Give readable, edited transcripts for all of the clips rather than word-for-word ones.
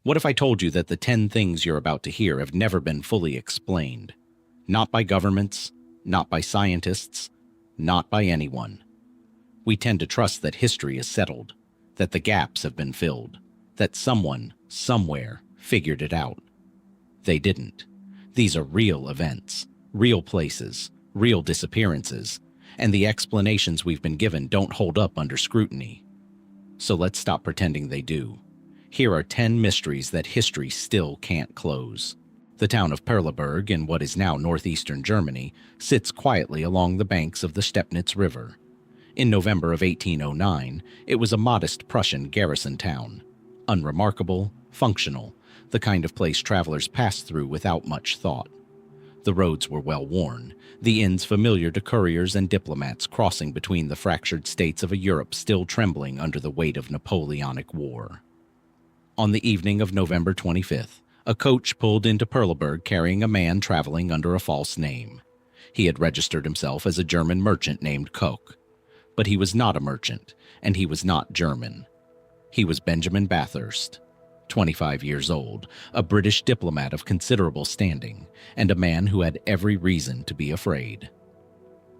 What if I told you that the 10 things you're about to hear have never been fully explained? Not by governments, not by scientists, not by anyone. We tend to trust that history is settled, that the gaps have been filled, that someone, somewhere, figured it out. They didn't. These are real events, real places, real disappearances, and the explanations we've been given don't hold up under scrutiny. So let's stop pretending they do. Here are 10 mysteries that history still can't close. The town of Perleberg, in what is now northeastern Germany, sits quietly along the banks of the Stepnitz River. In November of 1809, it was a modest Prussian garrison town. Unremarkable, functional, the kind of place travelers passed through without much thought. The roads were well worn, the inns familiar to couriers and diplomats crossing between the fractured states of a Europe still trembling under the weight of Napoleonic War. On the evening of November 25th, a coach pulled into Perleberg carrying a man traveling under a false name. He had registered himself as a German merchant named Koch. But he was not a merchant, and he was not German. He was Benjamin Bathurst, 25 years old, a British diplomat of considerable standing, and a man who had every reason to be afraid.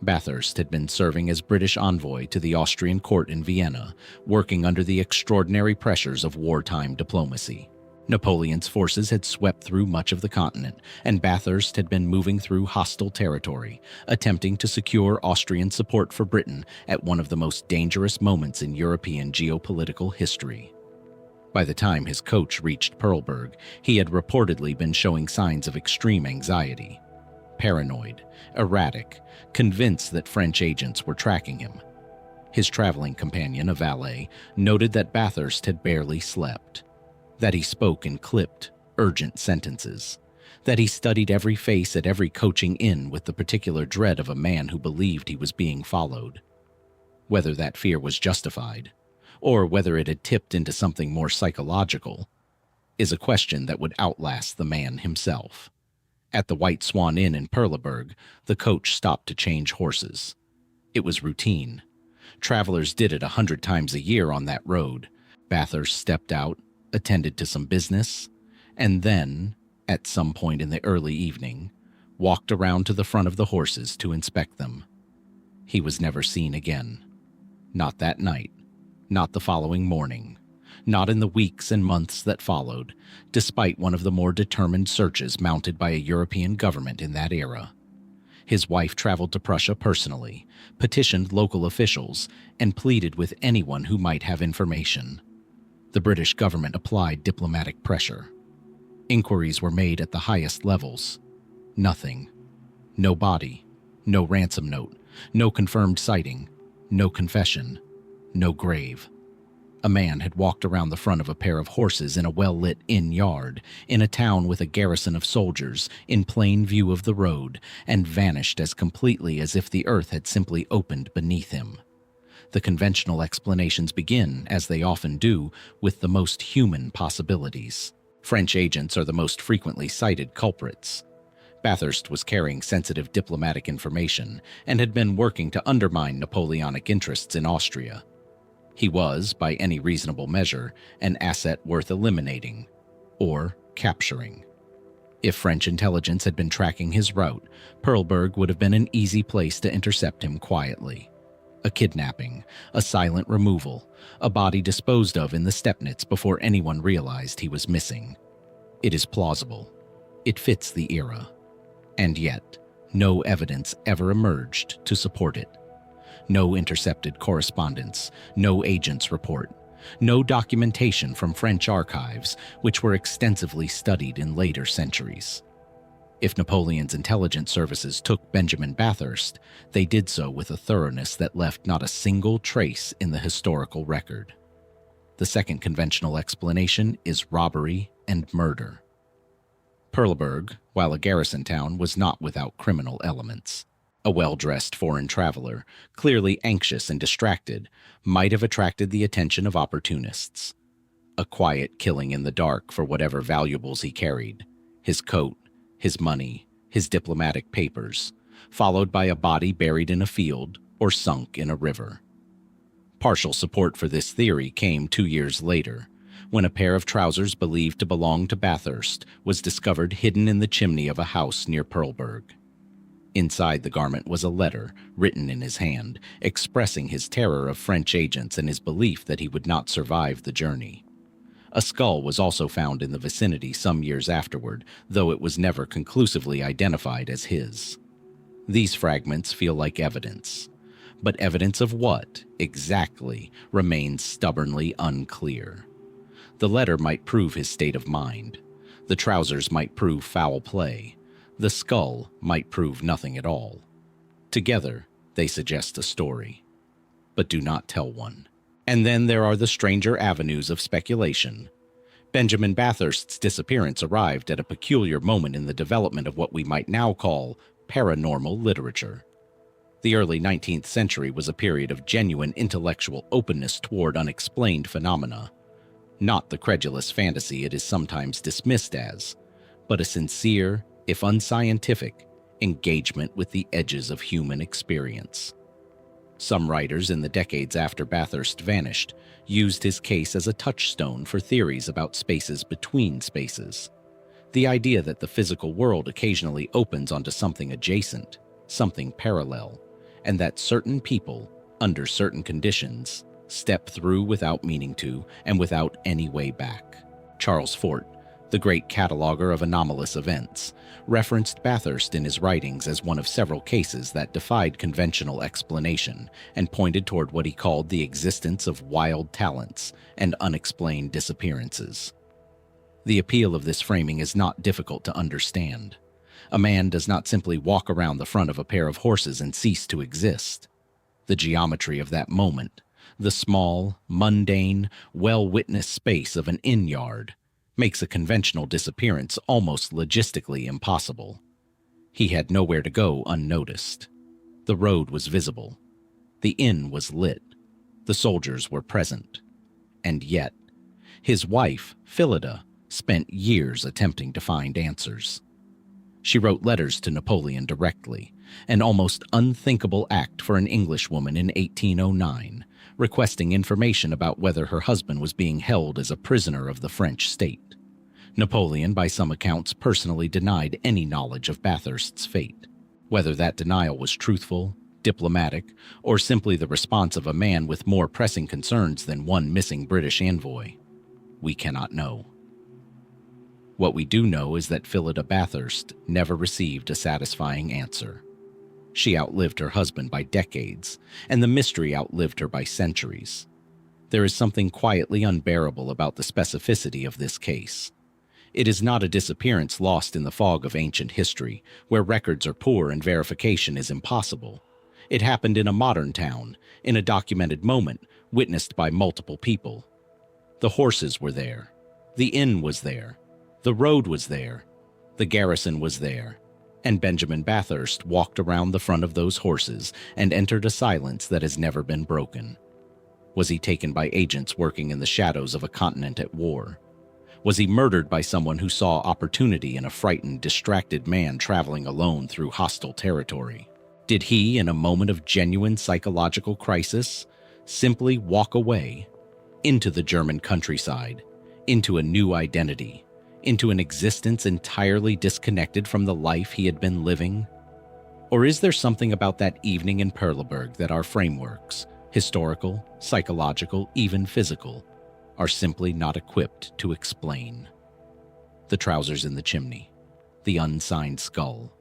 Bathurst had been serving as British envoy to the Austrian court in Vienna, working under the extraordinary pressures of wartime diplomacy. Napoleon's forces had swept through much of the continent, and Bathurst had been moving through hostile territory, attempting to secure Austrian support for Britain at one of the most dangerous moments in European geopolitical history. By the time his coach reached Perleberg, he had reportedly been showing signs of extreme anxiety. Paranoid, erratic, convinced that French agents were tracking him. His traveling companion, a valet, noted that Bathurst had barely slept, that he spoke in clipped, urgent sentences, that he studied every face at every coaching inn with the particular dread of a man who believed he was being followed. Whether that fear was justified, or whether it had tipped into something more psychological, is a question that would outlast the man himself. At the White Swan Inn in Perleberg, the coach stopped to change horses. It was routine. Travelers did it 100 times a year on that road. Bathurst stepped out, attended to some business, and then, at some point in the early evening, walked around to the front of the horses to inspect them. He was never seen again. Not that night, not the following morning, not in the weeks and months that followed, despite one of the more determined searches mounted by a European government in that era. His wife traveled to Prussia personally, petitioned local officials, and pleaded with anyone who might have information. The British government applied diplomatic pressure. Inquiries were made at the highest levels. Nothing. No body, no ransom note, no confirmed sighting, no confession, no grave. A man had walked around the front of a pair of horses in a well-lit inn yard, in a town with a garrison of soldiers, in plain view of the road, and vanished as completely as if the earth had simply opened beneath him. The conventional explanations begin, as they often do, with the most human possibilities. French agents are the most frequently cited culprits. Bathurst was carrying sensitive diplomatic information and had been working to undermine Napoleonic interests in Austria. He was, by any reasonable measure, an asset worth eliminating, or capturing. If French intelligence had been tracking his route, Perleberg would have been an easy place to intercept him quietly. A kidnapping, a silent removal, a body disposed of in the Stepnitz before anyone realized he was missing. It is plausible. It fits the era. And yet, no evidence ever emerged to support it. No intercepted correspondence, no agent's report, no documentation from French archives, which were extensively studied in later centuries. If Napoleon's intelligence services took Benjamin Bathurst, they did so with a thoroughness that left not a single trace in the historical record. The second conventional explanation is robbery and murder. Perleberg, while a garrison town, was not without criminal elements. A well-dressed foreign traveler, clearly anxious and distracted, might have attracted the attention of opportunists. A quiet killing in the dark for whatever valuables he carried, his coat, his money, his diplomatic papers, followed by a body buried in a field or sunk in a river. Partial support for this theory came 2 years later, when a pair of trousers believed to belong to Bathurst was discovered hidden in the chimney of a house near Perleberg. Inside the garment was a letter, written in his hand, expressing his terror of French agents and his belief that he would not survive the journey. A skull was also found in the vicinity some years afterward, though it was never conclusively identified as his. These fragments feel like evidence. But evidence of what, exactly, remains stubbornly unclear. The letter might prove his state of mind. The trousers might prove foul play. The skull might prove nothing at all. Together, they suggest a story. But do not tell one. And then there are the stranger avenues of speculation. Benjamin Bathurst's disappearance arrived at a peculiar moment in the development of what we might now call paranormal literature. The early 19th century was a period of genuine intellectual openness toward unexplained phenomena. Not the credulous fantasy it is sometimes dismissed as, but a sincere, if unscientific, engagement with the edges of human experience. Some writers in the decades after Bathurst vanished used his case as a touchstone for theories about spaces between spaces. The idea that the physical world occasionally opens onto something adjacent, something parallel, and that certain people, under certain conditions, step through without meaning to and without any way back. Charles Fort, the great cataloger of anomalous events, referenced Bathurst in his writings as one of several cases that defied conventional explanation and pointed toward what he called the existence of wild talents and unexplained disappearances. The appeal of this framing is not difficult to understand. A man does not simply walk around the front of a pair of horses and cease to exist. The geometry of that moment, the small, mundane, well-witnessed space of an inn yard, makes a conventional disappearance almost logistically impossible. He had nowhere to go unnoticed. The road was visible. The inn was lit. The soldiers were present. And yet, his wife, Phillida, spent years attempting to find answers. She wrote letters to Napoleon directly, an almost unthinkable act for an Englishwoman in 1809, requesting information about whether her husband was being held as a prisoner of the French state. Napoleon, by some accounts, personally denied any knowledge of Bathurst's fate. Whether that denial was truthful, diplomatic, or simply the response of a man with more pressing concerns than one missing British envoy, we cannot know. What we do know is that Phillida Bathurst never received a satisfying answer. She outlived her husband by decades, and the mystery outlived her by centuries. There is something quietly unbearable about the specificity of this case. It is not a disappearance lost in the fog of ancient history, where records are poor and verification is impossible. It happened in a modern town, in a documented moment, witnessed by multiple people. The horses were there. The inn was there. The road was there. The garrison was there. And Benjamin Bathurst walked around the front of those horses and entered a silence that has never been broken. Was he taken by agents working in the shadows of a continent at war? Was he murdered by someone who saw opportunity in a frightened, distracted man traveling alone through hostile territory? Did he, in a moment of genuine psychological crisis, simply walk away into the German countryside, into a new identity, into an existence entirely disconnected from the life he had been living? Or is there something about that evening in Perleberg that our frameworks, historical, psychological, even physical, are simply not equipped to explain? The trousers in the chimney, the unsigned skull,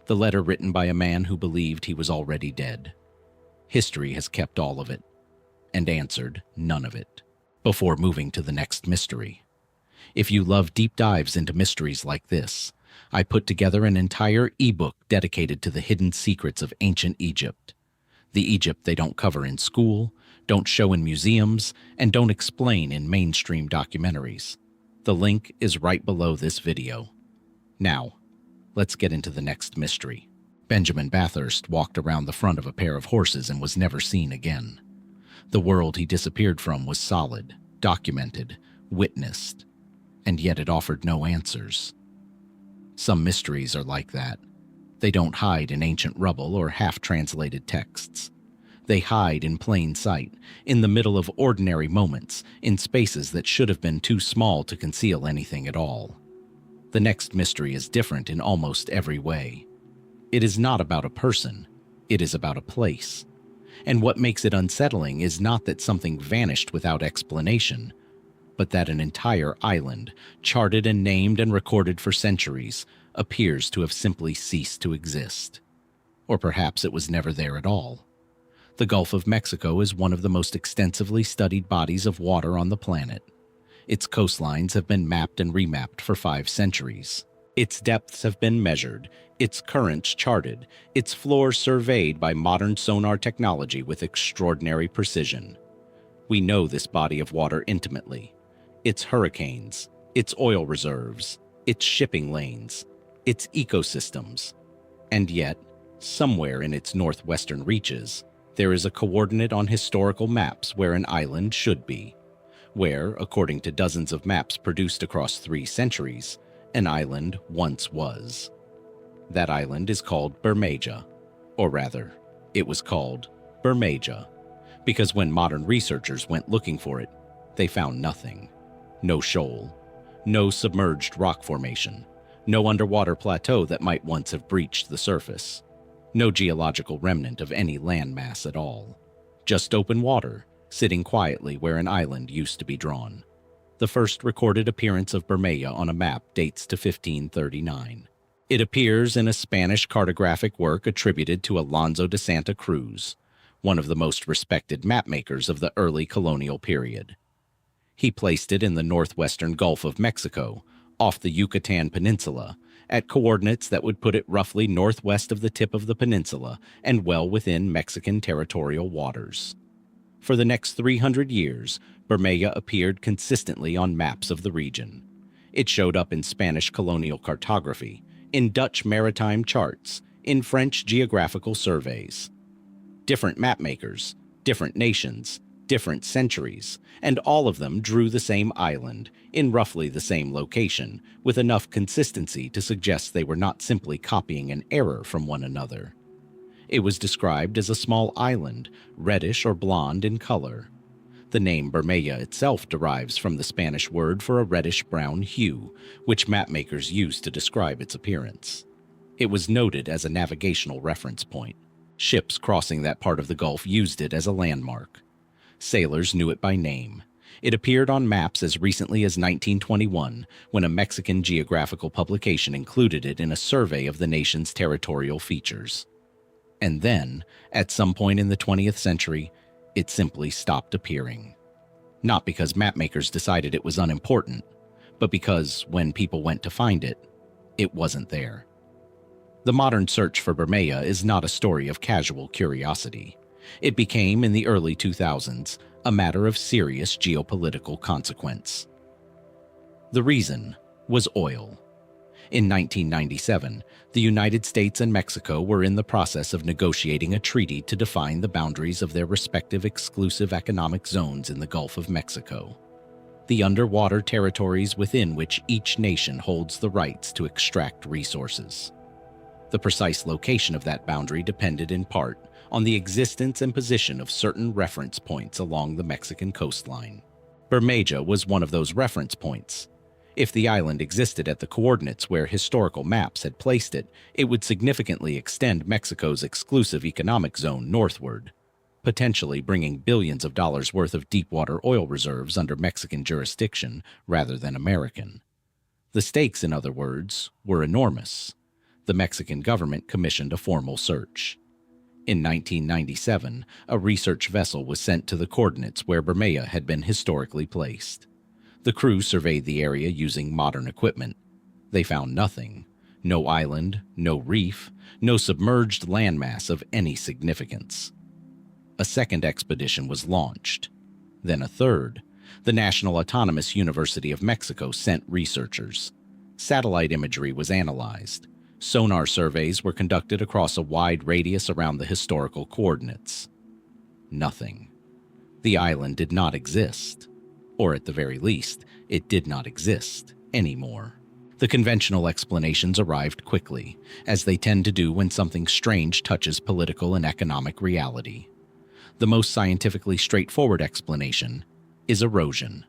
the letter written by a man who believed he was already dead. History has kept all of it, and answered none of it, before moving to the next mystery. If you love deep dives into mysteries like this, I put together an entire ebook dedicated to the hidden secrets of ancient Egypt. The Egypt they don't cover in school, don't show in museums, and don't explain in mainstream documentaries. The link is right below this video. Now, let's get into the next mystery. Benjamin Bathurst walked around the front of a pair of horses and was never seen again. The world he disappeared from was solid, documented, witnessed, and yet it offered no answers. Some mysteries are like that. They don't hide in ancient rubble or half-translated texts. They hide in plain sight, in the middle of ordinary moments, in spaces that should have been too small to conceal anything at all. The next mystery is different in almost every way. It is not about a person, it is about a place. And what makes it unsettling is not that something vanished without explanation, but that an entire island, charted and named and recorded for centuries, appears to have simply ceased to exist. Or perhaps it was never there at all. The Gulf of Mexico is one of the most extensively studied bodies of water on the planet. Its coastlines have been mapped and remapped for 5 centuries. Its depths have been measured, its currents charted, its floors surveyed by modern sonar technology with extraordinary precision. We know this body of water intimately. Its hurricanes, its oil reserves, its shipping lanes, its ecosystems. And yet, somewhere in its northwestern reaches, there is a coordinate on historical maps where an island should be, where, according to dozens of maps produced across 3 centuries, an island once was. That island is called Bermeja, or rather, it was called Bermeja, because when modern researchers went looking for it, they found nothing. No shoal, no submerged rock formation, no underwater plateau that might once have breached the surface, no geological remnant of any landmass at all. Just open water, sitting quietly where an island used to be drawn. The first recorded appearance of Bermeja on a map dates to 1539. It appears in a Spanish cartographic work attributed to Alonso de Santa Cruz, one of the most respected mapmakers of the early colonial period. He placed it in the northwestern Gulf of Mexico, off the Yucatan Peninsula, at coordinates that would put it roughly northwest of the tip of the peninsula and well within Mexican territorial waters. For the next 300 years, Bermeja appeared consistently on maps of the region. It showed up in Spanish colonial cartography, in Dutch maritime charts, in French geographical surveys. Different mapmakers, different nations, different centuries, and all of them drew the same island, in roughly the same location, with enough consistency to suggest they were not simply copying an error from one another. It was described as a small island, reddish or blonde in color. The name Bermeja itself derives from the Spanish word for a reddish-brown hue, which mapmakers used to describe its appearance. It was noted as a navigational reference point. Ships crossing that part of the Gulf used it as a landmark. Sailors knew it by name. It appeared on maps as recently as 1921, when a Mexican geographical publication included it in a survey of the nation's territorial features. And then, at some point in the 20th century, it simply stopped appearing. Not because mapmakers decided it was unimportant, but because, when people went to find it, it wasn't there. The modern search for Bermeja is not a story of casual curiosity. It became, in the early 2000s, a matter of serious geopolitical consequence. The reason was oil. In 1997, the United States and Mexico were in the process of negotiating a treaty to define the boundaries of their respective exclusive economic zones in the Gulf of Mexico, the underwater territories within which each nation holds the rights to extract resources. The precise location of that boundary depended in part on the existence and position of certain reference points along the Mexican coastline. Bermeja was one of those reference points. If the island existed at the coordinates where historical maps had placed it, it would significantly extend Mexico's exclusive economic zone northward, potentially bringing billions of dollars worth of deepwater oil reserves under Mexican jurisdiction rather than American. The stakes, in other words, were enormous. The Mexican government commissioned a formal search. In 1997, a research vessel was sent to the coordinates where Bermeja had been historically placed. The crew surveyed the area using modern equipment. They found nothing. No island, no reef, no submerged landmass of any significance. A second expedition was launched. Then a third. The National Autonomous University of Mexico sent researchers. Satellite imagery was analyzed. Sonar surveys were conducted across a wide radius around the historical coordinates. Nothing. The island did not exist. Or at the very least, it did not exist anymore. The conventional explanations arrived quickly, as they tend to do when something strange touches political and economic reality. The most scientifically straightforward explanation is erosion.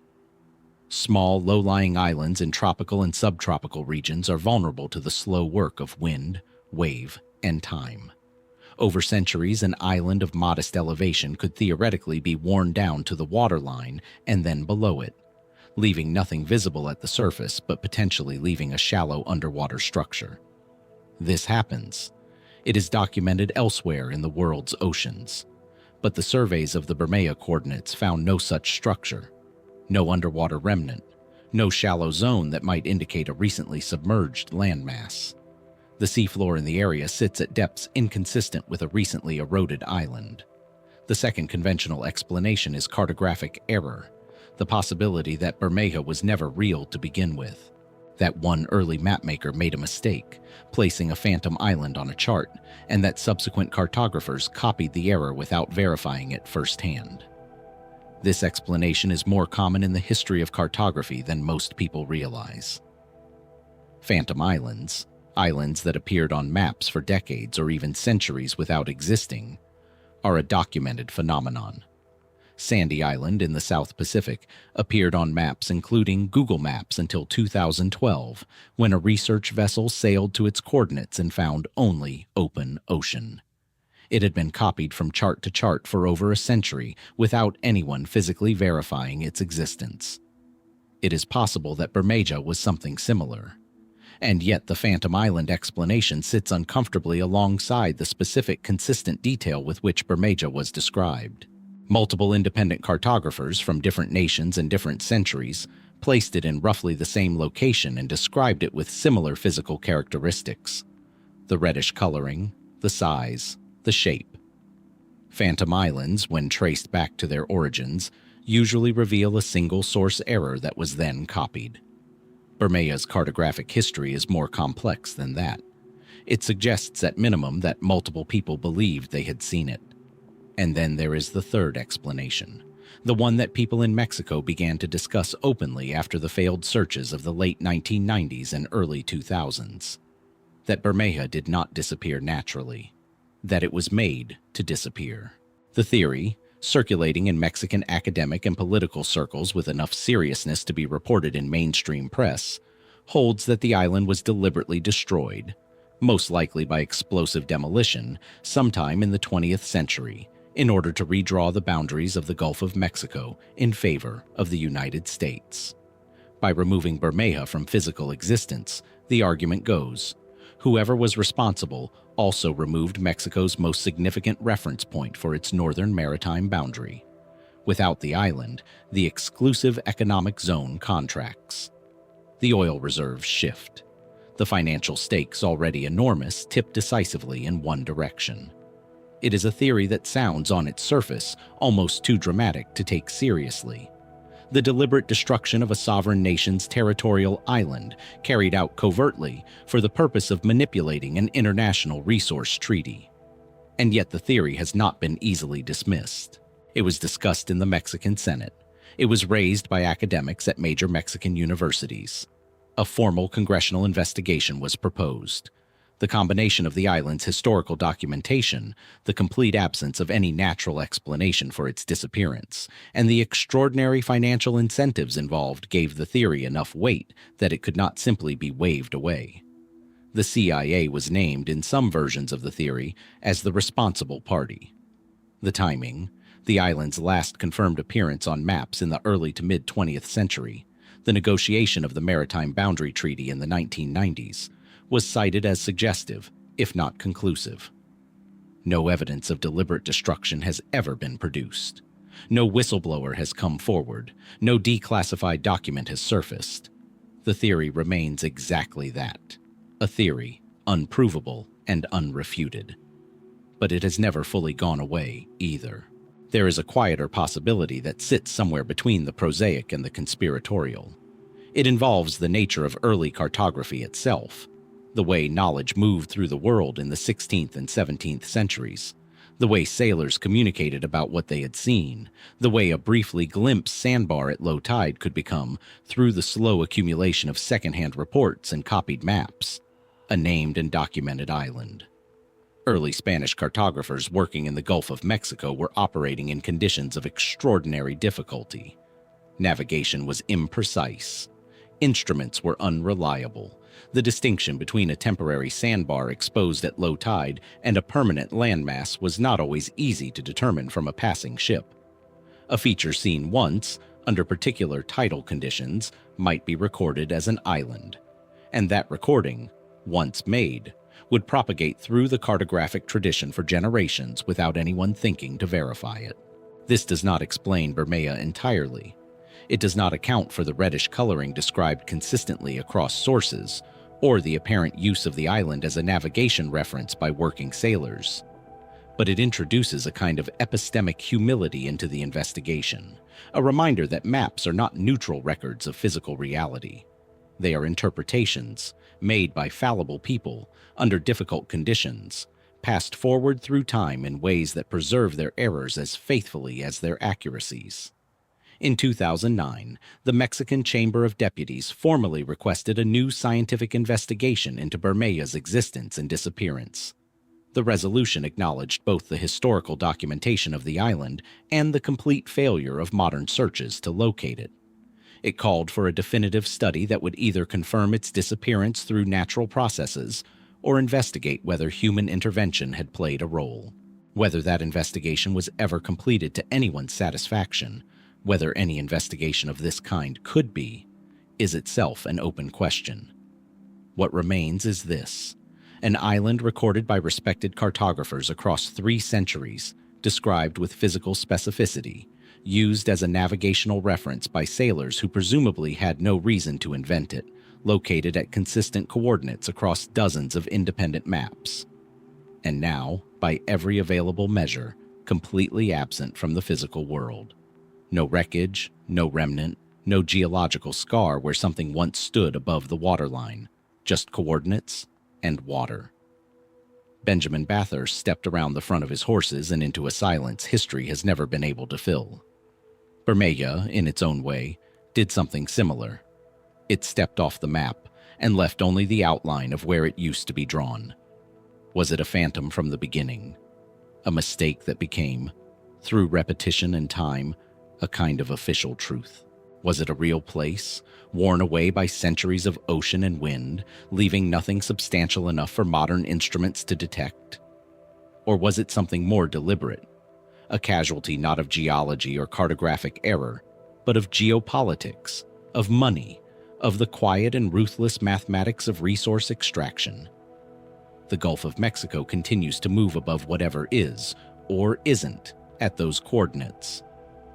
Small, low-lying islands in tropical and subtropical regions are vulnerable to the slow work of wind, wave, and time. Over centuries, an island of modest elevation could theoretically be worn down to the waterline and then below it, leaving nothing visible at the surface but potentially leaving a shallow underwater structure. This happens. It is documented elsewhere in the world's oceans. But the surveys of the Bermeja coordinates found no such structure, no underwater remnant, no shallow zone that might indicate a recently submerged landmass. The seafloor in the area sits at depths inconsistent with a recently eroded island. The second conventional explanation is cartographic error, the possibility that Bermeja was never real to begin with, that one early mapmaker made a mistake, placing a phantom island on a chart, and that subsequent cartographers copied the error without verifying it firsthand. This explanation is more common in the history of cartography than most people realize. Phantom islands, islands that appeared on maps for decades or even centuries without existing, are a documented phenomenon. Sandy Island in the South Pacific appeared on maps including Google Maps until 2012, when a research vessel sailed to its coordinates and found only open ocean. It had been copied from chart to chart for over a century without anyone physically verifying its existence. It is possible that Bermeja was something similar. And yet the Phantom Island explanation sits uncomfortably alongside the specific, consistent detail with which Bermeja was described. Multiple independent cartographers from different nations and different centuries placed it in roughly the same location and described it with similar physical characteristics: the reddish coloring, the size, the shape. Phantom islands, when traced back to their origins, usually reveal a single source error that was then copied. Bermeja's cartographic history is more complex than that. It suggests at minimum that multiple people believed they had seen it. And then there is the third explanation, the one that people in Mexico began to discuss openly after the failed searches of the late 1990s and early 2000s. That Bermeja did not disappear naturally, that it was made to disappear. The theory, circulating in Mexican academic and political circles with enough seriousness to be reported in mainstream press, holds that the island was deliberately destroyed, most likely by explosive demolition, sometime in the 20th century, in order to redraw the boundaries of the Gulf of Mexico in favor of the United States. By removing Bermeja from physical existence, the argument goes, whoever was responsible also removed Mexico's most significant reference point for its northern maritime boundary. Without the island, the exclusive economic zone contracts. The oil reserves shift. The financial stakes, already enormous, tip decisively in one direction. It is a theory that sounds on its surface almost too dramatic to take seriously. The deliberate destruction of a sovereign nation's territorial island, carried out covertly for the purpose of manipulating an international resource treaty. And yet the theory has not been easily dismissed. It was discussed in the Mexican Senate. It was raised by academics at major Mexican universities. A formal congressional investigation was proposed. The combination of the island's historical documentation, the complete absence of any natural explanation for its disappearance, and the extraordinary financial incentives involved gave the theory enough weight that it could not simply be waved away. The CIA was named in some versions of the theory as the responsible party. The timing, the island's last confirmed appearance on maps in the early to mid-20th century, the negotiation of the Maritime Boundary Treaty in the 1990s, was cited as suggestive, if not conclusive. No evidence of deliberate destruction has ever been produced. No whistleblower has come forward. No declassified document has surfaced. The theory remains exactly that, a theory, unprovable and unrefuted. But it has never fully gone away either. There is a quieter possibility that sits somewhere between the prosaic and the conspiratorial. It involves the nature of early cartography itself, the way knowledge moved through the world in the 16th and 17th centuries, the way sailors communicated about what they had seen, the way a briefly glimpsed sandbar at low tide could become, through the slow accumulation of secondhand reports and copied maps, a named and documented island. Early Spanish cartographers working in the Gulf of Mexico were operating in conditions of extraordinary difficulty. Navigation was imprecise. Instruments were unreliable. The distinction between a temporary sandbar exposed at low tide and a permanent landmass was not always easy to determine from a passing ship. A feature seen once, under particular tidal conditions, might be recorded as an island, and that recording, once made, would propagate through the cartographic tradition for generations without anyone thinking to verify it. This does not explain Bermeja entirely. It does not account for the reddish coloring described consistently across sources, or the apparent use of the island as a navigation reference by working sailors. But it introduces a kind of epistemic humility into the investigation, a reminder that maps are not neutral records of physical reality. They are interpretations, made by fallible people, under difficult conditions, passed forward through time in ways that preserve their errors as faithfully as their accuracies. In 2009, the Mexican Chamber of Deputies formally requested a new scientific investigation into Bermeja's existence and disappearance. The resolution acknowledged both the historical documentation of the island and the complete failure of modern searches to locate it. It called for a definitive study that would either confirm its disappearance through natural processes or investigate whether human intervention had played a role. Whether that investigation was ever completed to anyone's satisfaction, whether any investigation of this kind could be, is itself an open question. What remains is this: an island recorded by respected cartographers across 3 centuries, described with physical specificity, used as a navigational reference by sailors who presumably had no reason to invent it, located at consistent coordinates across dozens of independent maps. And now, by every available measure, completely absent from the physical world. No wreckage, no remnant, no geological scar where something once stood above the waterline, just coordinates and water. Benjamin Bathurst stepped around the front of his horses and into a silence history has never been able to fill. Bermeja, in its own way, did something similar. It stepped off the map and left only the outline of where it used to be drawn. Was it a phantom from the beginning? A mistake that became, through repetition and time, a kind of official truth? Was it a real place, worn away by centuries of ocean and wind, leaving nothing substantial enough for modern instruments to detect? Or was it something more deliberate? A casualty not of geology or cartographic error, but of geopolitics, of money, of the quiet and ruthless mathematics of resource extraction. The Gulf of Mexico continues to move above whatever is, or isn't, at those coordinates.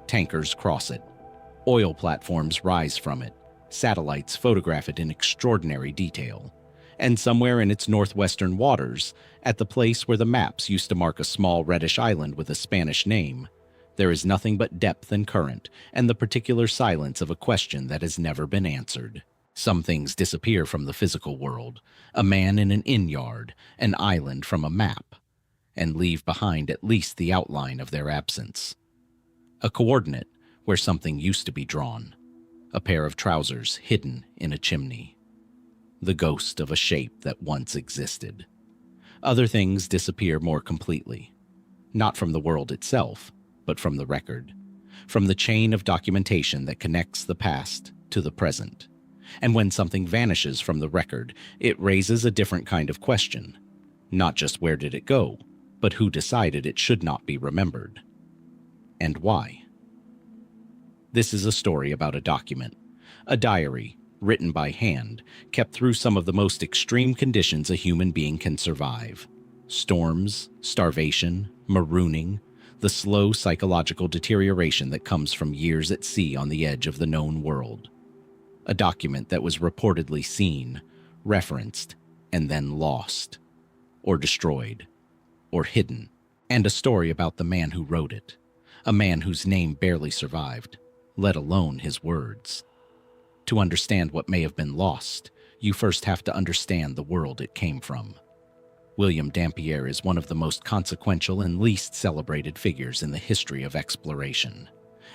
Tankers cross it. Oil platforms rise from it. Satellites photograph it in extraordinary detail. And somewhere in its northwestern waters, at the place where the maps used to mark a small reddish island with a Spanish name, there is nothing but depth and current, and the particular silence of a question that has never been answered. Some things disappear from the physical world, a man in an inn yard, an island from a map, and leave behind at least the outline of their absence. A coordinate where something used to be drawn, a pair of trousers hidden in a chimney. The ghost of a shape that once existed. Other things disappear more completely, not from the world itself, but from the record, from the chain of documentation that connects the past to the present. And when something vanishes from the record, it raises a different kind of question. Not just where did it go, but who decided it should not be remembered. And why? This is a story about a document, a diary, written by hand, kept through some of the most extreme conditions a human being can survive. Storms, starvation, marooning, the slow psychological deterioration that comes from years at sea on the edge of the known world. A document that was reportedly seen, referenced, and then lost, or destroyed, or hidden. And a story about the man who wrote it, a man whose name barely survived, let alone his words. To understand what may have been lost, you first have to understand the world it came from. William Dampier is one of the most consequential and least celebrated figures in the history of exploration.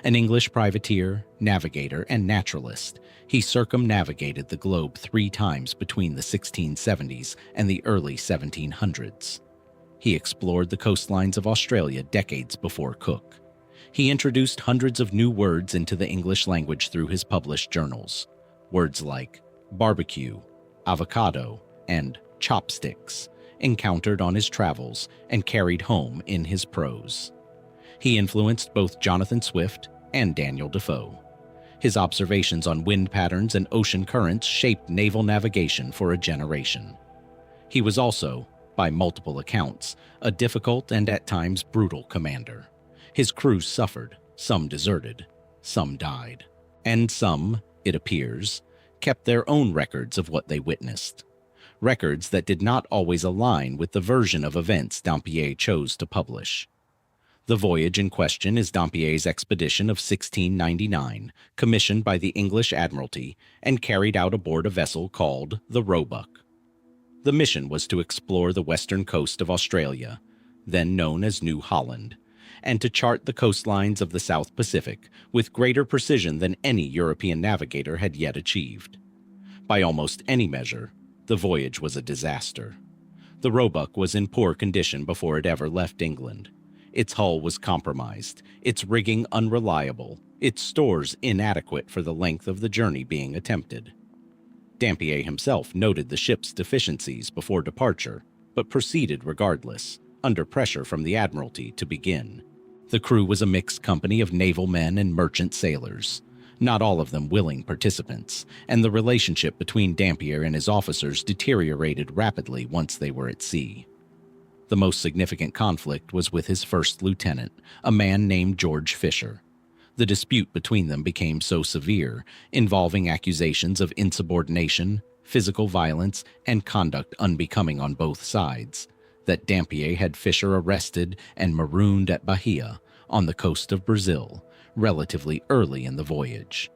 An English privateer, navigator, and naturalist, he circumnavigated the globe 3 times between the 1670s and the early 1700s. He explored the coastlines of Australia decades before Cook. He introduced hundreds of new words into the English language through his published journals. Words like barbecue, avocado, and chopsticks, encountered on his travels and carried home in his prose. He influenced both Jonathan Swift and Daniel Defoe. His observations on wind patterns and ocean currents shaped naval navigation for a generation. He was also, by multiple accounts, a difficult and at times brutal commander. His crews suffered, some deserted, some died, and some, it appears, kept their own records of what they witnessed. Records that did not always align with the version of events Dampier chose to publish. The voyage in question is Dampier's expedition of 1699, commissioned by the English Admiralty and carried out aboard a vessel called the Roebuck. The mission was to explore the western coast of Australia, then known as New Holland, and to chart the coastlines of the South Pacific with greater precision than any European navigator had yet achieved. By almost any measure, the voyage was a disaster. The Roebuck was in poor condition before it ever left England. Its hull was compromised, its rigging unreliable, its stores inadequate for the length of the journey being attempted. Dampier himself noted the ship's deficiencies before departure, but proceeded regardless, under pressure from the Admiralty to begin. The crew was a mixed company of naval men and merchant sailors, not all of them willing participants, and the relationship between Dampier and his officers deteriorated rapidly once they were at sea. The most significant conflict was with his first lieutenant, a man named George Fisher. The dispute between them became so severe, involving accusations of insubordination, physical violence, and conduct unbecoming on both sides, that Dampier had Fisher arrested and marooned at Bahia, on the coast of Brazil, relatively early in the voyage.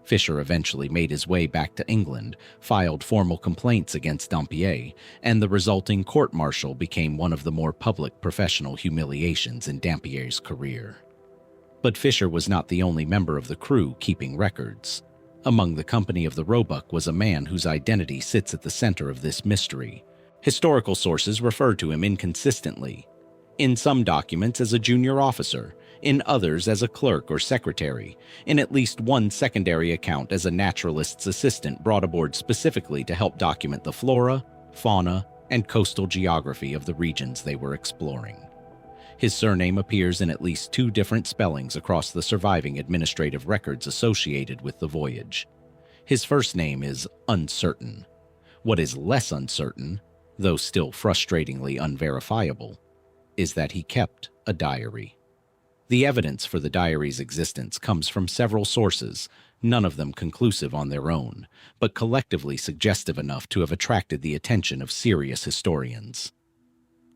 Fisher eventually made his way back to England, filed formal complaints against Dampier, and the resulting court-martial became one of the more public professional humiliations in Dampier's career. But Fisher was not the only member of the crew keeping records. Among the company of the Roebuck was a man whose identity sits at the center of this mystery. Historical sources refer to him inconsistently. In some documents as a junior officer, in others as a clerk or secretary, in at least one secondary account as a naturalist's assistant brought aboard specifically to help document the flora, fauna, and coastal geography of the regions they were exploring. His surname appears in at least 2 different spellings across the surviving administrative records associated with the voyage. His first name is uncertain. What is less uncertain, though still frustratingly unverifiable, is that he kept a diary. The evidence for the diary's existence comes from several sources, none of them conclusive on their own, but collectively suggestive enough to have attracted the attention of serious historians.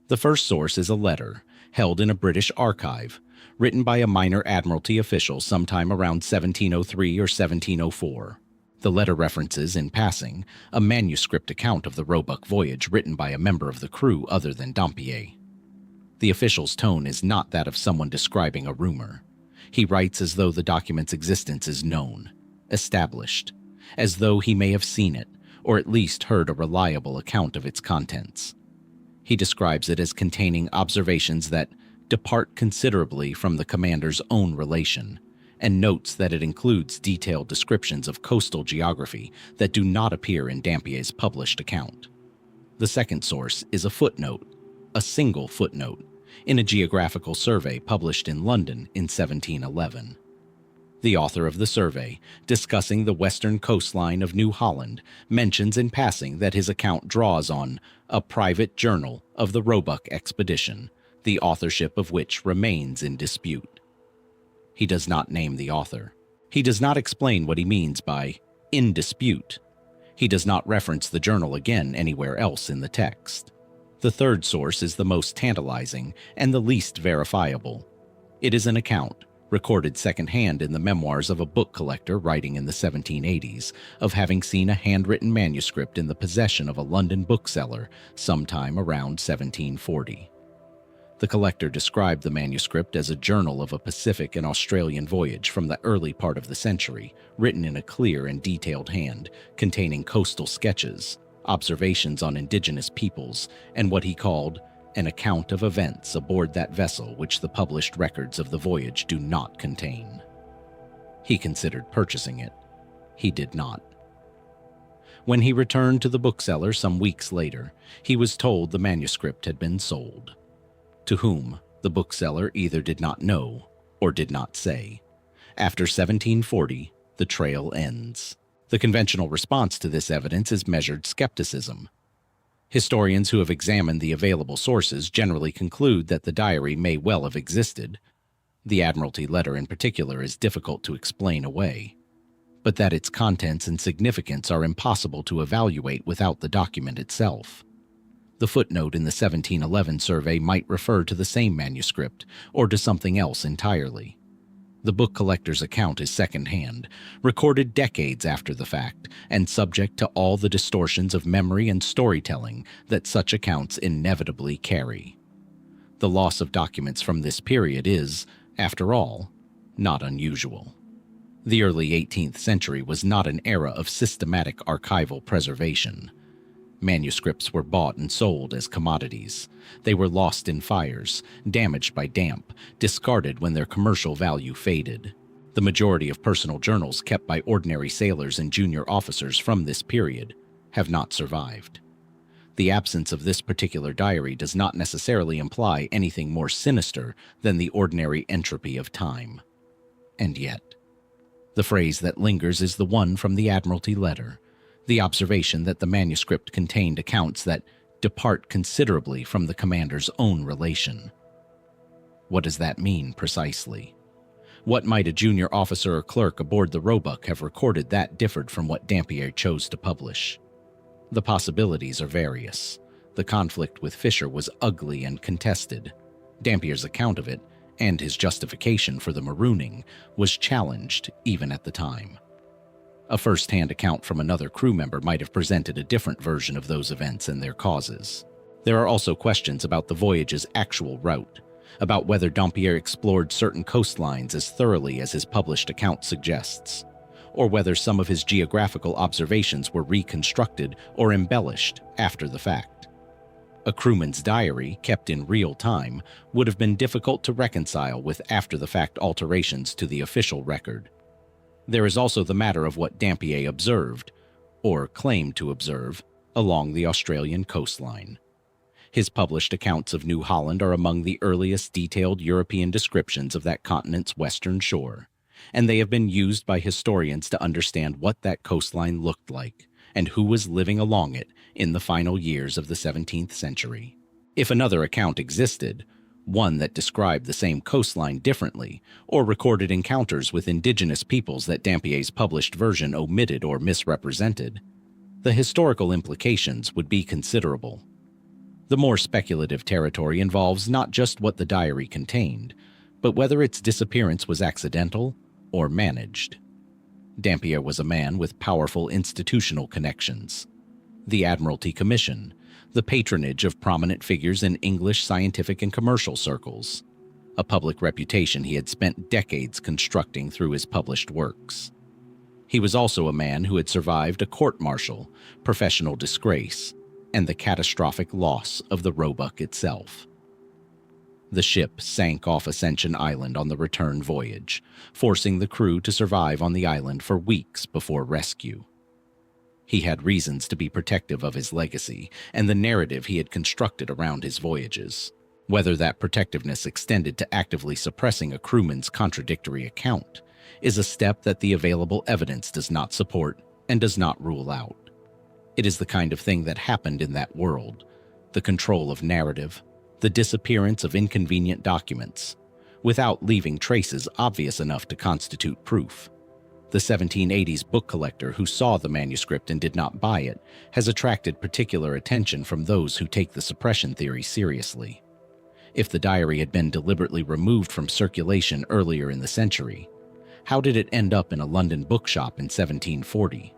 The first source is a letter, held in a British archive, written by a minor Admiralty official sometime around 1703 or 1704. The letter references, in passing, a manuscript account of the Roebuck voyage written by a member of the crew other than Dampier. The official's tone is not that of someone describing a rumor. He writes as though the document's existence is known, established, as though he may have seen it, or at least heard a reliable account of its contents. He describes it as containing observations that depart considerably from the commander's own relation, and notes that it includes detailed descriptions of coastal geography that do not appear in Dampier's published account. The second source is a footnote, a single footnote, in a geographical survey published in London in 1711. The author of the survey, discussing the western coastline of New Holland, mentions in passing that his account draws on a private journal of the Roebuck expedition, the authorship of which remains in dispute. He does not name the author. He does not explain what he means by in dispute. He does not reference the journal again anywhere else in the text. The third source is the most tantalizing and the least verifiable. It is an account, recorded secondhand in the memoirs of a book collector writing in the 1780s, of having seen a handwritten manuscript in the possession of a London bookseller sometime around 1740. The collector described the manuscript as a journal of a Pacific and Australian voyage from the early part of the century, written in a clear and detailed hand, containing coastal sketches, observations on indigenous peoples, and what he called an account of events aboard that vessel which the published records of the voyage do not contain. He considered purchasing it. He did not. When he returned to the bookseller some weeks later, he was told the manuscript had been sold. To whom, the bookseller either did not know or did not say. After 1740, the trail ends. The conventional response to this evidence is measured skepticism. Historians who have examined the available sources generally conclude that the diary may well have existed. The Admiralty letter in particular is difficult to explain away, but that its contents and significance are impossible to evaluate without the document itself. The footnote in the 1711 survey might refer to the same manuscript or to something else entirely. The book collector's account is second-hand, recorded decades after the fact, and subject to all the distortions of memory and storytelling that such accounts inevitably carry. The loss of documents from this period is, after all, not unusual. The early 18th century was not an era of systematic archival preservation. Manuscripts were bought and sold as commodities. They were lost in fires, damaged by damp, discarded when their commercial value faded. The majority of personal journals kept by ordinary sailors and junior officers from this period have not survived. The absence of this particular diary does not necessarily imply anything more sinister than the ordinary entropy of time. And yet, the phrase that lingers is the one from the Admiralty letter, the observation that the manuscript contained accounts that depart considerably from the commander's own relation. What does that mean precisely? What might a junior officer or clerk aboard the Roebuck have recorded that differed from what Dampier chose to publish? The possibilities are various. The conflict with Fisher was ugly and contested. Dampier's account of it, and his justification for the marooning, was challenged even at the time. A first-hand account from another crew member might have presented a different version of those events and their causes. There are also questions about the voyage's actual route, about whether Dampier explored certain coastlines as thoroughly as his published account suggests, or whether some of his geographical observations were reconstructed or embellished after the fact. A crewman's diary, kept in real time, would have been difficult to reconcile with after-the-fact alterations to the official record. There is also the matter of what Dampier observed, or claimed to observe, along the Australian coastline. His published accounts of New Holland are among the earliest detailed European descriptions of that continent's western shore, and they have been used by historians to understand what that coastline looked like and who was living along it in the final years of the 17th century. If another account existed, one that described the same coastline differently, or recorded encounters with indigenous peoples that Dampier's published version omitted or misrepresented, the historical implications would be considerable. The more speculative territory involves not just what the diary contained, but whether its disappearance was accidental or managed. Dampier was a man with powerful institutional connections. The Admiralty Commission, the patronage of prominent figures in English scientific and commercial circles, a public reputation he had spent decades constructing through his published works. He was also a man who had survived a court-martial, professional disgrace, and the catastrophic loss of the Roebuck itself. The ship sank off Ascension Island on the return voyage, forcing the crew to survive on the island for weeks before rescue. He had reasons to be protective of his legacy and the narrative he had constructed around his voyages. Whether that protectiveness extended to actively suppressing a crewman's contradictory account is a step that the available evidence does not support and does not rule out. It is the kind of thing that happened in that world, the control of narrative, the disappearance of inconvenient documents, without leaving traces obvious enough to constitute proof. The 1780s book collector who saw the manuscript and did not buy it has attracted particular attention from those who take the suppression theory seriously. If the diary had been deliberately removed from circulation earlier in the century, how did it end up in a London bookshop in 1740?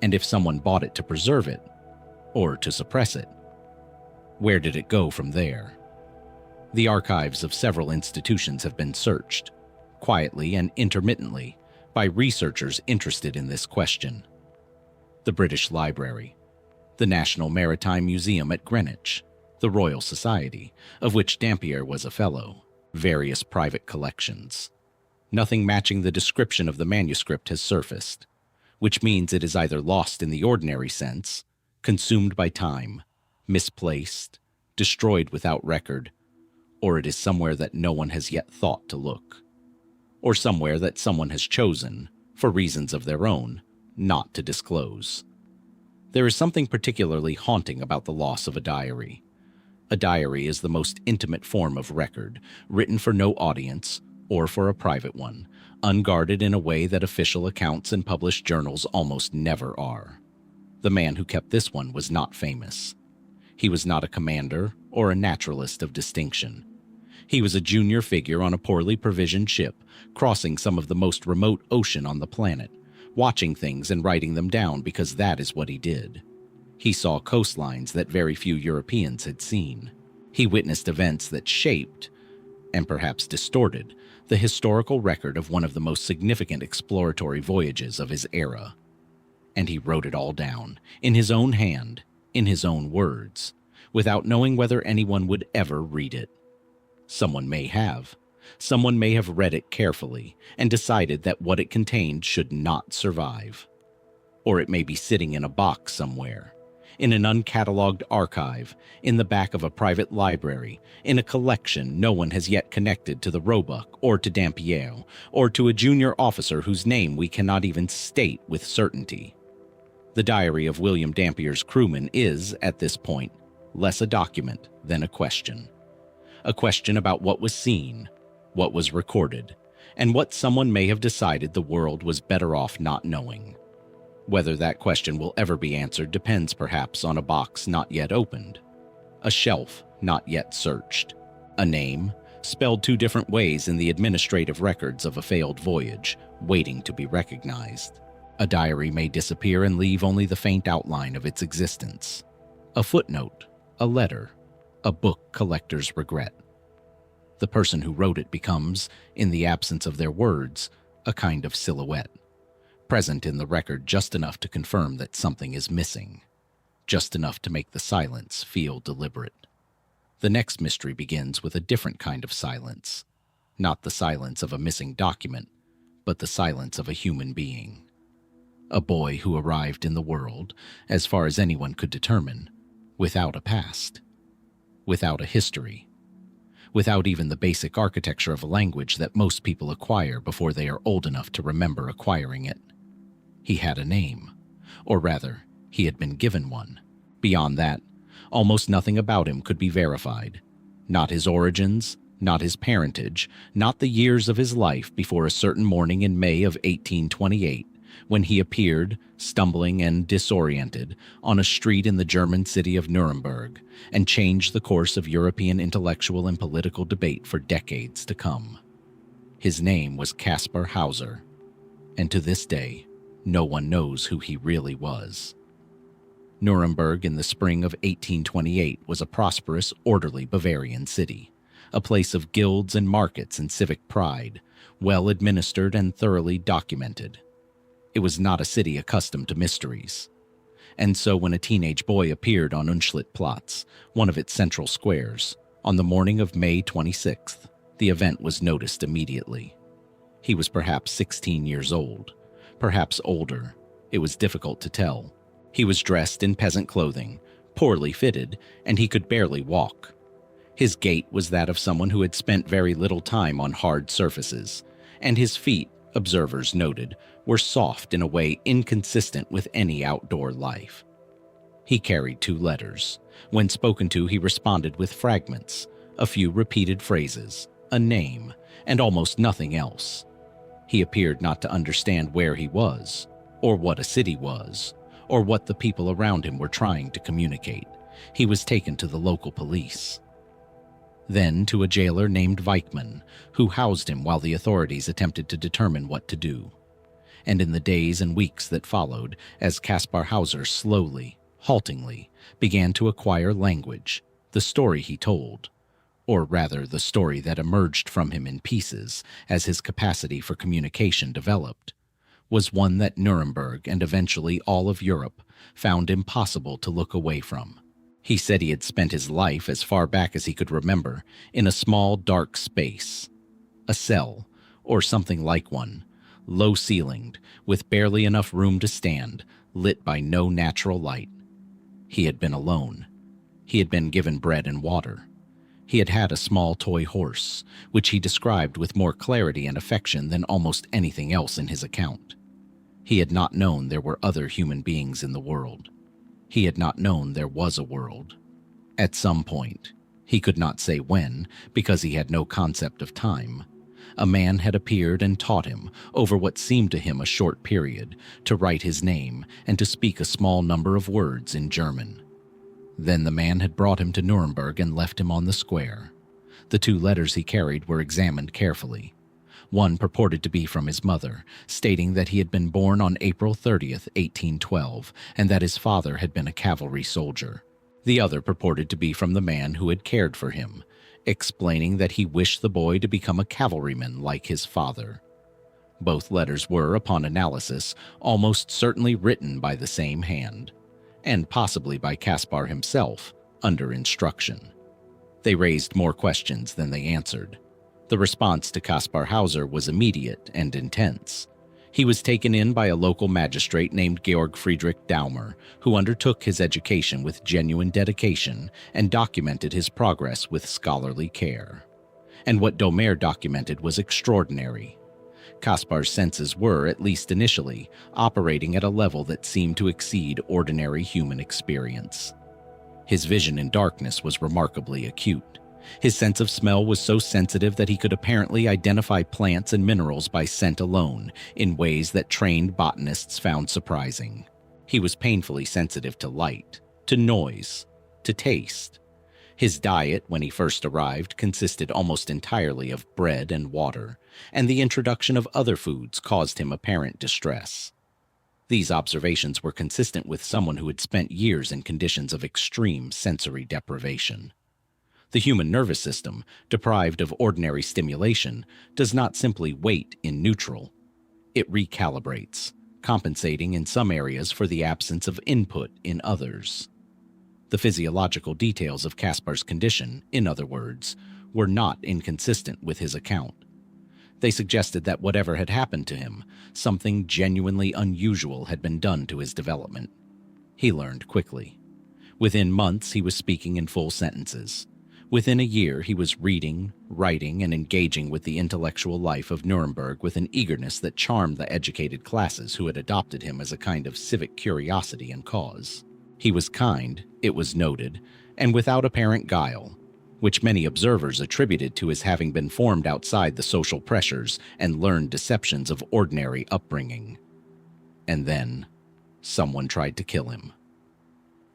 And if someone bought it to preserve it, or to suppress it, where did it go from there? The archives of several institutions have been searched, quietly and intermittently, by researchers interested in this question. The British Library, the National Maritime Museum at Greenwich, the Royal Society, of which Dampier was a fellow, various private collections. Nothing matching the description of the manuscript has surfaced, which means it is either lost in the ordinary sense, consumed by time, misplaced, destroyed without record, or it is somewhere that no one has yet thought to look, or somewhere that someone has chosen, for reasons of their own, not to disclose. There is something particularly haunting about the loss of a diary. A diary is the most intimate form of record, written for no audience, or for a private one, unguarded in a way that official accounts and published journals almost never are. The man who kept this one was not famous. He was not a commander or a naturalist of distinction. He was a junior figure on a poorly provisioned ship, crossing some of the most remote ocean on the planet, watching things and writing them down because that is what he did. He saw coastlines that very few Europeans had seen. He witnessed events that shaped, and perhaps distorted, the historical record of one of the most significant exploratory voyages of his era. And he wrote it all down, in his own hand, in his own words, without knowing whether anyone would ever read it. Someone may have. Someone may have read it carefully and decided that what it contained should not survive. Or it may be sitting in a box somewhere, in an uncatalogued archive, in the back of a private library, in a collection no one has yet connected to the Roebuck or to Dampier, or to a junior officer whose name we cannot even state with certainty. The diary of William Dampier's crewman is, at this point, less a document than a question. A question about what was seen, what was recorded, and what someone may have decided the world was better off not knowing. Whether that question will ever be answered depends perhaps on a box not yet opened, a shelf not yet searched, a name spelled two different ways in the administrative records of a failed voyage, waiting to be recognized. A diary may disappear and leave only the faint outline of its existence. A footnote, a letter, a book collector's regret. The person who wrote it becomes, in the absence of their words, a kind of silhouette, present in the record just enough to confirm that something is missing, just enough to make the silence feel deliberate. The next mystery begins with a different kind of silence, not the silence of a missing document, but the silence of a human being. A boy who arrived in the world, as far as anyone could determine, without a past, without a history, without even the basic architecture of a language that most people acquire before they are old enough to remember acquiring it. He had a name, or rather, he had been given one. Beyond that, almost nothing about him could be verified. Not his origins, not his parentage, not the years of his life before a certain morning in May of 1828, when he appeared, stumbling and disoriented, on a street in the German city of Nuremberg, and changed the course of European intellectual and political debate for decades to come. His name was Kaspar Hauser, and to this day, no one knows who he really was. Nuremberg in the spring of 1828 was a prosperous, orderly Bavarian city, a place of guilds and markets and civic pride, well administered and thoroughly documented. It was not a city accustomed to mysteries. And so when a teenage boy appeared on Unschlittplatz, one of its central squares, on the morning of May 26th, the event was noticed immediately. He was perhaps 16 years old, perhaps older. It was difficult to tell. He was dressed in peasant clothing, poorly fitted, and he could barely walk. His gait was that of someone who had spent very little time on hard surfaces, and his feet, observers noted, were soft in a way inconsistent with any outdoor life. He carried 2 letters. When spoken to, he responded with fragments, a few repeated phrases, a name, and almost nothing else. He appeared not to understand where he was, or what a city was, or what the people around him were trying to communicate. He was taken to the local police. Then to a jailer named Weichmann, who housed him while the authorities attempted to determine what to do. And in the days and weeks that followed, as Kaspar Hauser slowly, haltingly, began to acquire language, the story he told, or rather the story that emerged from him in pieces as his capacity for communication developed, was one that Nuremberg and eventually all of Europe found impossible to look away from. He said he had spent his life, as far back as he could remember, in a small, dark space. A cell, or something like one, low-ceilinged, with barely enough room to stand, lit by no natural light. He had been alone. He had been given bread and water. He had had a small toy horse, which he described with more clarity and affection than almost anything else in his account. He had not known there were other human beings in the world. He had not known there was a world. At some point, he could not say when, because he had no concept of time, a man had appeared and taught him, over what seemed to him a short period, to write his name and to speak a small number of words in German. Then the man had brought him to Nuremberg and left him on the square. The 2 letters he carried were examined carefully. One purported to be from his mother, stating that he had been born on April 30th, 1812, and that his father had been a cavalry soldier. The other purported to be from the man who had cared for him, explaining that he wished the boy to become a cavalryman like his father. Both letters were, upon analysis, almost certainly written by the same hand, and possibly by Kaspar himself, under instruction. They raised more questions than they answered. The response to Kaspar Hauser was immediate and intense. He was taken in by a local magistrate named Georg Friedrich Daumer, who undertook his education with genuine dedication and documented his progress with scholarly care. And what Daumer documented was extraordinary. Kaspar's senses were, at least initially, operating at a level that seemed to exceed ordinary human experience. His vision in darkness was remarkably acute. His sense of smell was so sensitive that he could apparently identify plants and minerals by scent alone, in ways that trained botanists found surprising. He was painfully sensitive to light, to noise, to taste. His diet, when he first arrived, consisted almost entirely of bread and water, and the introduction of other foods caused him apparent distress. These observations were consistent with someone who had spent years in conditions of extreme sensory deprivation. The human nervous system, deprived of ordinary stimulation, does not simply wait in neutral. It recalibrates, compensating in some areas for the absence of input in others. The physiological details of Kaspar's condition, in other words, were not inconsistent with his account. They suggested that whatever had happened to him, something genuinely unusual had been done to his development. He learned quickly. Within months, he was speaking in full sentences. Within a year, he was reading, writing, and engaging with the intellectual life of Nuremberg with an eagerness that charmed the educated classes who had adopted him as a kind of civic curiosity and cause. He was kind, it was noted, and without apparent guile, which many observers attributed to his having been formed outside the social pressures and learned deceptions of ordinary upbringing. And then, someone tried to kill him.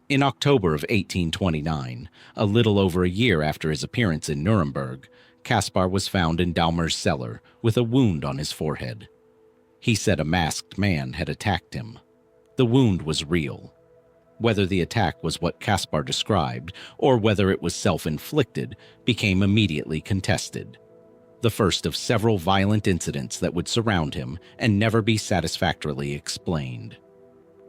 In October of 1829, a little over a year after his appearance in Nuremberg, Kaspar was found in Daumer's cellar with a wound on his forehead. He said a masked man had attacked him. The wound was real. Whether the attack was what Kaspar described or whether it was self-inflicted became immediately contested. The first of several violent incidents that would surround him and never be satisfactorily explained.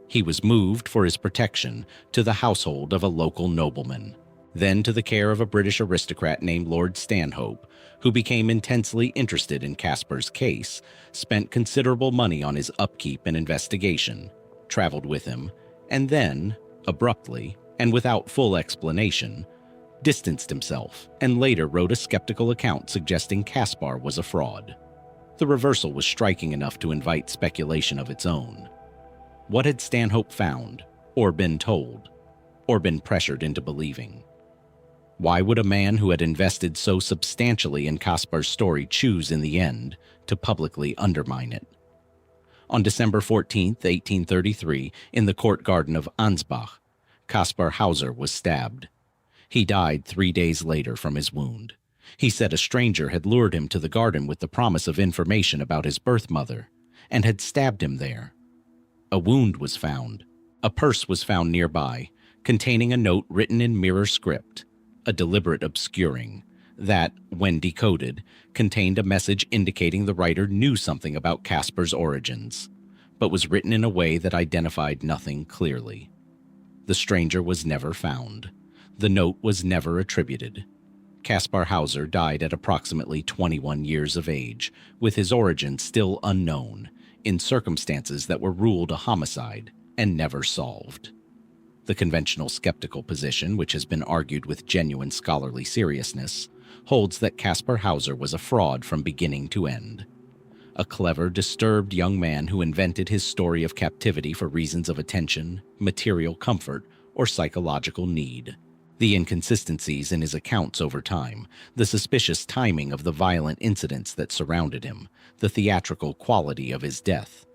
He was moved for his protection to the household of a local nobleman, then to the care of a British aristocrat named Lord Stanhope, who became intensely interested in Kaspar's case, spent considerable money on his upkeep and investigation, traveled with him, and then, abruptly, and without full explanation, distanced himself and later wrote a skeptical account suggesting Kaspar was a fraud. The reversal was striking enough to invite speculation of its own. What had Stanhope found, or been told, or been pressured into believing? Why would a man who had invested so substantially in Kaspar's story choose in the end to publicly undermine it? On December 14, 1833, in the court garden of Ansbach, Kaspar Hauser was stabbed. He died 3 days later from his wound. He said a stranger had lured him to the garden with the promise of information about his birth mother, and had stabbed him there. A wound was found. A purse was found nearby, containing a note written in mirror script, a deliberate obscuring, that, when decoded, contained a message indicating the writer knew something about Kaspar's origins, but was written in a way that identified nothing clearly. The stranger was never found. The note was never attributed. Kaspar Hauser died at approximately 21 years of age, with his origin still unknown, in circumstances that were ruled a homicide and never solved. The conventional skeptical position, which has been argued with genuine scholarly seriousness, holds that Kaspar Hauser was a fraud from beginning to end. A clever, disturbed young man who invented his story of captivity for reasons of attention, material comfort, or psychological need. The inconsistencies in his accounts over time, the suspicious timing of the violent incidents that surrounded him, the theatrical quality of his death.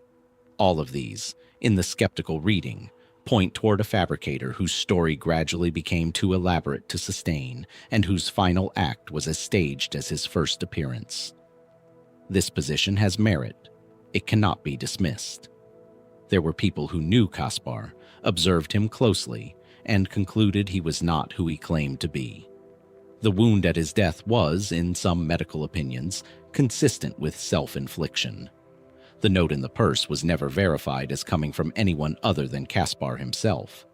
All of these, in the skeptical reading, point toward a fabricator whose story gradually became too elaborate to sustain and whose final act was as staged as his first appearance. This position has merit. It cannot be dismissed. There were people who knew Kaspar, observed him closely, and concluded he was not who he claimed to be. The wound at his death was, in some medical opinions, consistent with self-infliction. The note in the purse was never verified as coming from anyone other than Kaspar himself.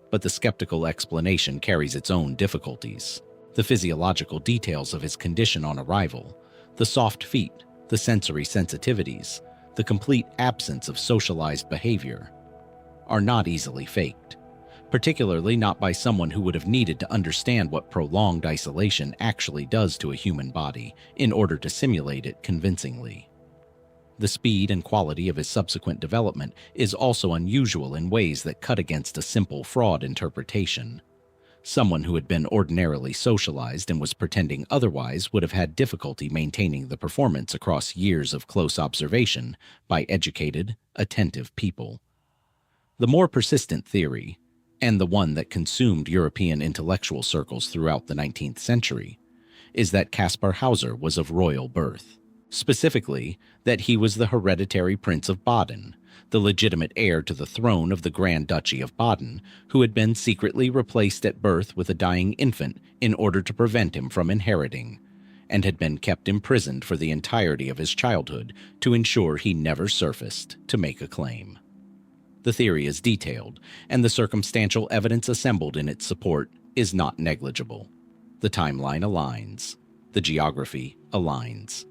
But the skeptical explanation carries its own difficulties. The physiological details of his condition on arrival, the soft feet, the sensory sensitivities, the complete absence of socialized behavior, are not easily faked, particularly not by someone who would have needed to understand what prolonged isolation actually does to a human body in order to simulate it convincingly. The speed and quality of his subsequent development is also unusual in ways that cut against a simple fraud interpretation. Someone who had been ordinarily socialized and was pretending otherwise would have had difficulty maintaining the performance across years of close observation by educated, attentive people. The more persistent theory, and the one that consumed European intellectual circles throughout the 19th century, is that Kaspar Hauser was of royal birth. Specifically, that he was the hereditary Prince of Baden, the legitimate heir to the throne of the Grand Duchy of Baden, who had been secretly replaced at birth with a dying infant in order to prevent him from inheriting, and had been kept imprisoned for the entirety of his childhood to ensure he never surfaced to make a claim. The theory is detailed, and the circumstantial evidence assembled in its support is not negligible. The timeline aligns. The geography aligns.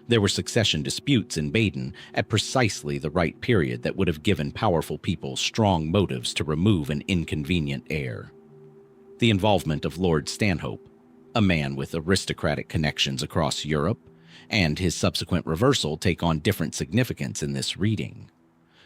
There were succession disputes in Baden at precisely the right period that would have given powerful people strong motives to remove an inconvenient heir. The involvement of Lord Stanhope, a man with aristocratic connections across Europe, and his subsequent reversal take on different significance in this reading.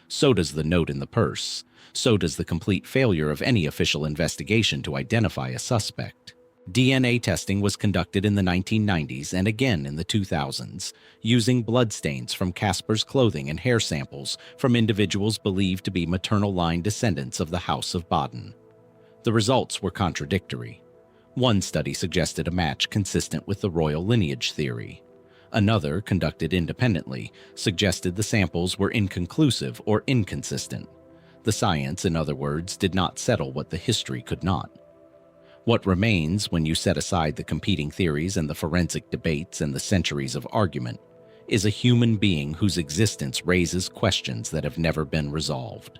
So does the note in the purse. So does the complete failure of any official investigation to identify a suspect. DNA testing was conducted in the 1990s and again in the 2000s, using bloodstains from Kaspar's clothing and hair samples from individuals believed to be maternal line descendants of the House of Baden. The results were contradictory. One study suggested a match consistent with the royal lineage theory. Another, conducted independently, suggested the samples were inconclusive or inconsistent. The science, in other words, did not settle what the history could not. What remains, when you set aside the competing theories and the forensic debates and the centuries of argument, is a human being whose existence raises questions that have never been resolved.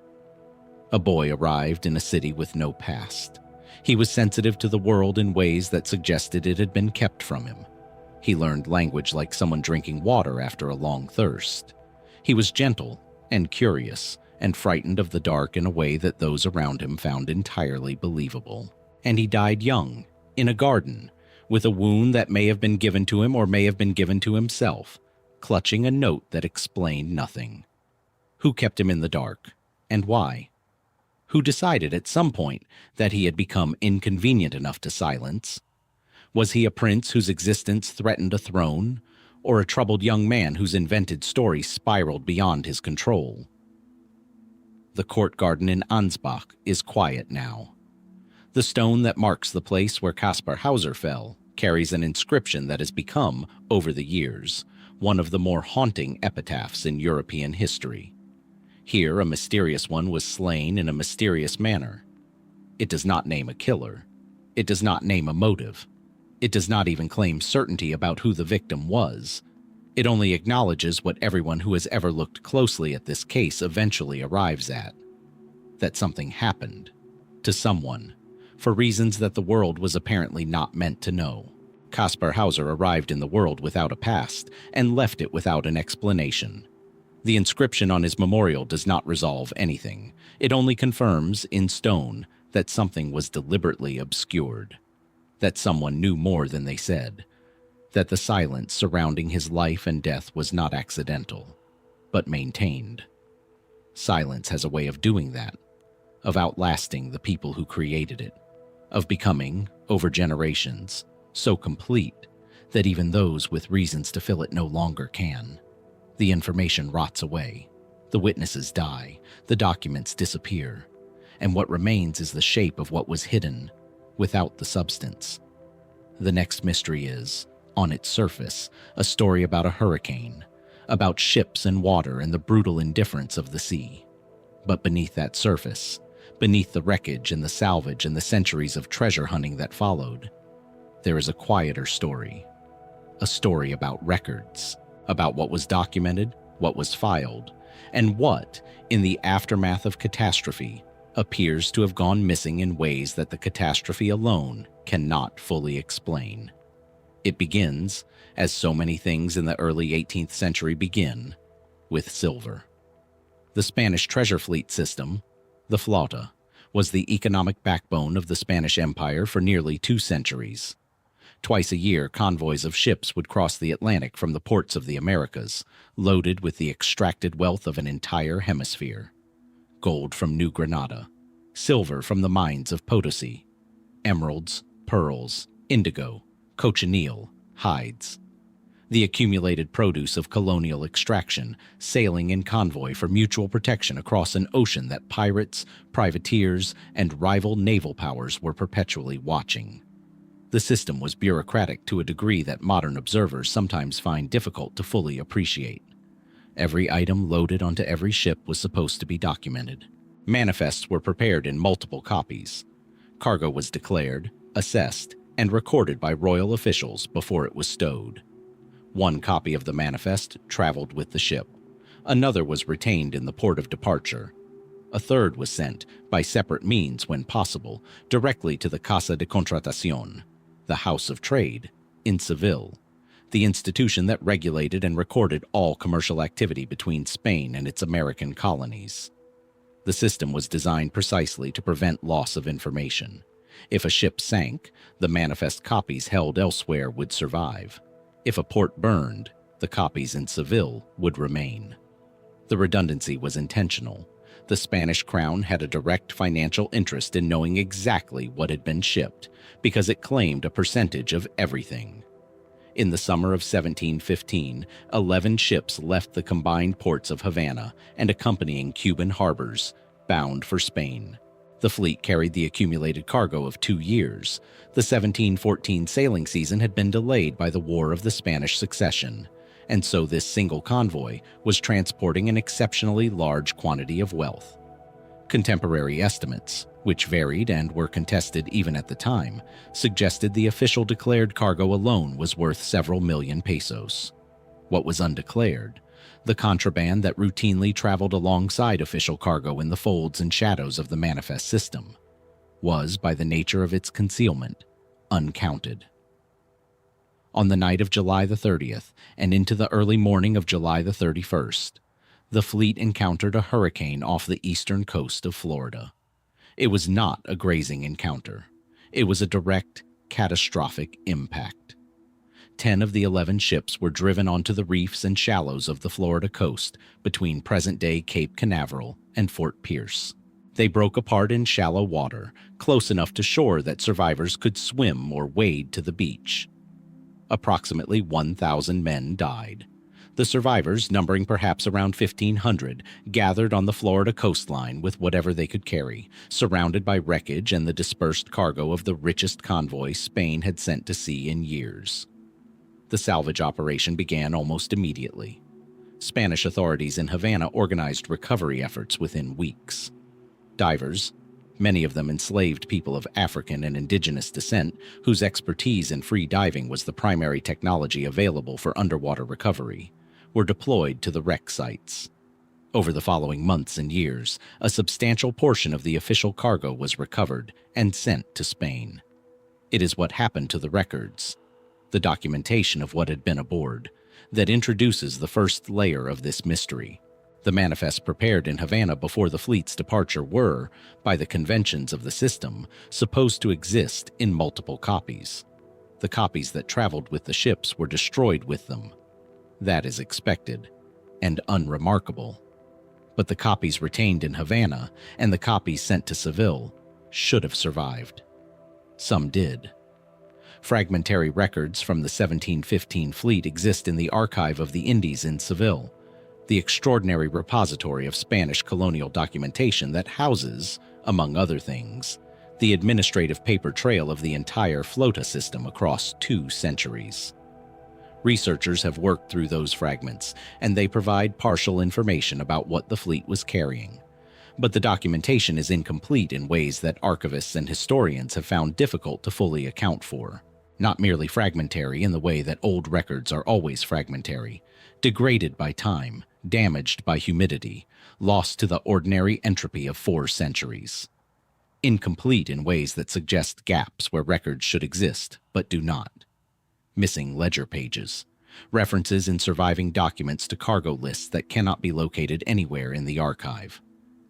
A boy arrived in a city with no past. He was sensitive to the world in ways that suggested it had been kept from him. He learned language like someone drinking water after a long thirst. He was gentle and curious and frightened of the dark in a way that those around him found entirely believable. And he died young, in a garden, with a wound that may have been given to him or may have been given to himself, clutching a note that explained nothing. Who kept him in the dark, and why? Who decided at some point that he had become inconvenient enough to silence? Was he a prince whose existence threatened a throne, or a troubled young man whose invented story spiraled beyond his control? The court garden in Ansbach is quiet now. The stone that marks the place where Kaspar Hauser fell carries an inscription that has become, over the years, one of the more haunting epitaphs in European history. Here, a mysterious one was slain in a mysterious manner. It does not name a killer. It does not name a motive. It does not even claim certainty about who the victim was. It only acknowledges what everyone who has ever looked closely at this case eventually arrives at: that something happened to someone for reasons that the world was apparently not meant to know. Kaspar Hauser arrived in the world without a past and left it without an explanation. The inscription on his memorial does not resolve anything. It only confirms, in stone, that something was deliberately obscured, that someone knew more than they said, that the silence surrounding his life and death was not accidental, but maintained. Silence has a way of doing that, of outlasting the people who created it, of becoming, over generations, so complete that even those with reasons to fill it no longer can. The information rots away, the witnesses die, the documents disappear, and what remains is the shape of what was hidden, without the substance. The next mystery is, on its surface, a story about a hurricane, about ships and water and the brutal indifference of the sea. But beneath that surface, beneath the wreckage and the salvage and the centuries of treasure hunting that followed, there is a quieter story. A story about records, about what was documented, what was filed, and what, in the aftermath of catastrophe, appears to have gone missing in ways that the catastrophe alone cannot fully explain. It begins, as so many things in the early 18th century begin, with silver. The Spanish treasure fleet system, the flota, was the economic backbone of the Spanish Empire for nearly 2 centuries. Twice a year, convoys of ships would cross the Atlantic from the ports of the Americas, loaded with the extracted wealth of an entire hemisphere. Gold from New Granada, silver from the mines of Potosi, emeralds, pearls, indigo, cochineal, hides. The accumulated produce of colonial extraction, sailing in convoy for mutual protection across an ocean that pirates, privateers, and rival naval powers were perpetually watching. The system was bureaucratic to a degree that modern observers sometimes find difficult to fully appreciate. Every item loaded onto every ship was supposed to be documented. Manifests were prepared in multiple copies. Cargo was declared, assessed, and recorded by royal officials before it was stowed. One copy of the manifest traveled with the ship. Another was retained in the port of departure. A third was sent, by separate means when possible, directly to the Casa de Contratación, the House of Trade, in Seville, the institution that regulated and recorded all commercial activity between Spain and its American colonies. The system was designed precisely to prevent loss of information. If a ship sank, the manifest copies held elsewhere would survive. If a port burned, the copies in Seville would remain. The redundancy was intentional. The Spanish crown had a direct financial interest in knowing exactly what had been shipped, because it claimed a percentage of everything. In the summer of 1715, 11 ships left the combined ports of Havana and accompanying Cuban harbors, bound for Spain. The fleet carried the accumulated cargo of 2 years. The 1714 sailing season had been delayed by the War of the Spanish Succession, and so this single convoy was transporting an exceptionally large quantity of wealth. Contemporary estimates, which varied and were contested even at the time, suggested the official declared cargo alone was worth several million pesos. What was undeclared, the contraband that routinely traveled alongside official cargo in the folds and shadows of the manifest system, was, by the nature of its concealment, uncounted. On the night of July the 30th and into the early morning of July the 31st, the fleet encountered a hurricane off the eastern coast of Florida. It was not a grazing encounter. It was a direct, catastrophic impact. 10 of the 11 ships were driven onto the reefs and shallows of the Florida coast between present-day Cape Canaveral and Fort Pierce. They broke apart in shallow water, close enough to shore that survivors could swim or wade to the beach. Approximately 1,000 men died. The survivors, numbering perhaps around 1,500, gathered on the Florida coastline with whatever they could carry, surrounded by wreckage and the dispersed cargo of the richest convoy Spain had sent to sea in years. The salvage operation began almost immediately. Spanish authorities in Havana organized recovery efforts within weeks. Divers, many of them enslaved people of African and indigenous descent, whose expertise in free diving was the primary technology available for underwater recovery, were deployed to the wreck sites. Over the following months and years, a substantial portion of the official cargo was recovered and sent to Spain. It is what happened to the records, the documentation of what had been aboard, that introduces the first layer of this mystery. The manifests prepared in Havana before the fleet's departure were, by the conventions of the system, supposed to exist in multiple copies. The copies that traveled with the ships were destroyed with them. That is expected and unremarkable. But the copies retained in Havana and the copies sent to Seville should have survived. Some did. Fragmentary records from the 1715 fleet exist in the Archive of the Indies in Seville, the extraordinary repository of Spanish colonial documentation that houses, among other things, the administrative paper trail of the entire flota system across 2 centuries. Researchers have worked through those fragments, and they provide partial information about what the fleet was carrying. But the documentation is incomplete in ways that archivists and historians have found difficult to fully account for. Not merely fragmentary in the way that old records are always fragmentary, degraded by time, damaged by humidity, lost to the ordinary entropy of 4 centuries. Incomplete in ways that suggest gaps where records should exist, but do not. Missing ledger pages, references in surviving documents to cargo lists that cannot be located anywhere in the archive,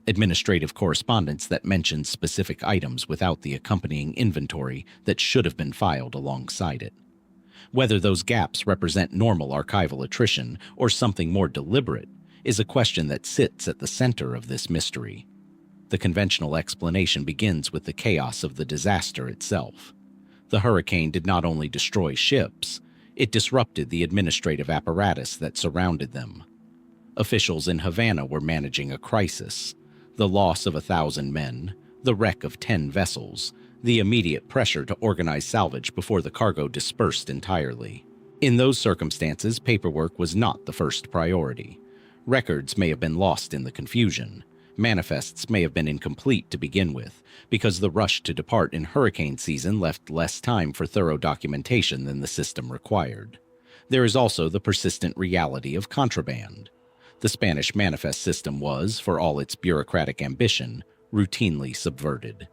administrative correspondence that mentions specific items without the accompanying inventory that should have been filed alongside it. Whether those gaps represent normal archival attrition or something more deliberate is a question that sits at the center of this mystery. The conventional explanation begins with the chaos of the disaster itself. The hurricane did not only destroy ships, it disrupted the administrative apparatus that surrounded them. Officials in Havana were managing a crisis, the loss of 1,000 men, the wreck of 10 vessels, the immediate pressure to organize salvage before the cargo dispersed entirely. In those circumstances, paperwork was not the first priority. Records may have been lost in the confusion. Manifests may have been incomplete to begin with, because the rush to depart in hurricane season left less time for thorough documentation than the system required. There is also the persistent reality of contraband. The Spanish manifest system was, for all its bureaucratic ambition, routinely subverted.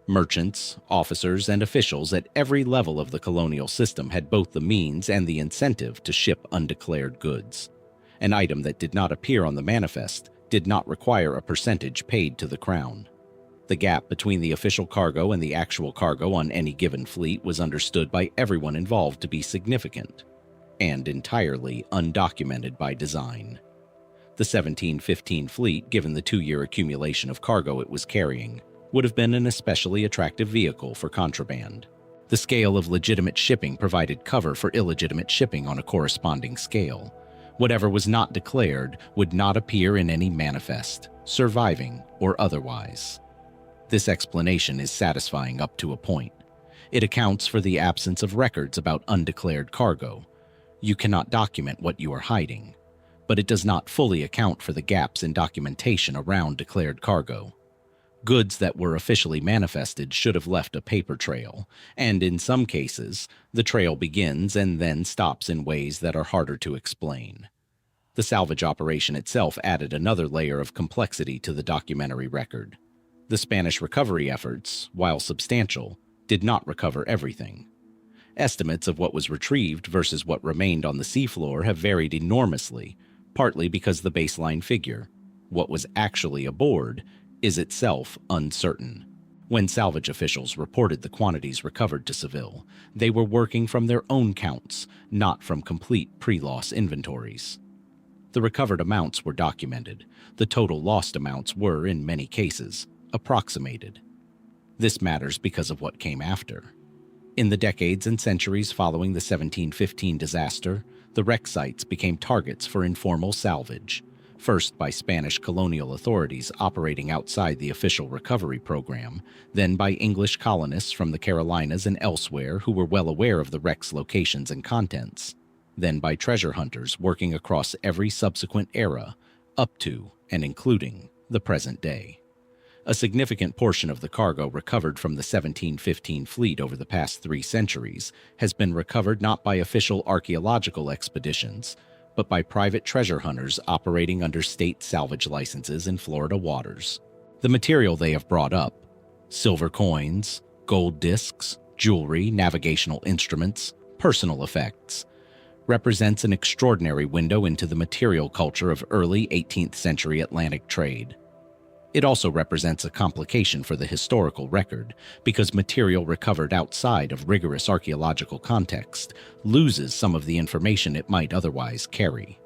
Merchants, officers, and officials at every level of the colonial system had both the means and the incentive to ship undeclared goods. An item that did not appear on the manifest did not require a percentage paid to the crown. The gap between the official cargo and the actual cargo on any given fleet was understood by everyone involved to be significant, and entirely undocumented by design. The 1715 fleet, given the 2-year accumulation of cargo it was carrying, would have been an especially attractive vehicle for contraband. The scale of legitimate shipping provided cover for illegitimate shipping on a corresponding scale. Whatever was not declared would not appear in any manifest, surviving or otherwise. This explanation is satisfying up to a point. It accounts for the absence of records about undeclared cargo. You cannot document what you are hiding, but it does not fully account for the gaps in documentation around declared cargo. Goods that were officially manifested should have left a paper trail, and in some cases, the trail begins and then stops in ways that are harder to explain. The salvage operation itself added another layer of complexity to the documentary record. The Spanish recovery efforts, while substantial, did not recover everything. Estimates of what was retrieved versus what remained on the seafloor have varied enormously, partly because the baseline figure, what was actually aboard, is itself uncertain. When salvage officials reported the quantities recovered to Seville, they were working from their own counts, not from complete pre-loss inventories. The recovered amounts were documented. The total lost amounts were, in many cases, approximated. This matters because of what came after. In the decades and centuries following the 1715 disaster, the wreck sites became targets for informal salvage, first by Spanish colonial authorities operating outside the official recovery program, then by English colonists from the Carolinas and elsewhere who were well aware of the wreck's locations and contents, then by treasure hunters working across every subsequent era, up to and including the present day. A significant portion of the cargo recovered from the 1715 fleet over the past 3 centuries has been recovered not by official archaeological expeditions, but by private treasure hunters operating under state salvage licenses in Florida waters. The material they have brought up, silver coins, gold discs, jewelry, navigational instruments, personal effects, represents an extraordinary window into the material culture of early 18th century Atlantic trade. It also represents a complication for the historical record because material recovered outside of rigorous archaeological context loses some of the information it might otherwise carry.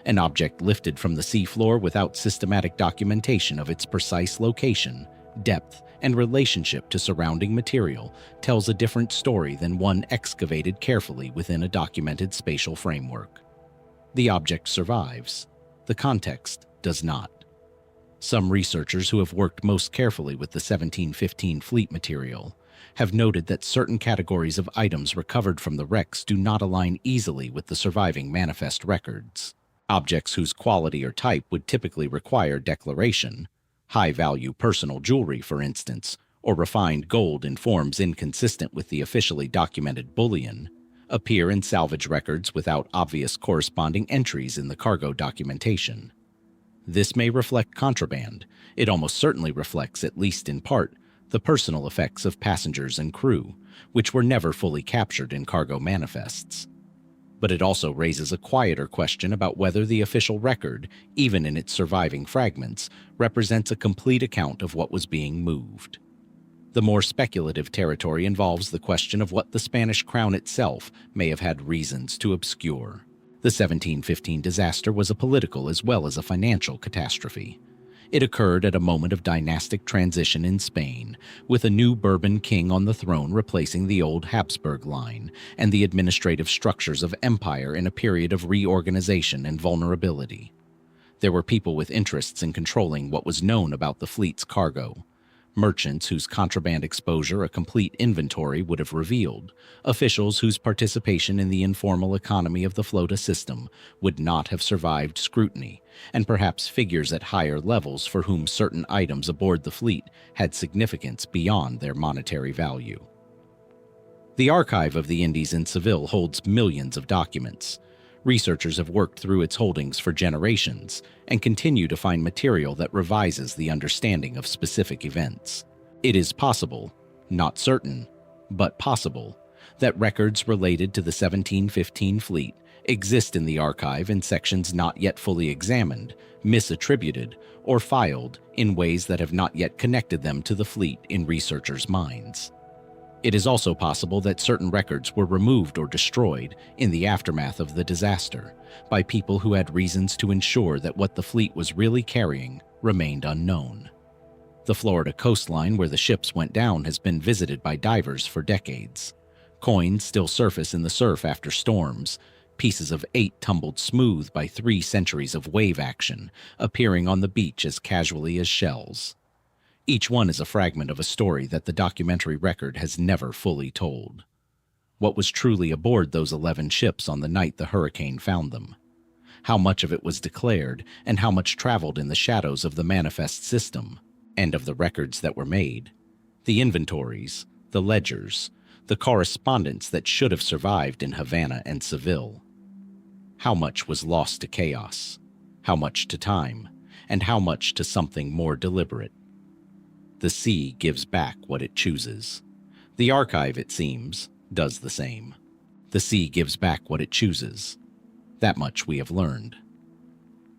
An object lifted from the seafloor without systematic documentation of its precise location, depth, and relationship to surrounding material tells a different story than one excavated carefully within a documented spatial framework. The object survives. The context does not. Some researchers who have worked most carefully with the 1715 fleet material have noted that certain categories of items recovered from the wrecks do not align easily with the surviving manifest records. Objects whose quality or type would typically require declaration, high-value personal jewelry, for instance, or refined gold in forms inconsistent with the officially documented bullion, appear in salvage records without obvious corresponding entries in the cargo documentation. This may reflect contraband. It almost certainly reflects, at least in part, the personal effects of passengers and crew, which were never fully captured in cargo manifests. But it also raises a quieter question about whether the official record, even in its surviving fragments, represents a complete account of what was being moved. The more speculative territory involves the question of what the Spanish crown itself may have had reasons to obscure. The 1715 disaster was a political as well as a financial catastrophe. It occurred at a moment of dynastic transition in Spain, with a new Bourbon king on the throne replacing the old Habsburg line and the administrative structures of empire in a period of reorganization and vulnerability. There were people with interests in controlling what was known about the fleet's cargo. Merchants whose contraband exposure a complete inventory would have revealed, officials whose participation in the informal economy of the flota system would not have survived scrutiny, and perhaps figures at higher levels for whom certain items aboard the fleet had significance beyond their monetary value. The Archive of the Indies in Seville holds millions of documents. Researchers have worked through its holdings for generations and continue to find material that revises the understanding of specific events. It is possible, not certain, but possible, that records related to the 1715 fleet exist in the archive in sections not yet fully examined, misattributed, or filed in ways that have not yet connected them to the fleet in researchers' minds. It is also possible that certain records were removed or destroyed in the aftermath of the disaster by people who had reasons to ensure that what the fleet was really carrying remained unknown. The Florida coastline where the ships went down has been visited by divers for decades. Coins still surface in the surf after storms, pieces of 8 tumbled smooth by 3 centuries of wave action, appearing on the beach as casually as shells. Each one is a fragment of a story that the documentary record has never fully told. What was truly aboard those 11 ships on the night the hurricane found them? How much of it was declared, and how much traveled in the shadows of the manifest system, and of the records that were made? The inventories, the ledgers, the correspondence that should have survived in Havana and Seville. How much was lost to chaos? How much to time? And how much to something more deliberate? The sea gives back what it chooses. The archive, it seems, does the same. The sea gives back what it chooses. That much we have learned.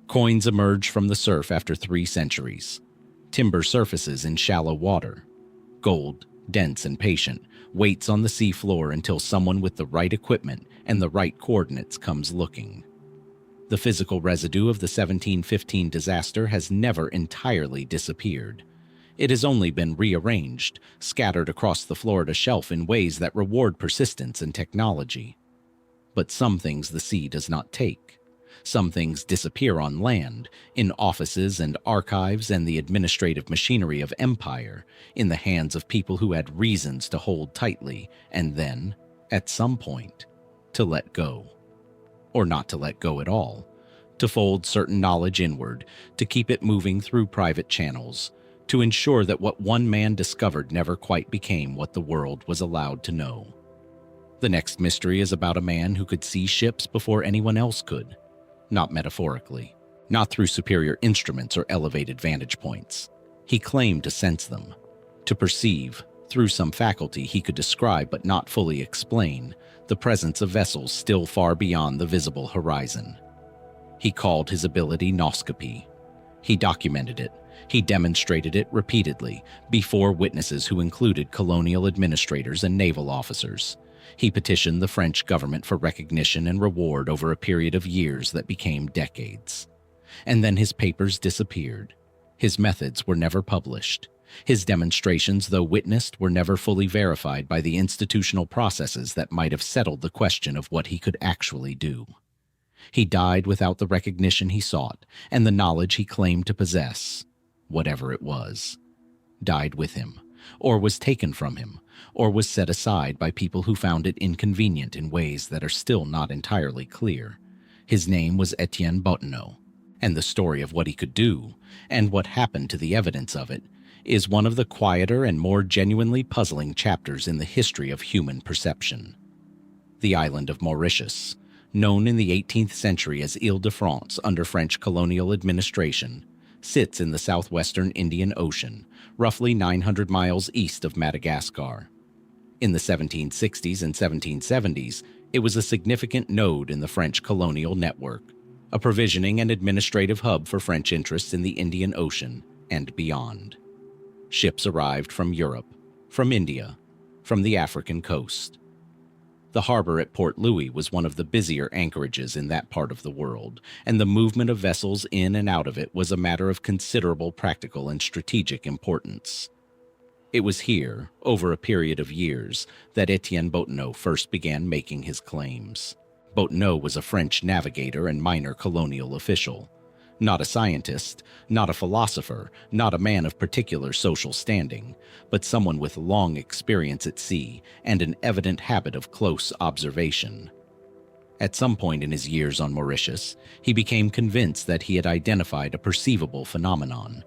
Coins emerge from the surf after 3 centuries. Timber surfaces in shallow water. Gold, dense and patient, waits on the sea floor until someone with the right equipment and the right coordinates comes looking. The physical residue of the 1715 disaster has never entirely disappeared. It has only been rearranged, scattered across the Florida shelf in ways that reward persistence and technology. But some things the sea does not take. Some things disappear on land, in offices and archives and the administrative machinery of empire, in the hands of people who had reasons to hold tightly, and then, at some point, to let go. Or not to let go at all. To fold certain knowledge inward, to keep it moving through private channels, to ensure that what one man discovered never quite became what the world was allowed to know. The next mystery is about a man who could see ships before anyone else could. not metaphorically, not through superior instruments or elevated vantage points. He claimed to sense them, to perceive, through some faculty he could describe but not fully explain, the presence of vessels still far beyond the visible horizon. He called his ability noscopy. He documented it. He demonstrated it repeatedly before witnesses who included colonial administrators and naval officers. He petitioned the French government for recognition and reward over a period of years that became decades. And then his papers disappeared. His methods were never published. His demonstrations, though witnessed, were never fully verified by the institutional processes that might have settled the question of what he could actually do. He died without the recognition he sought, and the knowledge he claimed to possess, whatever it was, died with him, or was taken from him, or was set aside by people who found it inconvenient in ways that are still not entirely clear. His name was Étienne Bottineau, and the story of what he could do, and what happened to the evidence of it, is one of the quieter and more genuinely puzzling chapters in the history of human perception. The island of Mauritius, known in the 18th century as Île-de-France under French colonial administration, sits in the southwestern Indian Ocean, roughly 900 miles east of Madagascar. In the 1760s and 1770s, it was a significant node in the French colonial network, a provisioning and administrative hub for French interests in the Indian Ocean and beyond. Ships arrived from Europe, from India, from the African coast. The harbor at Port Louis was one of the busier anchorages in that part of the world, and the movement of vessels in and out of it was a matter of considerable practical and strategic importance. It was here, over a period of years, that Étienne Bottineau first began making his claims. Bottineau was a French navigator and minor colonial official. Not a scientist, not a philosopher, not a man of particular social standing, but someone with long experience at sea and an evident habit of close observation. At some point in his years on Mauritius, he became convinced that he had identified a perceivable phenomenon,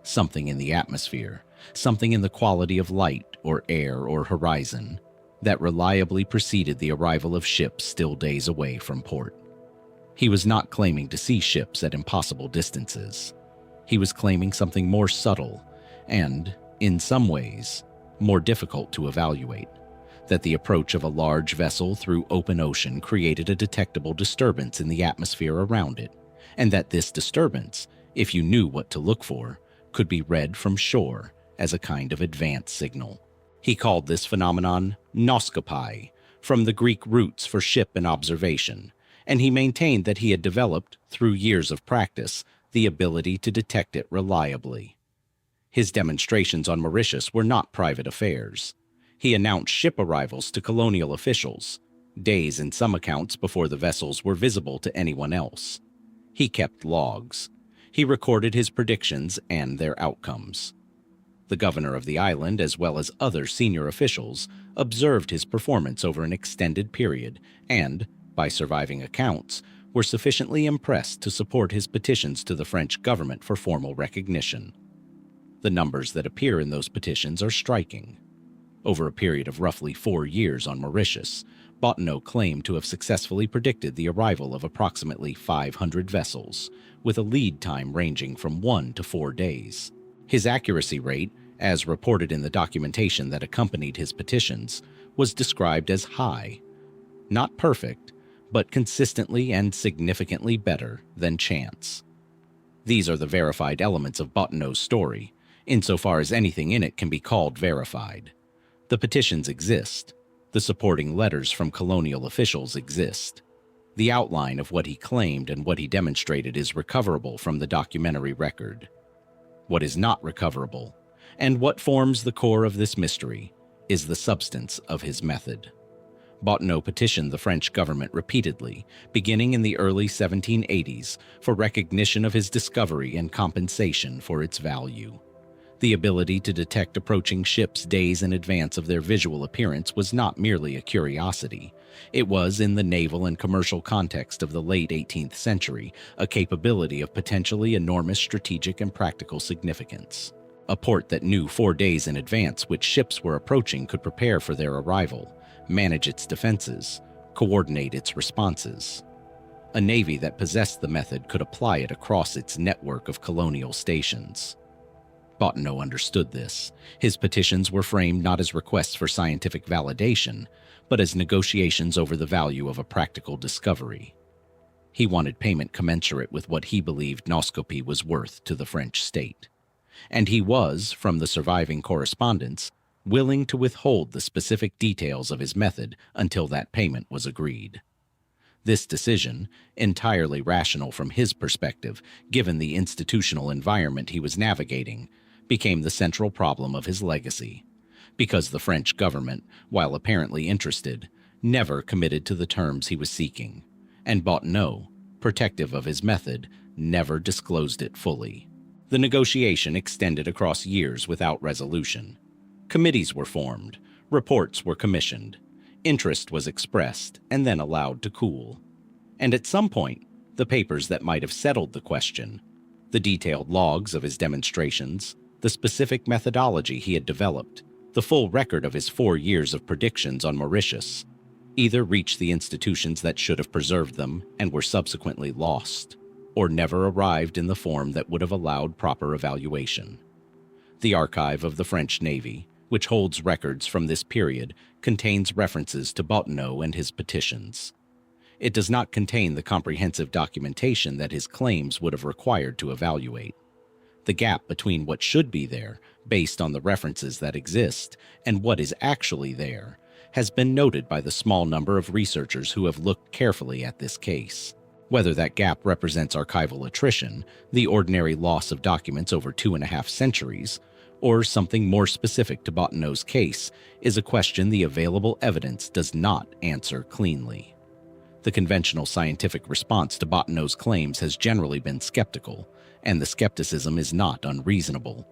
something in the atmosphere, something in the quality of light or air or horizon, that reliably preceded the arrival of ships still days away from port. He was not claiming to see ships at impossible distances. He was claiming something more subtle and, in some ways, more difficult to evaluate, that the approach of a large vessel through open ocean created a detectable disturbance in the atmosphere around it, and that this disturbance, if you knew what to look for, could be read from shore as a kind of advance signal. He called this phenomenon noscopy, from the Greek roots for ship and observation, and he maintained that he had developed, through years of practice, the ability to detect it reliably. His demonstrations on Mauritius were not private affairs. He announced ship arrivals to colonial officials, days in some accounts before the vessels were visible to anyone else. He kept logs. He recorded his predictions and their outcomes. The governor of the island, as well as other senior officials, observed his performance over an extended period and, by surviving accounts, were sufficiently impressed to support his petitions to the French government for formal recognition. The numbers that appear in those petitions are striking. Over a period of roughly 4 years on Mauritius, Bottineau claimed to have successfully predicted the arrival of approximately 500 vessels, with a lead time ranging from 1 to 4 days. His accuracy rate, as reported in the documentation that accompanied his petitions, was described as high. Not perfect, but consistently and significantly better than chance. These are the verified elements of Bottineau's story, insofar as anything in it can be called verified. The petitions exist. The supporting letters from colonial officials exist. The outline of what he claimed and what he demonstrated is recoverable from the documentary record. What is not recoverable, and what forms the core of this mystery, is the substance of his method. Bottineau petitioned the French government repeatedly, beginning in the early 1780s, for recognition of his discovery and compensation for its value. The ability to detect approaching ships days in advance of their visual appearance was not merely a curiosity. It was, in the naval and commercial context of the late 18th century, a capability of potentially enormous strategic and practical significance. A port that knew 4 days in advance which ships were approaching could prepare for their arrival, manage its defenses, coordinate its responses. A navy that possessed the method could apply it across its network of colonial stations. Bottineau understood this. His petitions were framed not as requests for scientific validation, but as negotiations over the value of a practical discovery. He wanted payment commensurate with what he believed noscopy was worth to the French state. And he was, from the surviving correspondence, willing to withhold the specific details of his method until that payment was agreed. This decision, entirely rational from his perspective, given the institutional environment he was navigating, became the central problem of his legacy, because the French government, while apparently interested, never committed to the terms he was seeking, and Bottineau, protective of his method, never disclosed it fully. The negotiation extended across years without resolution. Committees were formed, reports were commissioned, interest was expressed and then allowed to cool. And at some point, the papers that might have settled the question, the detailed logs of his demonstrations, the specific methodology he had developed, the full record of his 4 years of predictions on Mauritius, either reached the institutions that should have preserved them and were subsequently lost, or never arrived in the form that would have allowed proper evaluation. The archive of the French Navy, which holds records from this period, contains references to Bottineau and his petitions. It does not contain the comprehensive documentation that his claims would have required to evaluate. The gap between what should be there, based on the references that exist, and what is actually there, has been noted by the small number of researchers who have looked carefully at this case. Whether that gap represents archival attrition, the ordinary loss of documents over 2.5 centuries, or something more specific to Bottineau's case, is a question the available evidence does not answer cleanly. The conventional scientific response to Bottineau's claims has generally been skeptical, and the skepticism is not unreasonable.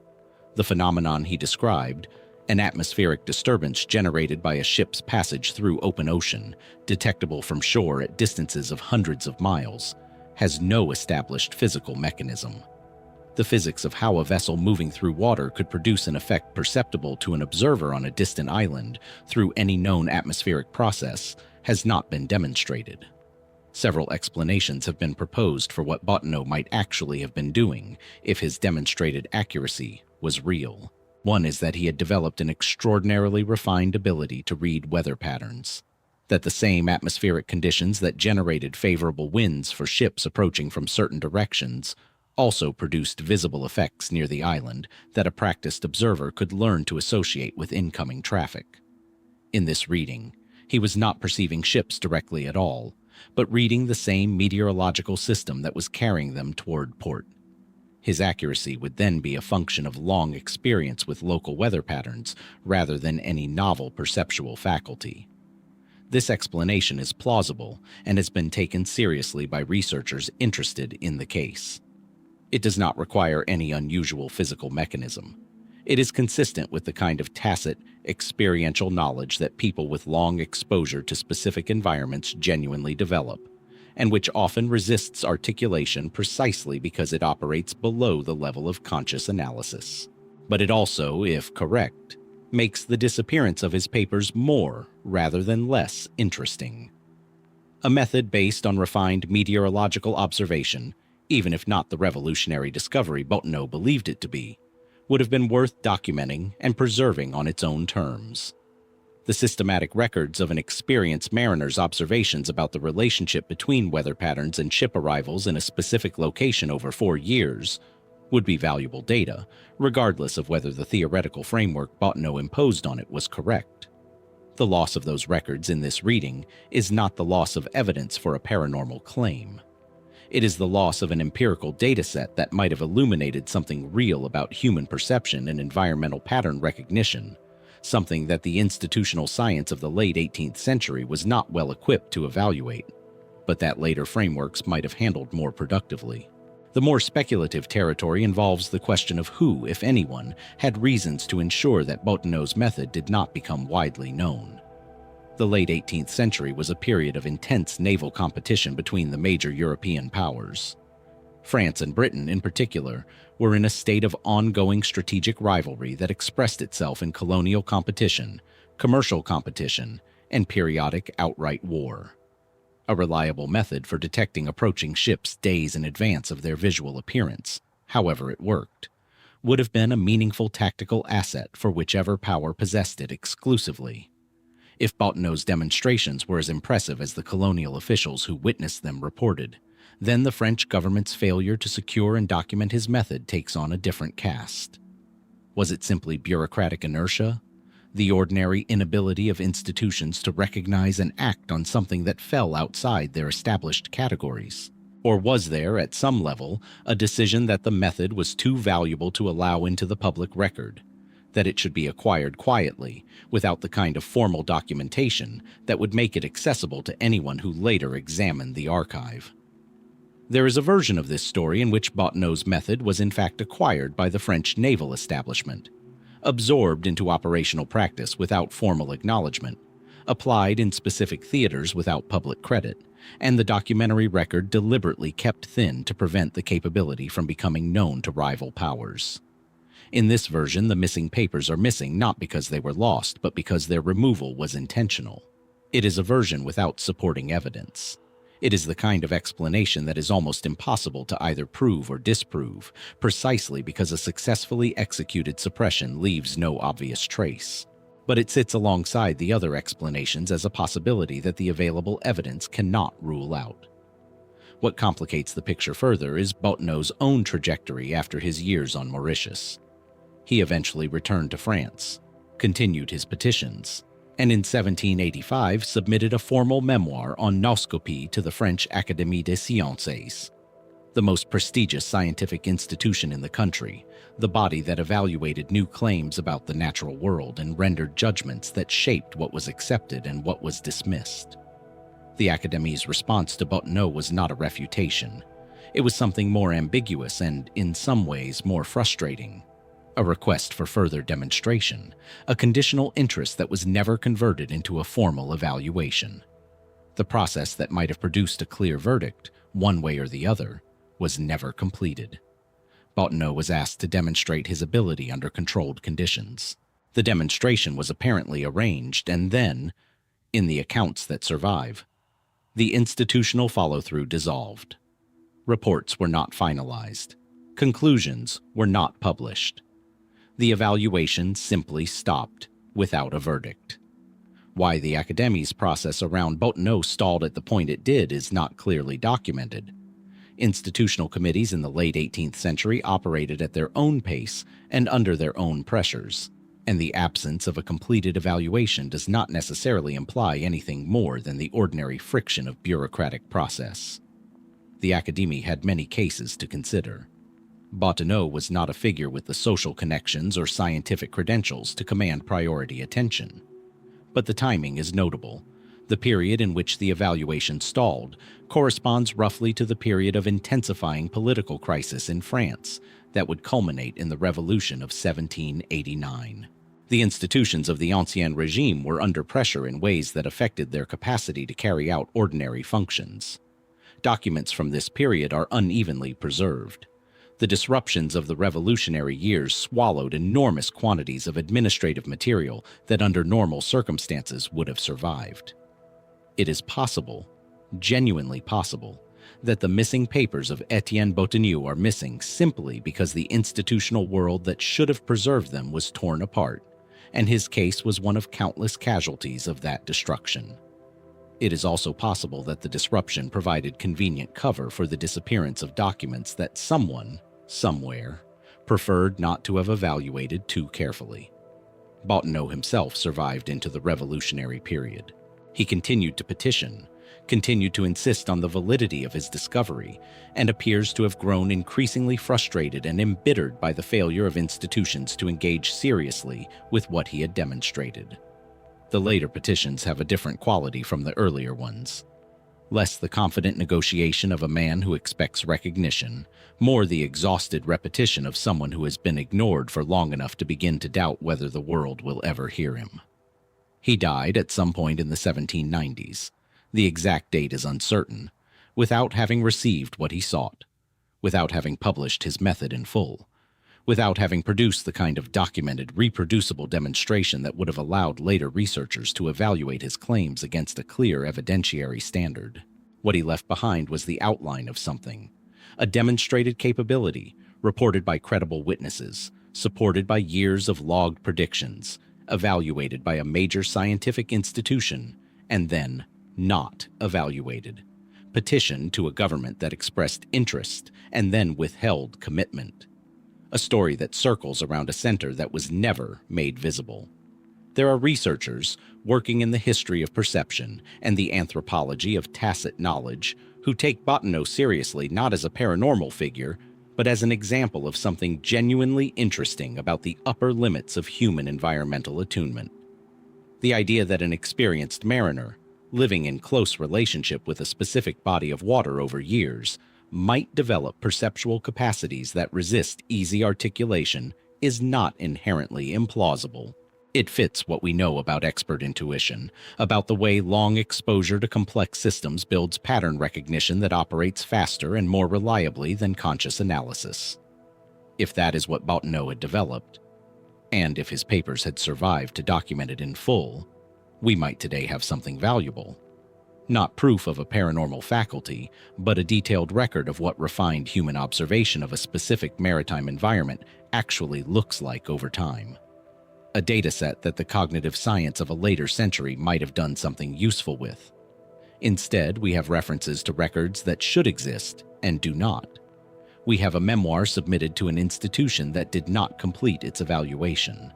The phenomenon he described, an atmospheric disturbance generated by a ship's passage through open ocean, detectable from shore at distances of hundreds of miles, has no established physical mechanism. The physics of how a vessel moving through water could produce an effect perceptible to an observer on a distant island through any known atmospheric process has not been demonstrated. Several explanations have been proposed for what Bottineau might actually have been doing if his demonstrated accuracy was real. One is that he had developed an extraordinarily refined ability to read weather patterns, that the same atmospheric conditions that generated favorable winds for ships approaching from certain directions also produced visible effects near the island that a practiced observer could learn to associate with incoming traffic. In this reading, he was not perceiving ships directly at all, but reading the same meteorological system that was carrying them toward port. His accuracy would then be a function of long experience with local weather patterns rather than any novel perceptual faculty. This explanation is plausible and has been taken seriously by researchers interested in the case. It does not require any unusual physical mechanism. It is consistent with the kind of tacit, experiential knowledge that people with long exposure to specific environments genuinely develop, and which often resists articulation precisely because it operates below the level of conscious analysis. But it also, if correct, makes the disappearance of his papers more rather than less interesting. A method based on refined meteorological observation, even if not the revolutionary discovery Bottineau believed it to be, would have been worth documenting and preserving on its own terms. The systematic records of an experienced mariner's observations about the relationship between weather patterns and ship arrivals in a specific location over 4 years would be valuable data, regardless of whether the theoretical framework Bottineau imposed on it was correct. The loss of those records in this reading is not the loss of evidence for a paranormal claim. It is the loss of an empirical dataset that might have illuminated something real about human perception and environmental pattern recognition, something that the institutional science of the late 18th century was not well equipped to evaluate, but that later frameworks might have handled more productively. The more speculative territory involves the question of who, if anyone, had reasons to ensure that Bottineau's method did not become widely known. The late 18th century was a period of intense naval competition between the major European powers. France and Britain, in particular, were in a state of ongoing strategic rivalry that expressed itself in colonial competition, commercial competition, and periodic outright war. A reliable method for detecting approaching ships days in advance of their visual appearance, however it worked, would have been a meaningful tactical asset for whichever power possessed it exclusively. If Bottineau's demonstrations were as impressive as the colonial officials who witnessed them reported, then the French government's failure to secure and document his method takes on a different cast. Was it simply bureaucratic inertia? The ordinary inability of institutions to recognize and act on something that fell outside their established categories? Or was there, at some level, a decision that the method was too valuable to allow into the public record, that it should be acquired quietly, without the kind of formal documentation that would make it accessible to anyone who later examined the archive? There is a version of this story in which Bottineau's method was in fact acquired by the French naval establishment, absorbed into operational practice without formal acknowledgement, applied in specific theaters without public credit, and the documentary record deliberately kept thin to prevent the capability from becoming known to rival powers. In this version, the missing papers are missing not because they were lost, but because their removal was intentional. It is a version without supporting evidence. It is the kind of explanation that is almost impossible to either prove or disprove, precisely because a successfully executed suppression leaves no obvious trace. But it sits alongside the other explanations as a possibility that the available evidence cannot rule out. What complicates the picture further is Bottineau's own trajectory after his years on Mauritius. He eventually returned to France, continued his petitions, and in 1785 submitted a formal memoir on noscopy to the French Académie des Sciences, the most prestigious scientific institution in the country, the body that evaluated new claims about the natural world and rendered judgments that shaped what was accepted and what was dismissed. The Académie's response to Bottineau was not a refutation. It was something more ambiguous and, in some ways, more frustrating. A request for further demonstration, a conditional interest that was never converted into a formal evaluation. The process that might have produced a clear verdict, one way or the other, was never completed. Bottineau was asked to demonstrate his ability under controlled conditions. The demonstration was apparently arranged, and then, in the accounts that survive, the institutional follow-through dissolved. Reports were not finalized. Conclusions were not published. The evaluation simply stopped, without a verdict. Why the Académie's process around Bottineau stalled at the point it did is not clearly documented. Institutional committees in the late 18th century operated at their own pace and under their own pressures, and the absence of a completed evaluation does not necessarily imply anything more than the ordinary friction of bureaucratic process. The Académie had many cases to consider. Bottineau was not a figure with the social connections or scientific credentials to command priority attention. But the timing is notable. The period in which the evaluation stalled corresponds roughly to the period of intensifying political crisis in France that would culminate in the Revolution of 1789. The institutions of the Ancien Regime were under pressure in ways that affected their capacity to carry out ordinary functions. Documents from this period are unevenly preserved. The disruptions of the revolutionary years swallowed enormous quantities of administrative material that under normal circumstances would have survived. It is possible, genuinely possible, that the missing papers of Étienne Bottineau are missing simply because the institutional world that should have preserved them was torn apart, and his case was one of countless casualties of that destruction. It is also possible that the disruption provided convenient cover for the disappearance of documents that someone, somewhere, preferred not to have evaluated too carefully. Bottineau himself survived into the revolutionary period. He continued to petition, continued to insist on the validity of his discovery, and appears to have grown increasingly frustrated and embittered by the failure of institutions to engage seriously with what he had demonstrated. The later petitions have a different quality from the earlier ones. Less the confident negotiation of a man who expects recognition, more the exhausted repetition of someone who has been ignored for long enough to begin to doubt whether the world will ever hear him. He died at some point in the 1790s. The exact date is uncertain, without having received what he sought, without having published his method in full, without having produced the kind of documented, reproducible demonstration that would have allowed later researchers to evaluate his claims against a clear evidentiary standard. What he left behind was the outline of something, a demonstrated capability, reported by credible witnesses, supported by years of logged predictions, evaluated by a major scientific institution, and then not evaluated, petitioned to a government that expressed interest and then withheld commitment. A story that circles around a center that was never made visible. There are researchers working in the history of perception and the anthropology of tacit knowledge who take Bottineau seriously not as a paranormal figure, but as an example of something genuinely interesting about the upper limits of human environmental attunement. The idea that an experienced mariner, living in close relationship with a specific body of water over years, might develop perceptual capacities that resist easy articulation is not inherently implausible. It fits what we know about expert intuition, about the way long exposure to complex systems builds pattern recognition that operates faster and more reliably than conscious analysis. If that is what Bottineau had developed, and if his papers had survived to document it in full, we might today have something valuable. Not proof of a paranormal faculty, but a detailed record of what refined human observation of a specific maritime environment actually looks like over time. A dataset that the cognitive science of a later century might have done something useful with. Instead, we have references to records that should exist and do not. We have a memoir submitted to an institution that did not complete its evaluation.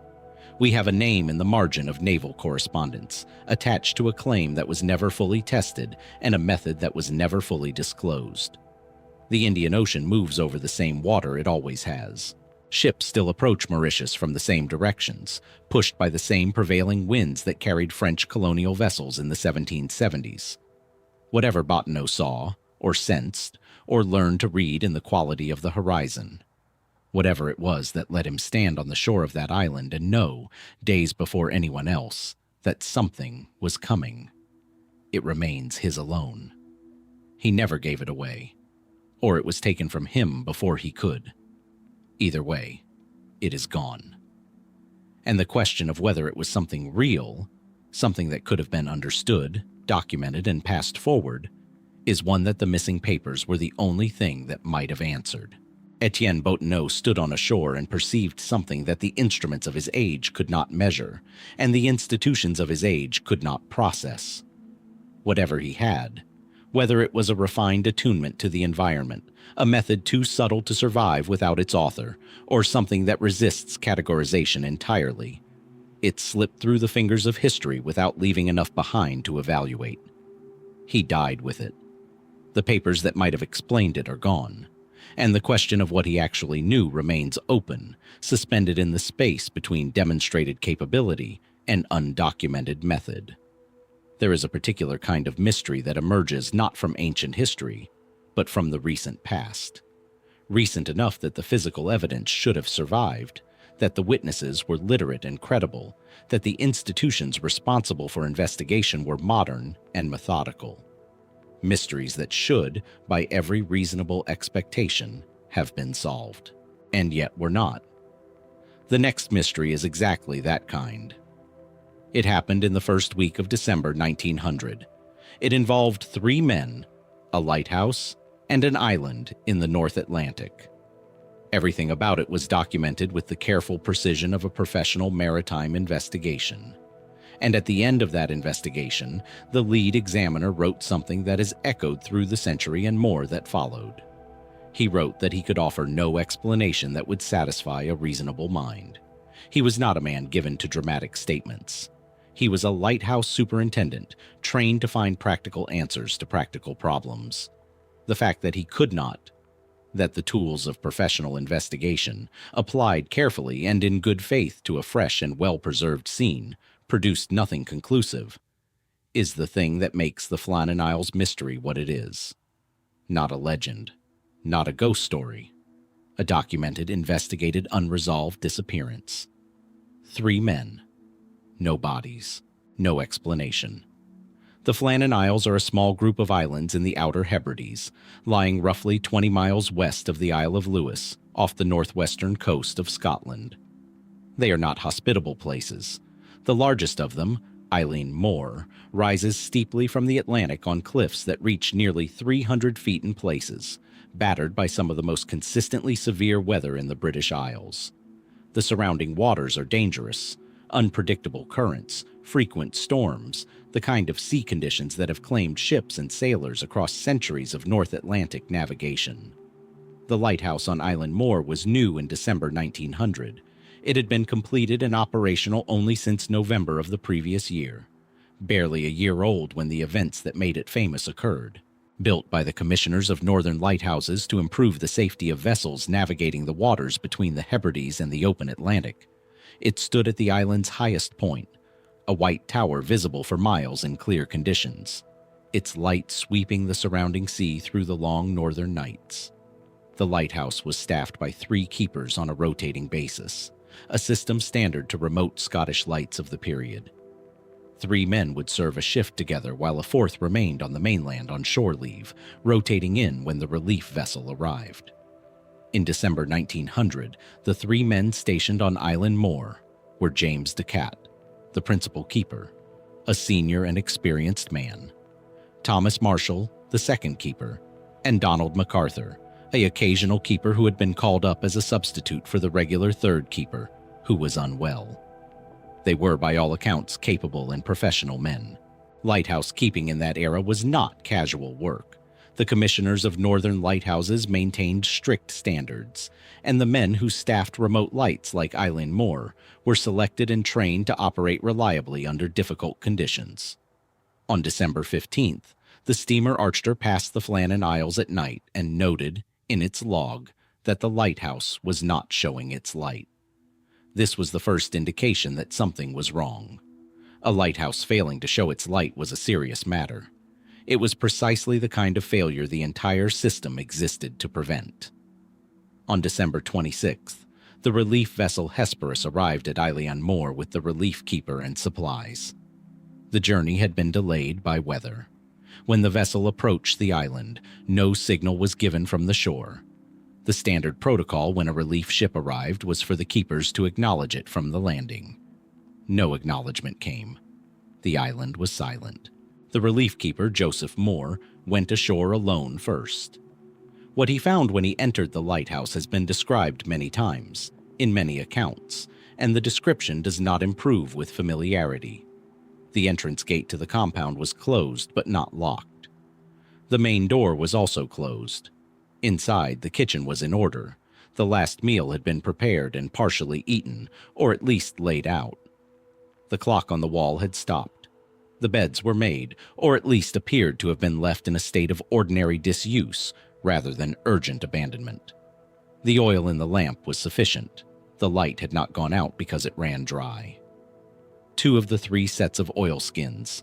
We have a name in the margin of naval correspondence, attached to a claim that was never fully tested and a method that was never fully disclosed. The Indian Ocean moves over the same water it always has. Ships still approach Mauritius from the same directions, pushed by the same prevailing winds that carried French colonial vessels in the 1770s. Whatever Bottineau saw, or sensed, or learned to read in the quality of the horizon, whatever it was that let him stand on the shore of that island and know, days before anyone else, that something was coming, it remains his alone. He never gave it away, or it was taken from him before he could. Either way, it is gone. And the question of whether it was something real, something that could have been understood, documented, and passed forward, is one that the missing papers were the only thing that might have answered. Étienne Bottineau stood on a shore and perceived something that the instruments of his age could not measure, and the institutions of his age could not process. Whatever he had, whether it was a refined attunement to the environment, a method too subtle to survive without its author, or something that resists categorization entirely, it slipped through the fingers of history without leaving enough behind to evaluate. He died with it. The papers that might have explained it are gone, and the question of what he actually knew remains open, suspended in the space between demonstrated capability and undocumented method. There is a particular kind of mystery that emerges not from ancient history, but from the recent past. Recent enough that the physical evidence should have survived, that the witnesses were literate and credible, that the institutions responsible for investigation were modern and methodical. Mysteries that should, by every reasonable expectation, have been solved, and yet were not. The next mystery is exactly that kind. It happened in the first week of December 1900. It involved 3 men, a lighthouse, and an island in the North Atlantic. Everything about it was documented with the careful precision of a professional maritime investigation. And at the end of that investigation, the lead examiner wrote something that is echoed through the century and more that followed. He wrote that he could offer no explanation that would satisfy a reasonable mind. He was not a man given to dramatic statements. He was a lighthouse superintendent, trained to find practical answers to practical problems. The fact that he could not, that the tools of professional investigation, applied carefully and in good faith to a fresh and well-preserved scene, produced nothing conclusive, is the thing that makes the Flannan Isles mystery what it is. Not a legend, not a ghost story, a documented, investigated, unresolved disappearance. 3 men. No bodies, no explanation. The Flannan Isles are a small group of islands in the Outer Hebrides, lying roughly 20 miles west of the Isle of Lewis, off the northwestern coast of Scotland. They are not hospitable places. The largest of them, Eileen Moore rises steeply from the Atlantic on cliffs that reach nearly 300 feet in places, battered by some of the most consistently severe weather in the British Isles. The surrounding waters are dangerous, unpredictable currents, frequent storms, the kind of sea conditions that have claimed ships and sailors across centuries of North Atlantic navigation. The lighthouse on Island Moore was new in December 1900. It had been completed and operational only since November of the previous year, barely a year old when the events that made it famous occurred. Built by the commissioners of Northern Lighthouses to improve the safety of vessels navigating the waters between the Hebrides and the open Atlantic, it stood at the island's highest point, a white tower visible for miles in clear conditions, its light sweeping the surrounding sea through the long northern nights. The lighthouse was staffed by 3 keepers on a rotating basis, a system standard to remote Scottish lights of the period. 3 men would serve a shift together while a 4th remained on the mainland on shore leave, rotating in when the relief vessel arrived. In December 1900, the 3 men stationed on Island Moore were James Decat, the principal keeper, a senior and experienced man, Thomas Marshall, the 2nd keeper, and Donald MacArthur, an occasional keeper who had been called up as a substitute for the regular 3rd keeper, who was unwell. They were, by all accounts, capable and professional men. Lighthouse keeping in that era was not casual work. The commissioners of Northern Lighthouses maintained strict standards, and the men who staffed remote lights like Island Moore were selected and trained to operate reliably under difficult conditions. On December 15th, the steamer Archer passed the Flannan Isles at night and noted, in its log, that the lighthouse was not showing its light. This was the first indication that something was wrong. A lighthouse failing to show its light was a serious matter. It was precisely the kind of failure the entire system existed to prevent. On December 26th, the relief vessel Hesperus arrived at Island Moore with the relief keeper and supplies. The journey had been delayed by weather. When the vessel approached the island, no signal was given from the shore. The standard protocol when a relief ship arrived was for the keepers to acknowledge it from the landing. No acknowledgement came. The island was silent. The relief keeper, Joseph Moore, went ashore alone first. What he found when he entered the lighthouse has been described many times, in many accounts, and the description does not improve with familiarity. The entrance gate to the compound was closed but not locked. The main door was also closed. Inside, the kitchen was in order. The last meal had been prepared and partially eaten, or at least laid out. The clock on the wall had stopped. The beds were made, or at least appeared to have been left in a state of ordinary disuse rather than urgent abandonment. The oil in the lamp was sufficient. The light had not gone out because it ran dry. 2 of the 3 sets of oilskins,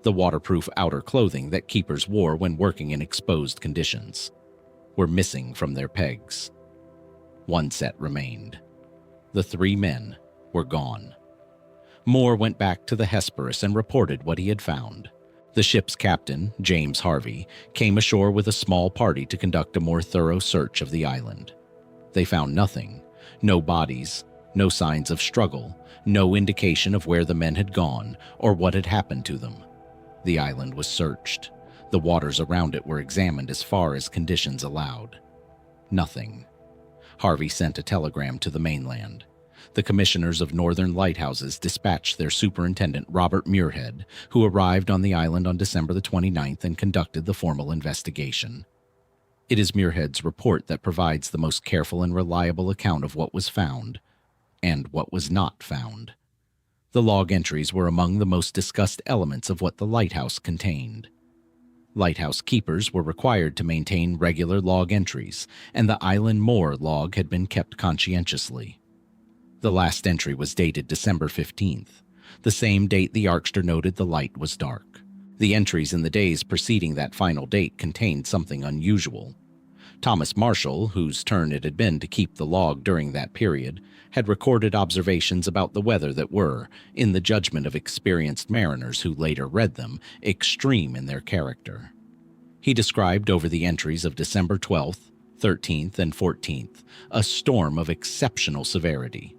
the waterproof outer clothing that keepers wore when working in exposed conditions, were missing from their pegs. 1 set remained. The 3 men were gone. Moore went back to the Hesperus and reported what he had found. The ship's captain, James Harvey, came ashore with a small party to conduct a more thorough search of the island. They found nothing, no bodies, no signs of struggle, no indication of where the men had gone or what had happened to them. The island was searched. The waters around it were examined as far as conditions allowed. Nothing. Harvey sent a telegram to the mainland. The commissioners of Northern Lighthouses dispatched their superintendent, Robert Muirhead, who arrived on the island on December the 29th and conducted the formal investigation. It is Muirhead's report that provides the most careful and reliable account of what was found and what was not found. The log entries were among the most discussed elements of what the lighthouse contained. Lighthouse keepers were required to maintain regular log entries, and the Island Moore log had been kept conscientiously. The last entry was dated December 15th, the same date the Archer noted the light was dark. The entries in the days preceding that final date contained something unusual. Thomas Marshall, whose turn it had been to keep the log during that period, had recorded observations about the weather that were, in the judgment of experienced mariners who later read them, extreme in their character. He described over the entries of December 12th, 13th, and 14th a storm of exceptional severity.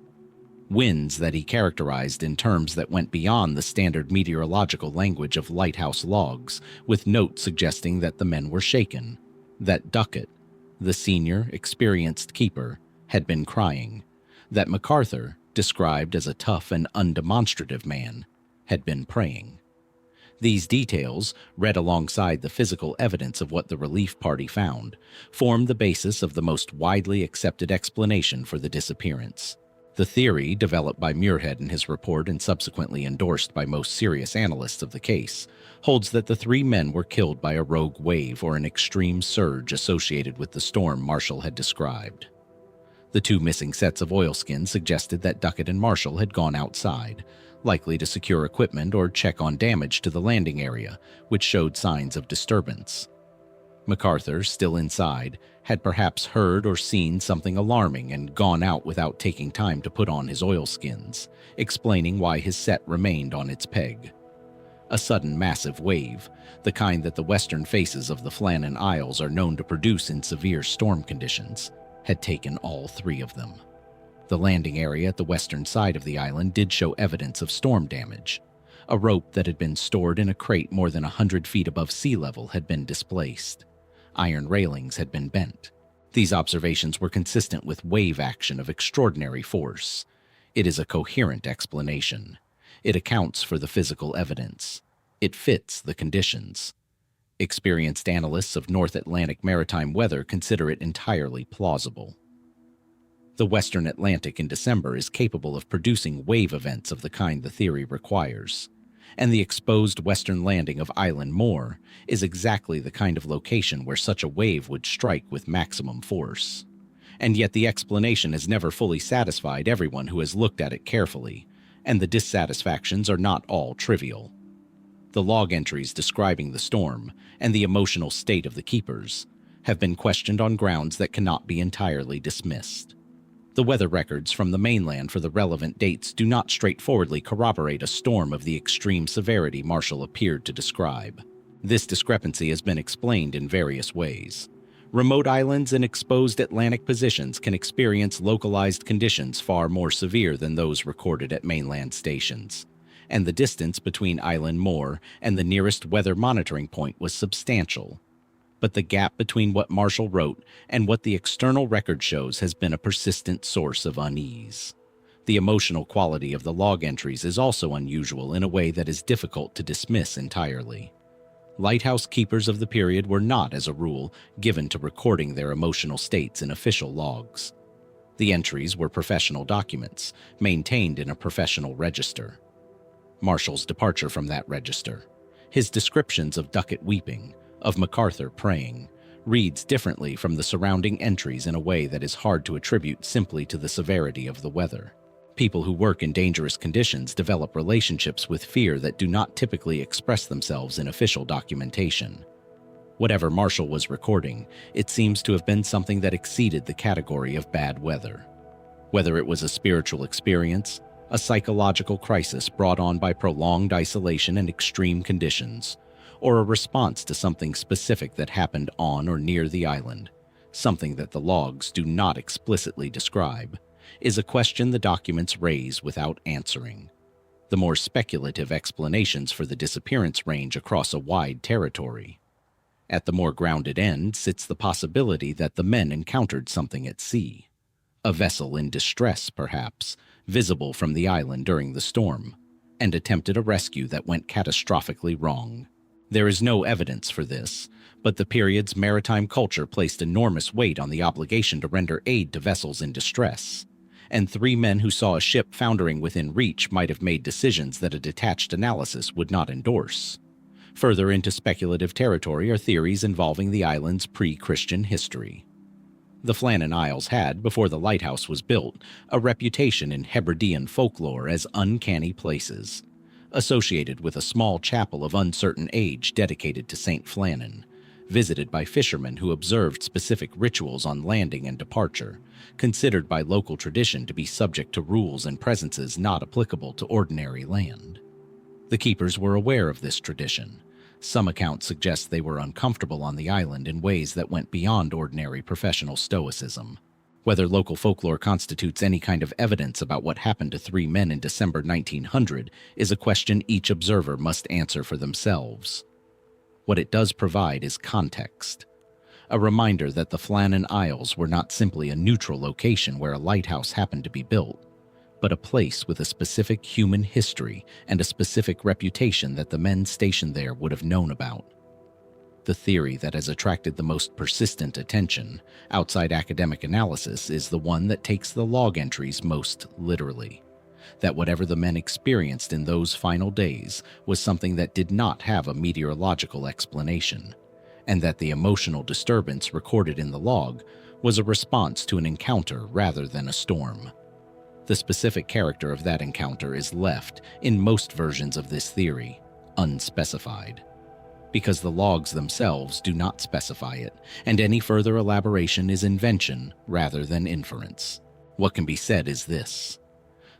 winds that he characterized in terms that went beyond the standard meteorological language of lighthouse logs, with notes suggesting that the men were shaken, that Duckett, the senior, experienced keeper, had been crying, that MacArthur, described as a tough and undemonstrative man, had been praying. These details, read alongside the physical evidence of what the relief party found, form the basis of the most widely accepted explanation for the disappearance. The theory, developed by Muirhead in his report and subsequently endorsed by most serious analysts of the case, holds that the three men were killed by a rogue wave or an extreme surge associated with the storm Marshall had described. The two missing sets of oilskins suggested that Duckett and Marshall had gone outside, likely to secure equipment or check on damage to the landing area, which showed signs of disturbance. MacArthur, still inside, had perhaps heard or seen something alarming and gone out without taking time to put on his oilskins, explaining why his set remained on its peg. A sudden massive wave, the kind that the western faces of the Flannan Isles are known to produce in severe storm conditions, had taken all three of them. The landing area at the western side of the island did show evidence of storm damage. A rope that had been stored in a crate more than 100 feet above sea level had been displaced. Iron railings had been bent. These observations were consistent with wave action of extraordinary force. It is a coherent explanation. It accounts for the physical evidence. It fits the conditions. Experienced analysts of North Atlantic maritime weather consider it entirely plausible. The Western Atlantic in December is capable of producing wave events of the kind the theory requires, and the exposed western landing of Island Moore is exactly the kind of location where such a wave would strike with maximum force. And yet the explanation has never fully satisfied everyone who has looked at it carefully, and the dissatisfactions are not all trivial. The log entries describing the storm and the emotional state of the keepers have been questioned on grounds that cannot be entirely dismissed. The weather records from the mainland for the relevant dates do not straightforwardly corroborate a storm of the extreme severity Marshall appeared to describe. This discrepancy has been explained in various ways. Remote islands and exposed Atlantic positions can experience localized conditions far more severe than those recorded at mainland stations, and the distance between Island Moore and the nearest weather monitoring point was substantial. But the gap between what Marshall wrote and what the external record shows has been a persistent source of unease. The emotional quality of the log entries is also unusual in a way that is difficult to dismiss entirely. Lighthouse keepers of the period were not, as a rule, given to recording their emotional states in official logs. The entries were professional documents, maintained in a professional register. Marshall's departure from that register, his descriptions of Duckett weeping, of MacArthur praying, reads differently from the surrounding entries in a way that is hard to attribute simply to the severity of the weather. People who work in dangerous conditions develop relationships with fear that do not typically express themselves in official documentation. Whatever Marshall was recording, it seems to have been something that exceeded the category of bad weather. Whether it was a spiritual experience, a psychological crisis brought on by prolonged isolation and extreme conditions, or a response to something specific that happened on or near the island, something that the logs do not explicitly describe, is a question the documents raise without answering. The more speculative explanations for the disappearance range across a wide territory. At the more grounded end sits the possibility that the men encountered something at sea. A vessel in distress, perhaps, visible from the island during the storm, and attempted a rescue that went catastrophically wrong. There is no evidence for this, but the period's maritime culture placed enormous weight on the obligation to render aid to vessels in distress, and three men who saw a ship foundering within reach might have made decisions that a detached analysis would not endorse. Further into speculative territory are theories involving the island's pre-Christian history. The Flannan Isles had, before the lighthouse was built, a reputation in Hebridean folklore as uncanny places, associated with a small chapel of uncertain age dedicated to St. Flannan, visited by fishermen who observed specific rituals on landing and departure, considered by local tradition to be subject to rules and presences not applicable to ordinary land. The keepers were aware of this tradition. Some accounts suggest they were uncomfortable on the island in ways that went beyond ordinary professional stoicism. Whether local folklore constitutes any kind of evidence about what happened to three men in December 1900 is a question each observer must answer for themselves. What it does provide is context. A reminder that the Flannan Isles were not simply a neutral location where a lighthouse happened to be built, but a place with a specific human history and a specific reputation that the men stationed there would have known about. The theory that has attracted the most persistent attention outside academic analysis is the one that takes the log entries most literally. That whatever the men experienced in those final days was something that did not have a meteorological explanation, and that the emotional disturbance recorded in the log was a response to an encounter rather than a storm. The specific character of that encounter is left, in most versions of this theory, unspecified, because the logs themselves do not specify it, and any further elaboration is invention rather than inference. What can be said is this: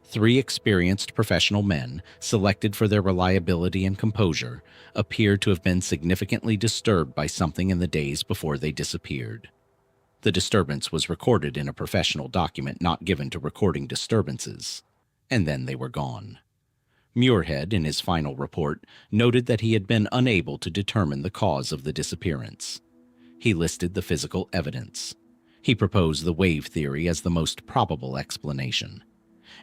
3 experienced professional men, selected for their reliability and composure, appear to have been significantly disturbed by something in the days before they disappeared. The disturbance was recorded in a professional document not given to recording disturbances, and then they were gone. Muirhead, in his final report, noted that he had been unable to determine the cause of the disappearance. He listed the physical evidence. He proposed the wave theory as the most probable explanation.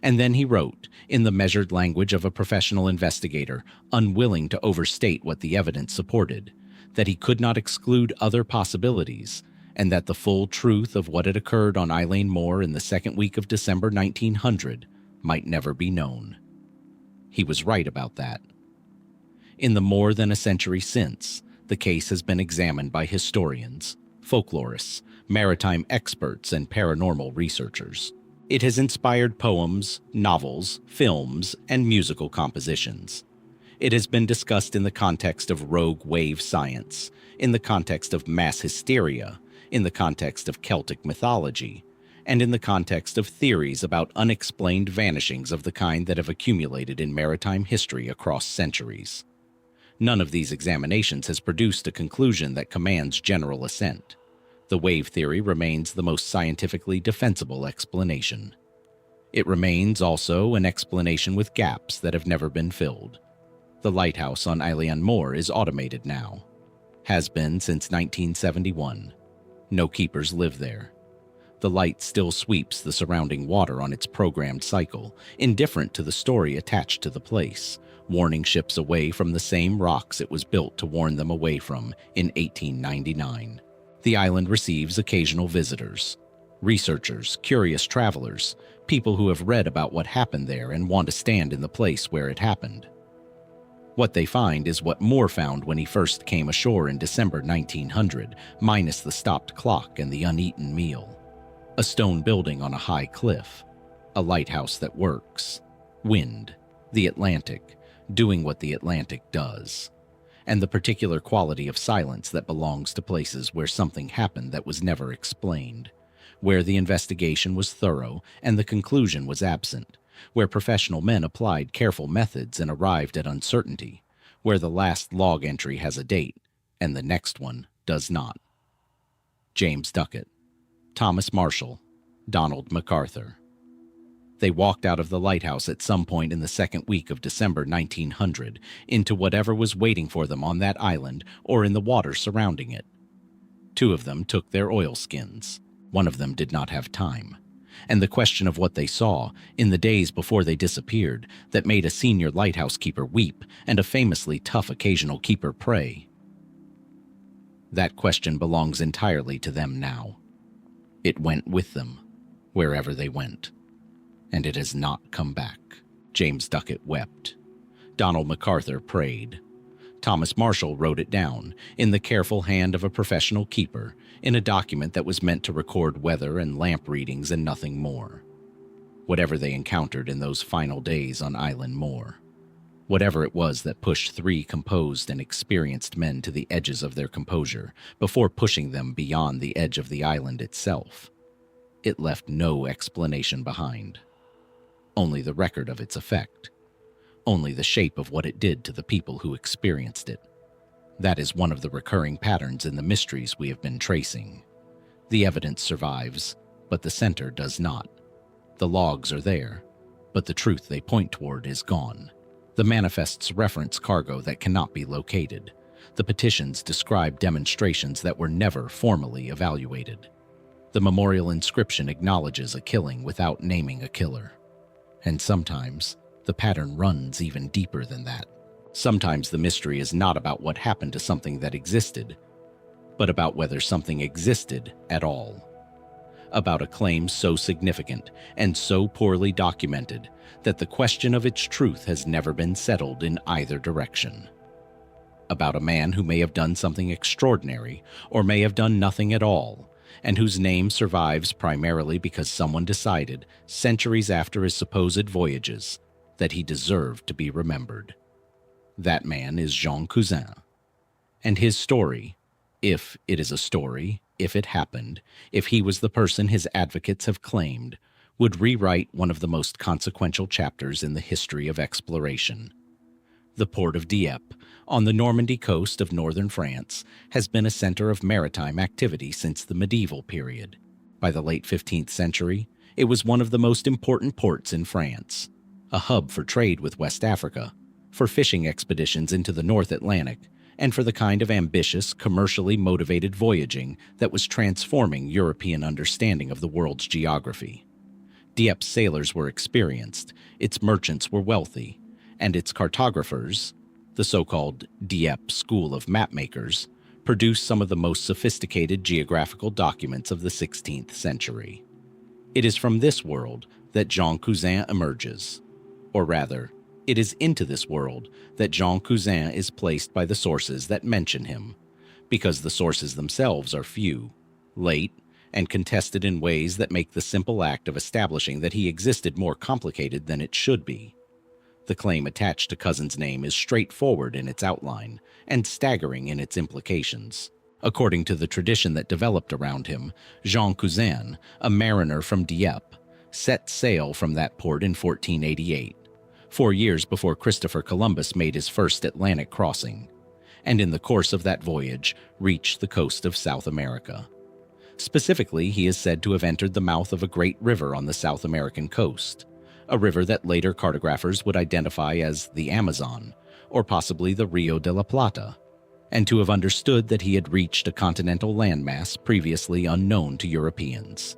And then he wrote, in the measured language of a professional investigator, unwilling to overstate what the evidence supported, that he could not exclude other possibilities, and that the full truth of what had occurred on Eilean Mor in the second week of December 1900 might never be known. He was right about that. In the more than a century since, the case has been examined by historians, folklorists, maritime experts, and paranormal researchers. It has inspired poems, novels, films, and musical compositions. It has been discussed in the context of rogue wave science, in the context of mass hysteria, in the context of Celtic mythology, and in the context of theories about unexplained vanishings of the kind that have accumulated in maritime history across centuries. None of these examinations has produced a conclusion that commands general assent. The wave theory remains the most scientifically defensible explanation. It remains also an explanation with gaps that have never been filled. The lighthouse on Eilean Mor is automated now. Has been since 1971. No keepers live there. The light still sweeps the surrounding water on its programmed cycle, indifferent to the story attached to the place, warning ships away from the same rocks it was built to warn them away from in 1899. The island receives occasional visitors, researchers, curious travelers, people who have read about what happened there and want to stand in the place where it happened. What they find is what Moore found when he first came ashore in December 1900, minus the stopped clock and the uneaten meal. A stone building on a high cliff, a lighthouse that works, wind, the Atlantic, doing what the Atlantic does, and the particular quality of silence that belongs to places where something happened that was never explained, where the investigation was thorough and the conclusion was absent, where professional men applied careful methods and arrived at uncertainty, where the last log entry has a date and the next one does not. James Duckett, Thomas Marshall, Donald MacArthur. They walked out of the lighthouse at some point in the second week of December 1900 into whatever was waiting for them on that island or in the water surrounding it. 2 of them took their oilskins. 1 of them did not have time. And the question of what they saw in the days before they disappeared that made a senior lighthouse keeper weep and a famously tough occasional keeper pray. That question belongs entirely to them now. It went with them, wherever they went. And it has not come back. James Duckett wept. Donald MacArthur prayed. Thomas Marshall wrote it down, in the careful hand of a professional keeper, in a document that was meant to record weather and lamp readings and nothing more. Whatever they encountered in those final days on Eilean Mor, whatever it was that pushed 3 composed and experienced men to the edges of their composure before pushing them beyond the edge of the island itself, it left no explanation behind. Only the record of its effect. Only the shape of what it did to the people who experienced it. That is one of the recurring patterns in the mysteries we have been tracing. The evidence survives, but the center does not. The logs are there, but the truth they point toward is gone. The manifests reference cargo that cannot be located. The petitions describe demonstrations that were never formally evaluated. The memorial inscription acknowledges a killing without naming a killer. And sometimes, the pattern runs even deeper than that. Sometimes the mystery is not about what happened to something that existed, but about whether something existed at all. About a claim so significant and so poorly documented that the question of its truth has never been settled in either direction. About a man who may have done something extraordinary or may have done nothing at all, and whose name survives primarily because someone decided, centuries after his supposed voyages, that he deserved to be remembered. That man is Jean Cousin. And his story, if it is a story, if it happened, if he was the person his advocates have claimed, would rewrite one of the most consequential chapters in the history of exploration. The port of Dieppe, on the Normandy coast of northern France, has been a center of maritime activity since the medieval period. By the late 15th century, it was one of the most important ports in France, a hub for trade with West Africa, for fishing expeditions into the North Atlantic, and for the kind of ambitious, commercially motivated voyaging that was transforming European understanding of the world's geography. Dieppe's sailors were experienced, its merchants were wealthy, and its cartographers, the so-called Dieppe School of Mapmakers, produced some of the most sophisticated geographical documents of the 16th century. It is from this world that Jean Cousin emerges, or rather, it is into this world that Jean Cousin is placed by the sources that mention him, because the sources themselves are few, late, and contested in ways that make the simple act of establishing that he existed more complicated than it should be. The claim attached to Cousin's name is straightforward in its outline and staggering in its implications. According to the tradition that developed around him, Jean Cousin, a mariner from Dieppe, set sail from that port in 1488. 4 years before Christopher Columbus made his first Atlantic crossing, and in the course of that voyage reached the coast of South America. Specifically, he is said to have entered the mouth of a great river on the South American coast, a river that later cartographers would identify as the Amazon, or possibly the Rio de la Plata, and to have understood that he had reached a continental landmass previously unknown to Europeans.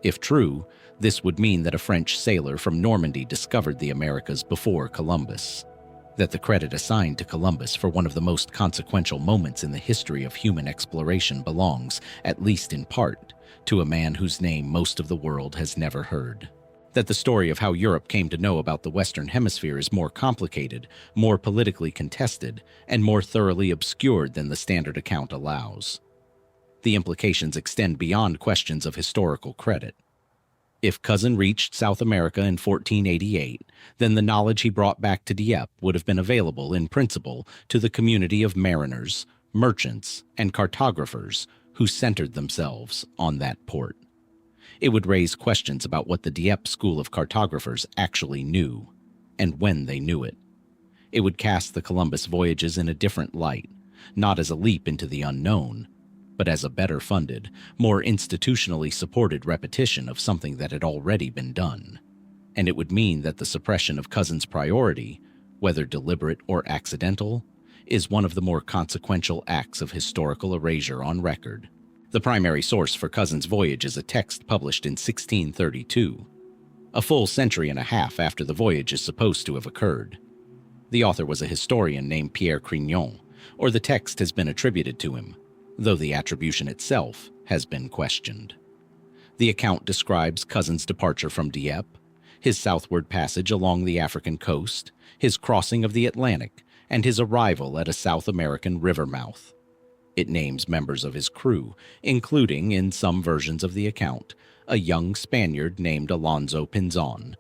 If true, this would mean that a French sailor from Normandy discovered the Americas before Columbus, that the credit assigned to Columbus for one of the most consequential moments in the history of human exploration belongs, at least in part, to a man whose name most of the world has never heard. That the story of how Europe came to know about the Western Hemisphere is more complicated, more politically contested, and more thoroughly obscured than the standard account allows. The implications extend beyond questions of historical credit. If Cousin reached South America in 1488, then the knowledge he brought back to Dieppe would have been available in principle to the community of mariners, merchants, and cartographers who centered themselves on that port. It would raise questions about what the Dieppe School of Cartographers actually knew, and when they knew it. It would cast the Columbus voyages in a different light, not as a leap into the unknown, but as a better funded, more institutionally supported repetition of something that had already been done. And it would mean that the suppression of Cousin's priority, whether deliberate or accidental, is one of the more consequential acts of historical erasure on record. The primary source for Cousin's voyage is a text published in 1632, a full century and a half after the voyage is supposed to have occurred. The author was a historian named Pierre Crignon, or the text has been attributed to him, though the attribution itself has been questioned. The account describes Cousin's departure from Dieppe, his southward passage along the African coast, his crossing of the Atlantic, and his arrival at a South American river mouth. It names members of his crew, including, in some versions of the account, a young Spaniard named Alonso Pinzon,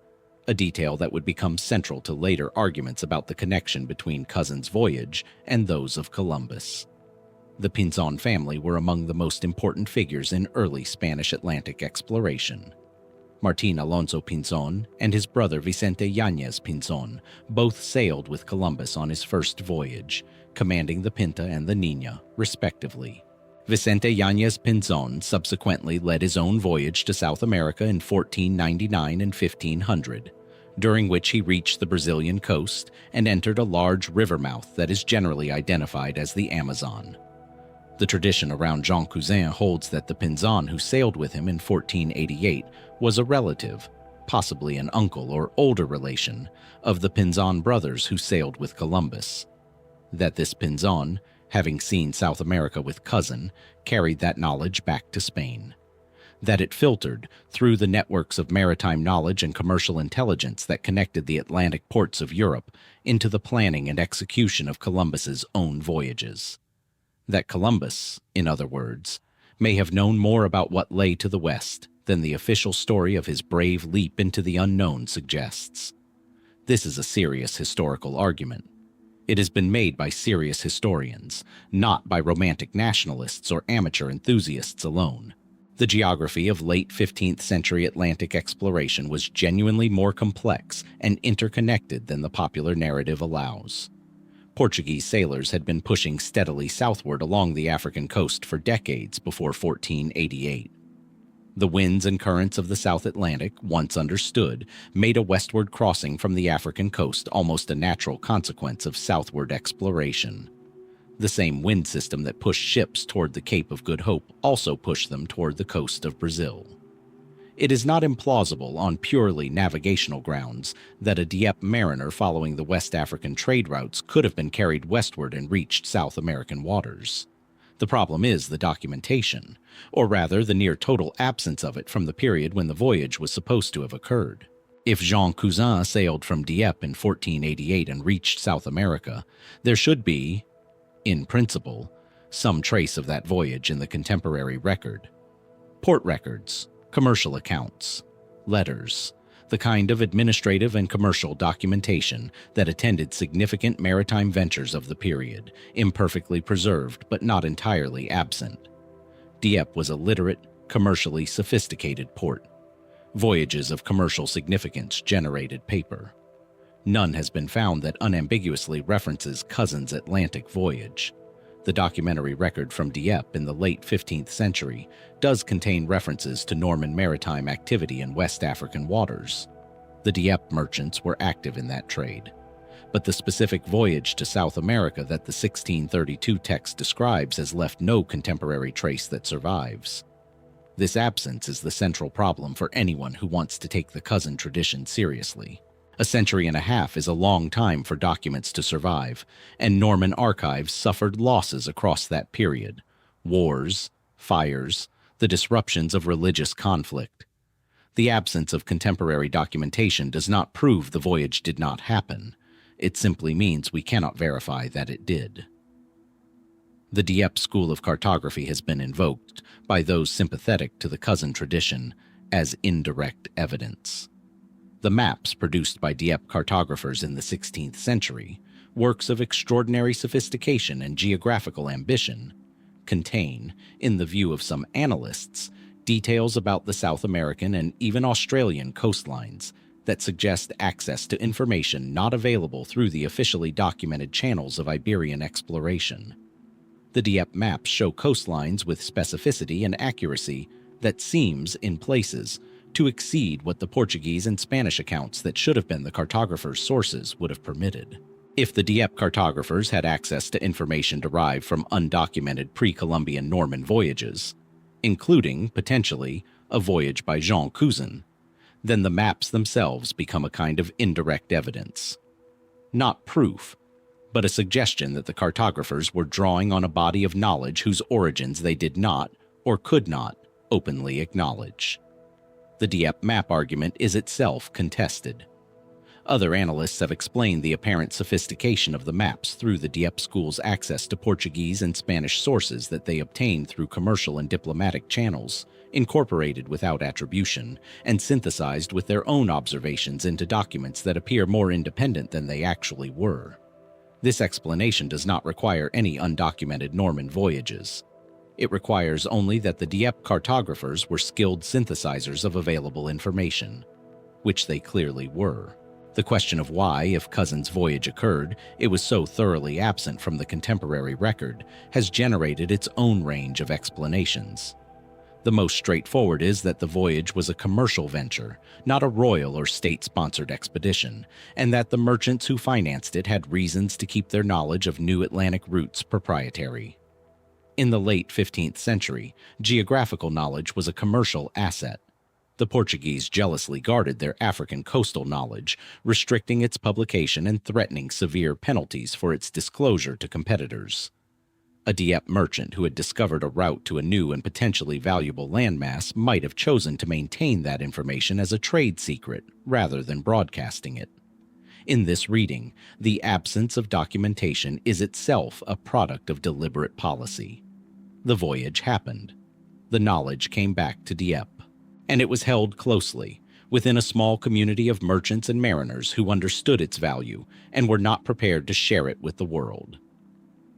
a detail that would become central to later arguments about the connection between Cousin's voyage and those of Columbus. The Pinzon family were among the most important figures in early Spanish Atlantic exploration. Martín Alonso Pinzon and his brother Vicente Yáñez Pinzon both sailed with Columbus on his first voyage, commanding the Pinta and the Niña, respectively. Vicente Yáñez Pinzón subsequently led his own voyage to South America in 1499 and 1500, during which he reached the Brazilian coast and entered a large river mouth that is generally identified as the Amazon. The tradition around Jean Cousin holds that the Pinzón who sailed with him in 1488 was a relative, possibly an uncle or older relation, of the Pinzón brothers who sailed with Columbus. That this Pinzón, having seen South America with Cousin, carried that knowledge back to Spain. That it filtered through the networks of maritime knowledge and commercial intelligence that connected the Atlantic ports of Europe into the planning and execution of Columbus's own voyages. That Columbus, in other words, may have known more about what lay to the west than the official story of his brave leap into the unknown suggests. This is a serious historical argument. It has been made by serious historians, not by romantic nationalists or amateur enthusiasts alone. The geography of late 15th century Atlantic exploration was genuinely more complex and interconnected than the popular narrative allows. Portuguese sailors had been pushing steadily southward along the African coast for decades before 1488. The winds and currents of the South Atlantic, once understood, made a westward crossing from the African coast almost a natural consequence of southward exploration. The same wind system that pushed ships toward the Cape of Good Hope also pushed them toward the coast of Brazil. It is not implausible on purely navigational grounds that a Dieppe mariner following the West African trade routes could have been carried westward and reached South American waters. The problem is the documentation, or rather the near total absence of it from the period when the voyage was supposed to have occurred. If Jean Cousin sailed from Dieppe in 1488 and reached South America, there should be, in principle, some trace of that voyage in the contemporary record. Port records, commercial accounts, letters, the kind of administrative and commercial documentation that attended significant maritime ventures of the period, imperfectly preserved but not entirely absent. Dieppe was a literate, commercially sophisticated port. Voyages of commercial significance generated paper. None has been found that unambiguously references Cousin's Atlantic voyage. The documentary record from Dieppe in the late 15th century does contain references to Norman maritime activity in West African waters. The Dieppe merchants were active in that trade. But the specific voyage to South America that the 1632 text describes has left no contemporary trace that survives. This absence is the central problem for anyone who wants to take the Cousin tradition seriously. A century and a half is a long time for documents to survive, and Norman archives suffered losses across that period. Wars, fires, the disruptions of religious conflict. The absence of contemporary documentation does not prove the voyage did not happen. It simply means we cannot verify that it did. The Dieppe school of cartography has been invoked by those sympathetic to the Cousin tradition as indirect evidence. The maps produced by Dieppe cartographers in the 16th century, works of extraordinary sophistication and geographical ambition, contain, in the view of some analysts, details about the South American and even Australian coastlines that suggest access to information not available through the officially documented channels of Iberian exploration. The Dieppe maps show coastlines with specificity and accuracy that seems, in places, to exceed what the Portuguese and Spanish accounts that should have been the cartographers' sources would have permitted. If the Dieppe cartographers had access to information derived from undocumented pre-Columbian Norman voyages, including, potentially, a voyage by Jean Cousin, then the maps themselves become a kind of indirect evidence. Not proof, but a suggestion that the cartographers were drawing on a body of knowledge whose origins they did not, or could not, openly acknowledge. The Dieppe map argument is itself contested. Other analysts have explained the apparent sophistication of the maps through the Dieppe school's access to Portuguese and Spanish sources that they obtained through commercial and diplomatic channels, incorporated without attribution, and synthesized with their own observations into documents that appear more independent than they actually were. This explanation does not require any undocumented Norman voyages. It requires only that the Dieppe cartographers were skilled synthesizers of available information, which they clearly were. The question of why, if Cousin's voyage occurred, it was so thoroughly absent from the contemporary record has generated its own range of explanations. The most straightforward is that the voyage was a commercial venture, not a royal or state-sponsored expedition, and that the merchants who financed it had reasons to keep their knowledge of new Atlantic routes proprietary. In the late 15th century, geographical knowledge was a commercial asset. The Portuguese jealously guarded their African coastal knowledge, restricting its publication and threatening severe penalties for its disclosure to competitors. A Dieppe merchant who had discovered a route to a new and potentially valuable landmass might have chosen to maintain that information as a trade secret rather than broadcasting it. In this reading, the absence of documentation is itself a product of deliberate policy. The voyage happened. The knowledge came back to Dieppe, and it was held closely, within a small community of merchants and mariners who understood its value and were not prepared to share it with the world.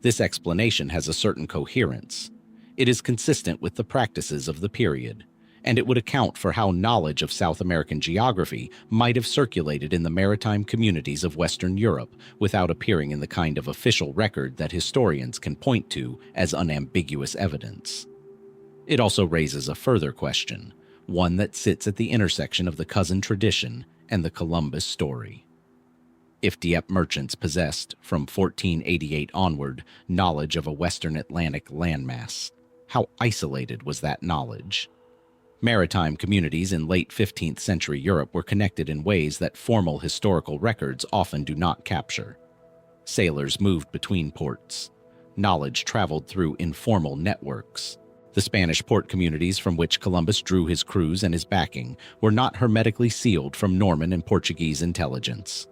This explanation has a certain coherence. It is consistent with the practices of the period, and it would account for how knowledge of South American geography might have circulated in the maritime communities of Western Europe without appearing in the kind of official record that historians can point to as unambiguous evidence. It also raises a further question, one that sits at the intersection of the Cousin tradition and the Columbus story. If Dieppe merchants possessed, from 1488 onward, knowledge of a Western Atlantic landmass, how isolated was that knowledge? Maritime communities in late 15th century Europe were connected in ways that formal historical records often do not capture. Sailors moved between ports. Knowledge traveled through informal networks. The Spanish port communities from which Columbus drew his crews and his backing were not hermetically sealed from Norman and Portuguese intelligence.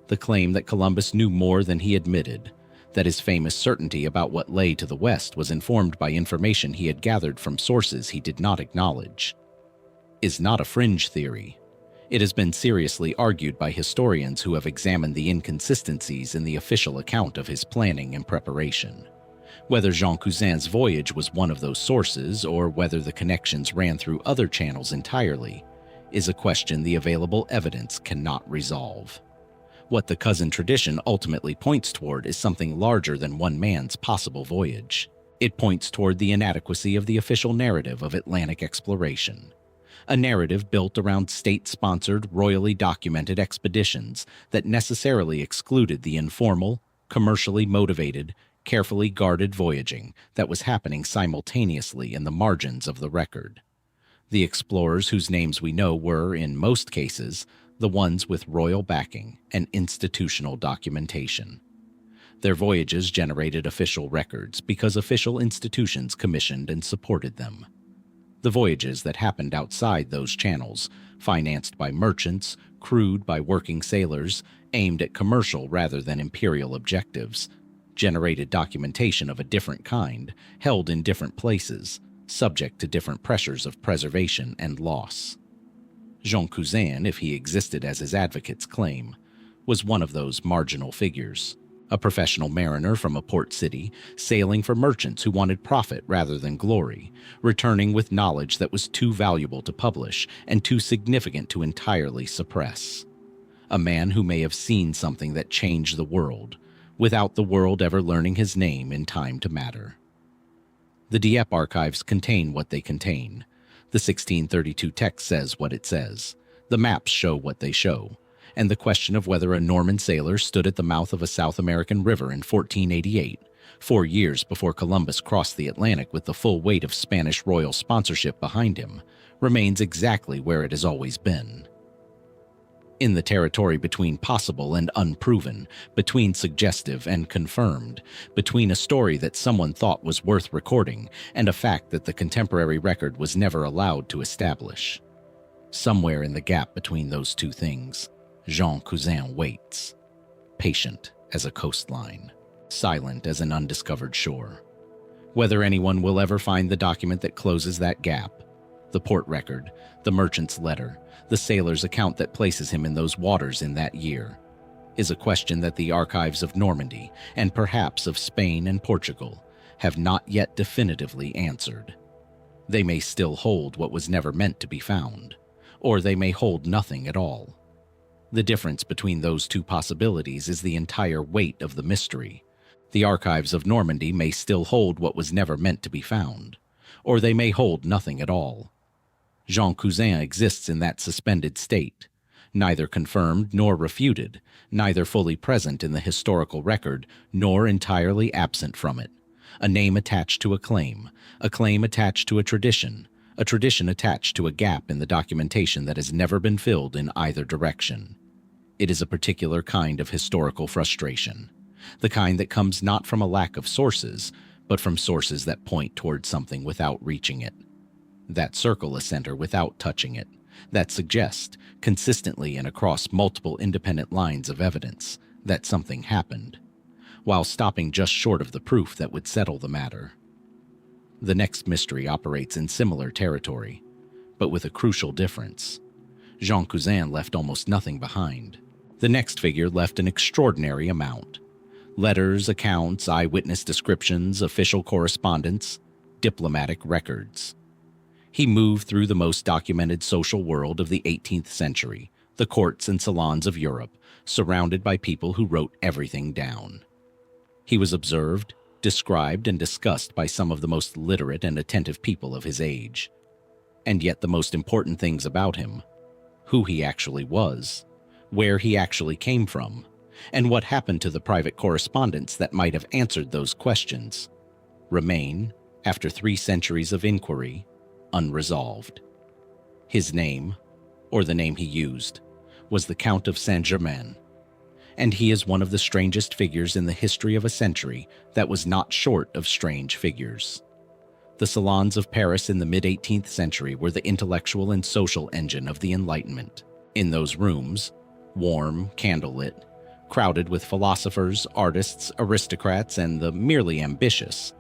The claim that Columbus knew more than he admitted, that his famous certainty about what lay to the west was informed by information he had gathered from sources he did not acknowledge, is not a fringe theory. It has been seriously argued by historians who have examined the inconsistencies in the official account of his planning and preparation. Whether Jean Cousin's voyage was one of those sources, or whether the connections ran through other channels entirely, is a question the available evidence cannot resolve. What the Cousin tradition ultimately points toward is something larger than one man's possible voyage. It points toward the inadequacy of the official narrative of Atlantic exploration, a narrative built around state-sponsored, royally documented expeditions that necessarily excluded the informal, commercially motivated, carefully guarded voyaging that was happening simultaneously in the margins of the record. The explorers whose names we know were, in most cases, the ones with royal backing and institutional documentation. Their voyages generated official records because official institutions commissioned and supported them. The voyages that happened outside those channels, financed by merchants, crewed by working sailors, aimed at commercial rather than imperial objectives, generated documentation of a different kind, held in different places, subject to different pressures of preservation and loss. Jean Cousin, if he existed as his advocates claim, was one of those marginal figures, a professional mariner from a port city, sailing for merchants who wanted profit rather than glory, returning with knowledge that was too valuable to publish and too significant to entirely suppress. A man who may have seen something that changed the world, without the world ever learning his name in time to matter. The Dieppe archives contain what they contain. The 1632 text says what it says. The maps show what they show. And the question of whether a Norman sailor stood at the mouth of a South American river in 1488, 4 years before Columbus crossed the Atlantic with the full weight of Spanish royal sponsorship behind him, remains exactly where it has always been. In the territory between possible and unproven, between suggestive and confirmed, between a story that someone thought was worth recording and a fact that the contemporary record was never allowed to establish. Somewhere in the gap between those two things, Jean Cousin waits, patient as a coastline, silent as an undiscovered shore. Whether anyone will ever find the document that closes that gap, the port record, the merchant's letter, the sailor's account that places him in those waters in that year, is a question that the archives of Normandy, and perhaps of Spain and Portugal, have not yet definitively answered. They may still hold what was never meant to be found, or they may hold nothing at all. The difference between those two possibilities is the entire weight of the mystery. The archives of Normandy may still hold what was never meant to be found, or they may hold nothing at all. Jean Cousin exists in that suspended state, neither confirmed nor refuted, neither fully present in the historical record nor entirely absent from it. A name attached to a claim attached to a tradition attached to a gap in the documentation that has never been filled in either direction. It is a particular kind of historical frustration, the kind that comes not from a lack of sources, but from sources that point toward something without reaching it, that circle a center without touching it, that suggest, consistently and across multiple independent lines of evidence, that something happened, while stopping just short of the proof that would settle the matter. The next mystery operates in similar territory, but with a crucial difference. Jean Cousin left almost nothing behind. The next figure left an extraordinary amount. Letters, accounts, eyewitness descriptions, official correspondence, diplomatic records. He moved through the most documented social world of the 18th century, the courts and salons of Europe, surrounded by people who wrote everything down. He was observed, described, and discussed by some of the most literate and attentive people of his age. And yet the most important things about him, who he actually was, where he actually came from, and what happened to the private correspondence that might have answered those questions, remain, after 3 centuries of inquiry, unresolved. His name, or the name he used, was the Count of Saint-Germain, and he is one of the strangest figures in the history of a century that was not short of strange figures. The salons of Paris in the mid-18th century were the intellectual and social engine of the Enlightenment. In those rooms, warm, candlelit, crowded with philosophers, artists, aristocrats, and the merely ambitious,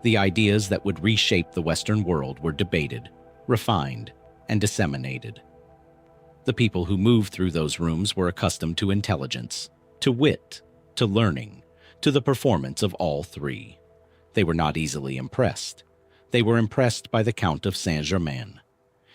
the ideas that would reshape the Western world were debated, refined, and disseminated. The people who moved through those rooms were accustomed to intelligence, to wit, to learning, to the performance of all three. They were not easily impressed. They were impressed by the Count of Saint-Germain.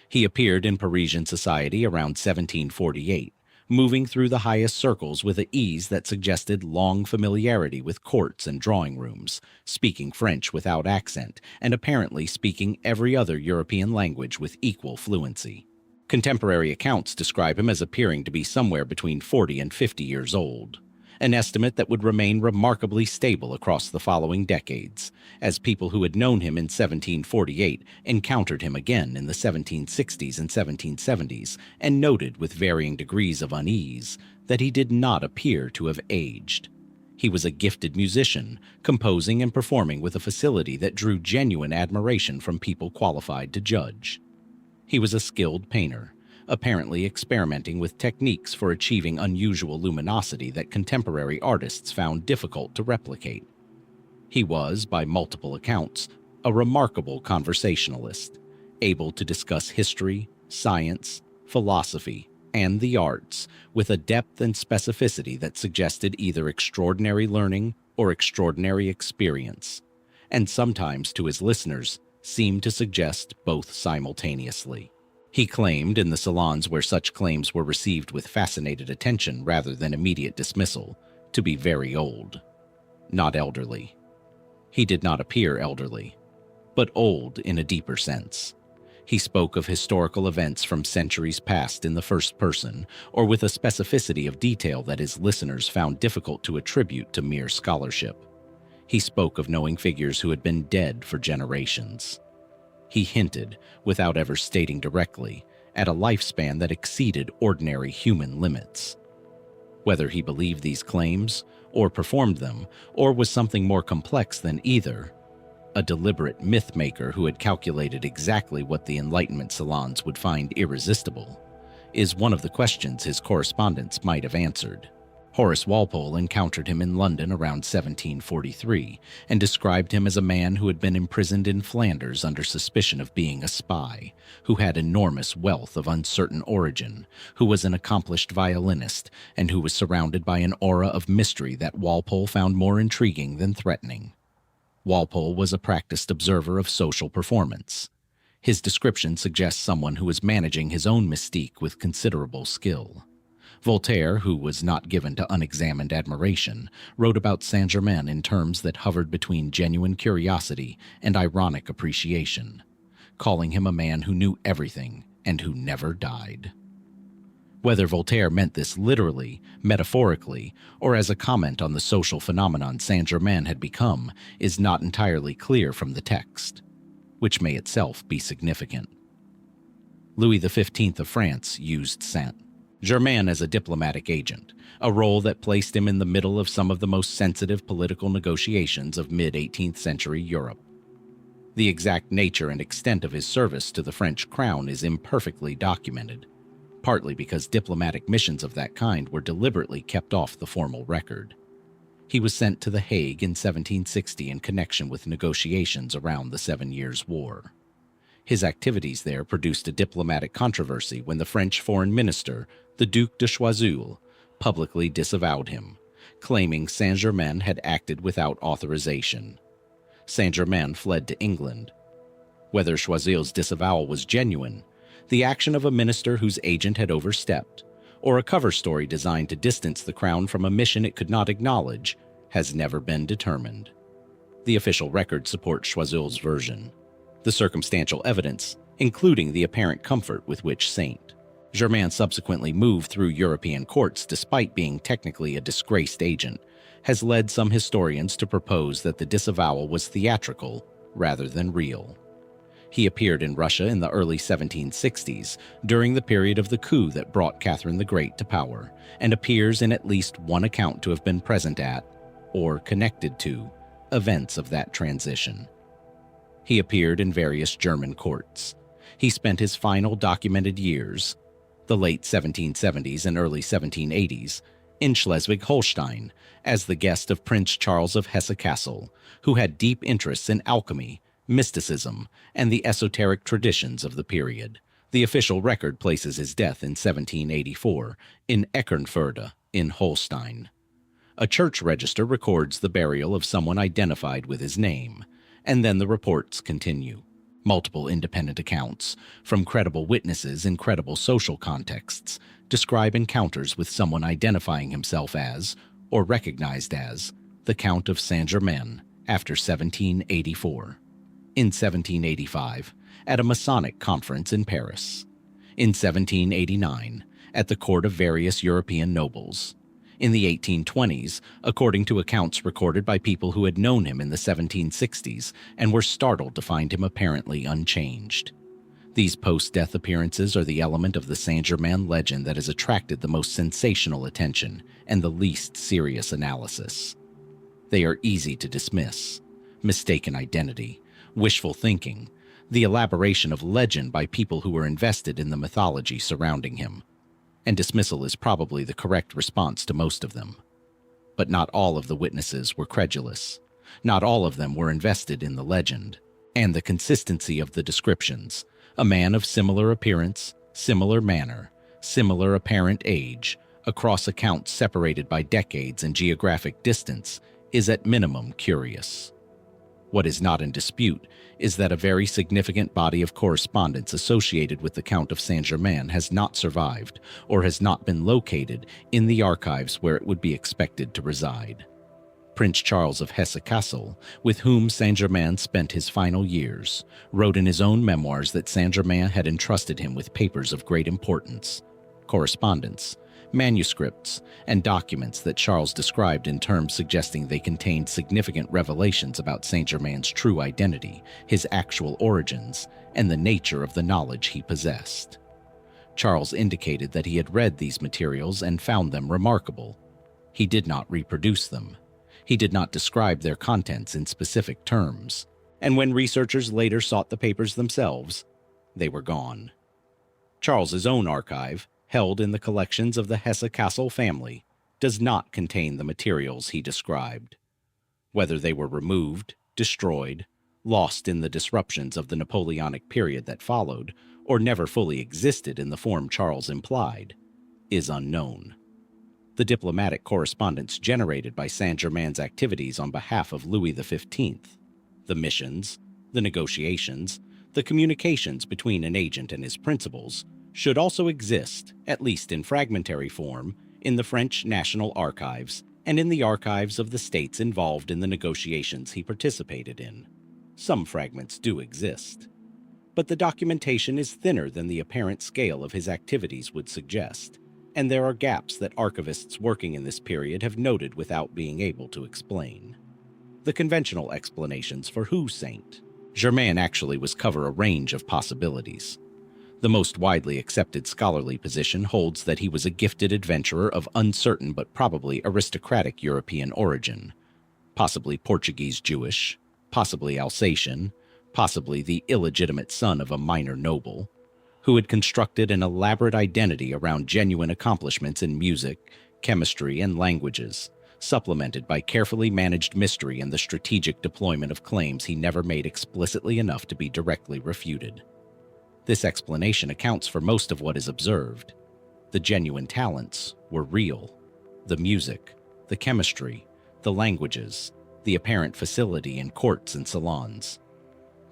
He appeared in Parisian society around 1748, moving through the highest circles with an ease that suggested long familiarity with courts and drawing rooms, speaking French without accent, and apparently speaking every other European language with equal fluency. Contemporary accounts describe him as appearing to be somewhere between 40 and 50 years old, an estimate that would remain remarkably stable across the following decades, as people who had known him in 1748 encountered him again in the 1760s and 1770s and noted with varying degrees of unease that he did not appear to have aged. He was a gifted musician, composing and performing with a facility that drew genuine admiration from people qualified to judge. He was a skilled painter, apparently experimenting with techniques for achieving unusual luminosity that contemporary artists found difficult to replicate. He was, by multiple accounts, a remarkable conversationalist, able to discuss history, science, philosophy, and the arts with a depth and specificity that suggested either extraordinary learning or extraordinary experience, and sometimes to his listeners seemed to suggest both simultaneously. He claimed, in the salons where such claims were received with fascinated attention rather than immediate dismissal, to be very old, not elderly. He did not appear elderly, but old in a deeper sense. He spoke of historical events from centuries past in the first person, or with a specificity of detail that his listeners found difficult to attribute to mere scholarship. He spoke of knowing figures who had been dead for generations. He hinted, without ever stating directly, at a lifespan that exceeded ordinary human limits. Whether he believed these claims, or performed them, or was something more complex than either, a deliberate myth-maker who had calculated exactly what the Enlightenment salons would find irresistible, is one of the questions his correspondence might have answered. Horace Walpole encountered him in London around 1743 and described him as a man who had been imprisoned in Flanders under suspicion of being a spy, who had enormous wealth of uncertain origin, who was an accomplished violinist, and who was surrounded by an aura of mystery that Walpole found more intriguing than threatening. Walpole was a practiced observer of social performance. His description suggests someone who was managing his own mystique with considerable skill. Voltaire, who was not given to unexamined admiration, wrote about Saint-Germain in terms that hovered between genuine curiosity and ironic appreciation, calling him a man who knew everything and who never died. Whether Voltaire meant this literally, metaphorically, or as a comment on the social phenomenon Saint-Germain had become is not entirely clear from the text, which may itself be significant. Louis XV of France used Saint-Germain as a diplomatic agent, a role that placed him in the middle of some of the most sensitive political negotiations of mid-18th century Europe. The exact nature and extent of his service to the French crown is imperfectly documented, partly because diplomatic missions of that kind were deliberately kept off the formal record. He was sent to The Hague in 1760 in connection with negotiations around the 7 Years' War. His activities there produced a diplomatic controversy when the French foreign minister, the Duc de Choiseul, publicly disavowed him, claiming Saint-Germain had acted without authorization. Saint-Germain fled to England. Whether Choiseul's disavowal was genuine, the action of a minister whose agent had overstepped, or a cover story designed to distance the crown from a mission it could not acknowledge, has never been determined. The official record supports Choiseul's version. The circumstantial evidence, including the apparent comfort with which Saint-Germain subsequently moved through European courts despite being technically a disgraced agent, has led some historians to propose that the disavowal was theatrical rather than real. He appeared in Russia in the early 1760s, during the period of the coup that brought Catherine the Great to power, and appears in at least one account to have been present at, or connected to, events of that transition. He appeared in various German courts. He spent his final documented years, the late 1770s and early 1780s, in Schleswig-Holstein, as the guest of Prince Charles of Hesse-Kassel, who had deep interests in alchemy, mysticism, and the esoteric traditions of the period. The official record places his death in 1784 in Eckernförde in Holstein. A church register records the burial of someone identified with his name, and then the reports continue. Multiple independent accounts, from credible witnesses in credible social contexts, describe encounters with someone identifying himself as, or recognized as, the Count of Saint-Germain after 1784. In 1785, at a Masonic conference in Paris. In 1789, at the court of various European nobles. In the 1820s, according to accounts recorded by people who had known him in the 1760s and were startled to find him apparently unchanged. These post-death appearances are the element of the Saint-Germain legend that has attracted the most sensational attention and the least serious analysis. They are easy to dismiss. Mistaken identity, wishful thinking, the elaboration of legend by people who were invested in the mythology surrounding him. And dismissal is probably the correct response to most of them. But not all of the witnesses were credulous. Not all of them were invested in the legend. And the consistency of the descriptions, a man of similar appearance, similar manner, similar apparent age, across accounts separated by decades and geographic distance, is at minimum curious. What is not in dispute is that a very significant body of correspondence associated with the Count of Saint-Germain has not survived or has not been located in the archives where it would be expected to reside. Prince Charles of Hesse-Kassel, with whom Saint-Germain spent his final years, wrote in his own memoirs that Saint-Germain had entrusted him with papers of great importance, correspondence, manuscripts, and documents that Charles described in terms suggesting they contained significant revelations about Saint-Germain's true identity, his actual origins, and the nature of the knowledge he possessed. Charles indicated that he had read these materials and found them remarkable. He did not reproduce them. He did not describe their contents in specific terms, and when researchers later sought the papers themselves, they were gone. Charles's own archive, held in the collections of the Hesse-Kassel family, does not contain the materials he described. Whether they were removed, destroyed, lost in the disruptions of the Napoleonic period that followed, or never fully existed in the form Charles implied, is unknown. The diplomatic correspondence generated by Saint-Germain's activities on behalf of Louis XV, the missions, the negotiations, the communications between an agent and his principals, should also exist, at least in fragmentary form, in the French National Archives and in the archives of the states involved in the negotiations he participated in. Some fragments do exist, but the documentation is thinner than the apparent scale of his activities would suggest, and there are gaps that archivists working in this period have noted without being able to explain. The conventional explanations for who Saint Germain actually was cover a range of possibilities. The most widely accepted scholarly position holds that he was a gifted adventurer of uncertain but probably aristocratic European origin, possibly Portuguese Jewish, possibly Alsatian, possibly the illegitimate son of a minor noble, who had constructed an elaborate identity around genuine accomplishments in music, chemistry, and languages, supplemented by carefully managed mystery and the strategic deployment of claims he never made explicitly enough to be directly refuted. This explanation accounts for most of what is observed. The genuine talents were real. The music, the chemistry, the languages, the apparent facility in courts and salons.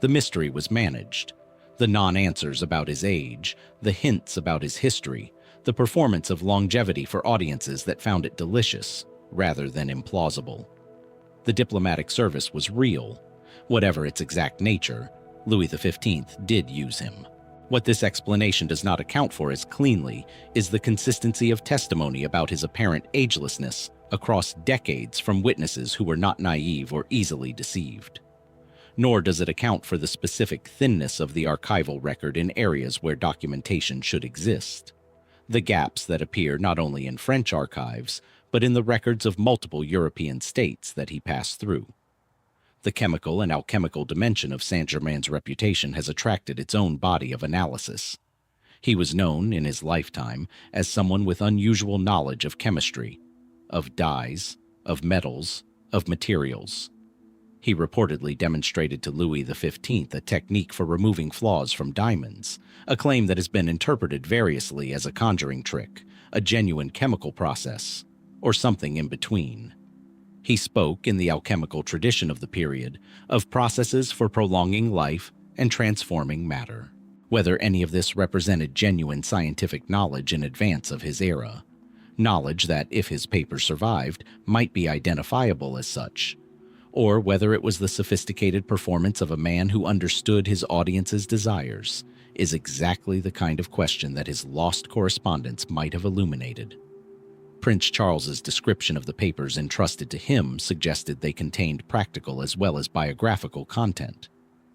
The mystery was managed. The non-answers about his age, the hints about his history, the performance of longevity for audiences that found it delicious rather than implausible. The diplomatic service was real. Whatever its exact nature, Louis XV did use him. What this explanation does not account for as cleanly is the consistency of testimony about his apparent agelessness across decades from witnesses who were not naive or easily deceived. Nor does it account for the specific thinness of the archival record in areas where documentation should exist. The gaps that appear not only in French archives, but in the records of multiple European states that he passed through. The chemical and alchemical dimension of Saint-Germain's reputation has attracted its own body of analysis. He was known, in his lifetime, as someone with unusual knowledge of chemistry, of dyes, of metals, of materials. He reportedly demonstrated to Louis XV a technique for removing flaws from diamonds, a claim that has been interpreted variously as a conjuring trick, a genuine chemical process, or something in between. He spoke, in the alchemical tradition of the period, of processes for prolonging life and transforming matter. Whether any of this represented genuine scientific knowledge in advance of his era, knowledge that, if his paper survived, might be identifiable as such, or whether it was the sophisticated performance of a man who understood his audience's desires, is exactly the kind of question that his lost correspondence might have illuminated. Prince Charles's description of the papers entrusted to him suggested they contained practical as well as biographical content,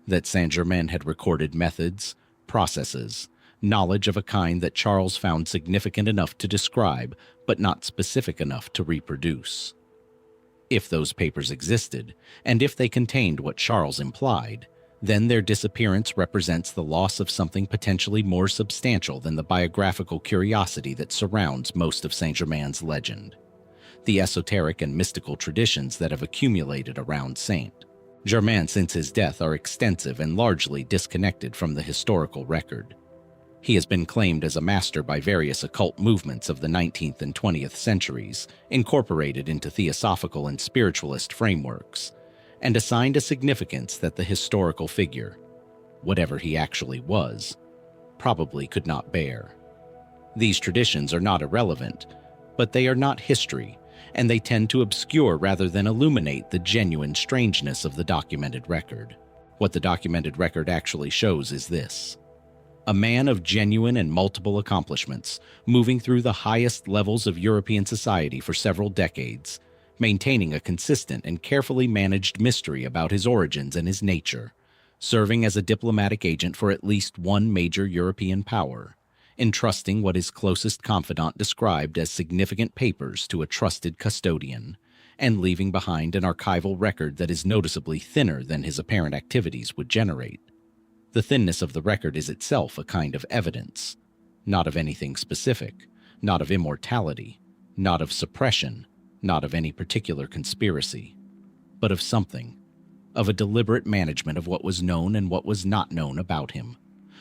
that Saint-Germain had recorded methods, processes, knowledge of a kind that Charles found significant enough to describe, but not specific enough to reproduce. If those papers existed, and if they contained what Charles implied, then their disappearance represents the loss of something potentially more substantial than the biographical curiosity that surrounds most of Saint-Germain's legend, the esoteric and mystical traditions that have accumulated around Saint-Germain since his death are extensive and largely disconnected from the historical record. He has been claimed as a master by various occult movements of the 19th and 20th centuries, incorporated into theosophical and spiritualist frameworks, and assigned a significance that the historical figure, whatever he actually was, probably could not bear. These traditions are not irrelevant, but they are not history, and they tend to obscure rather than illuminate the genuine strangeness of the documented record. What the documented record actually shows is this: a man of genuine and multiple accomplishments, moving through the highest levels of European society for several decades, maintaining a consistent and carefully managed mystery about his origins and his nature, serving as a diplomatic agent for at least one major European power, entrusting what his closest confidant described as significant papers to a trusted custodian, and leaving behind an archival record that is noticeably thinner than his apparent activities would generate. The thinness of the record is itself a kind of evidence, not of anything specific, not of immortality, not of suppression, not of any particular conspiracy, but of something, of a deliberate management of what was known and what was not known about him,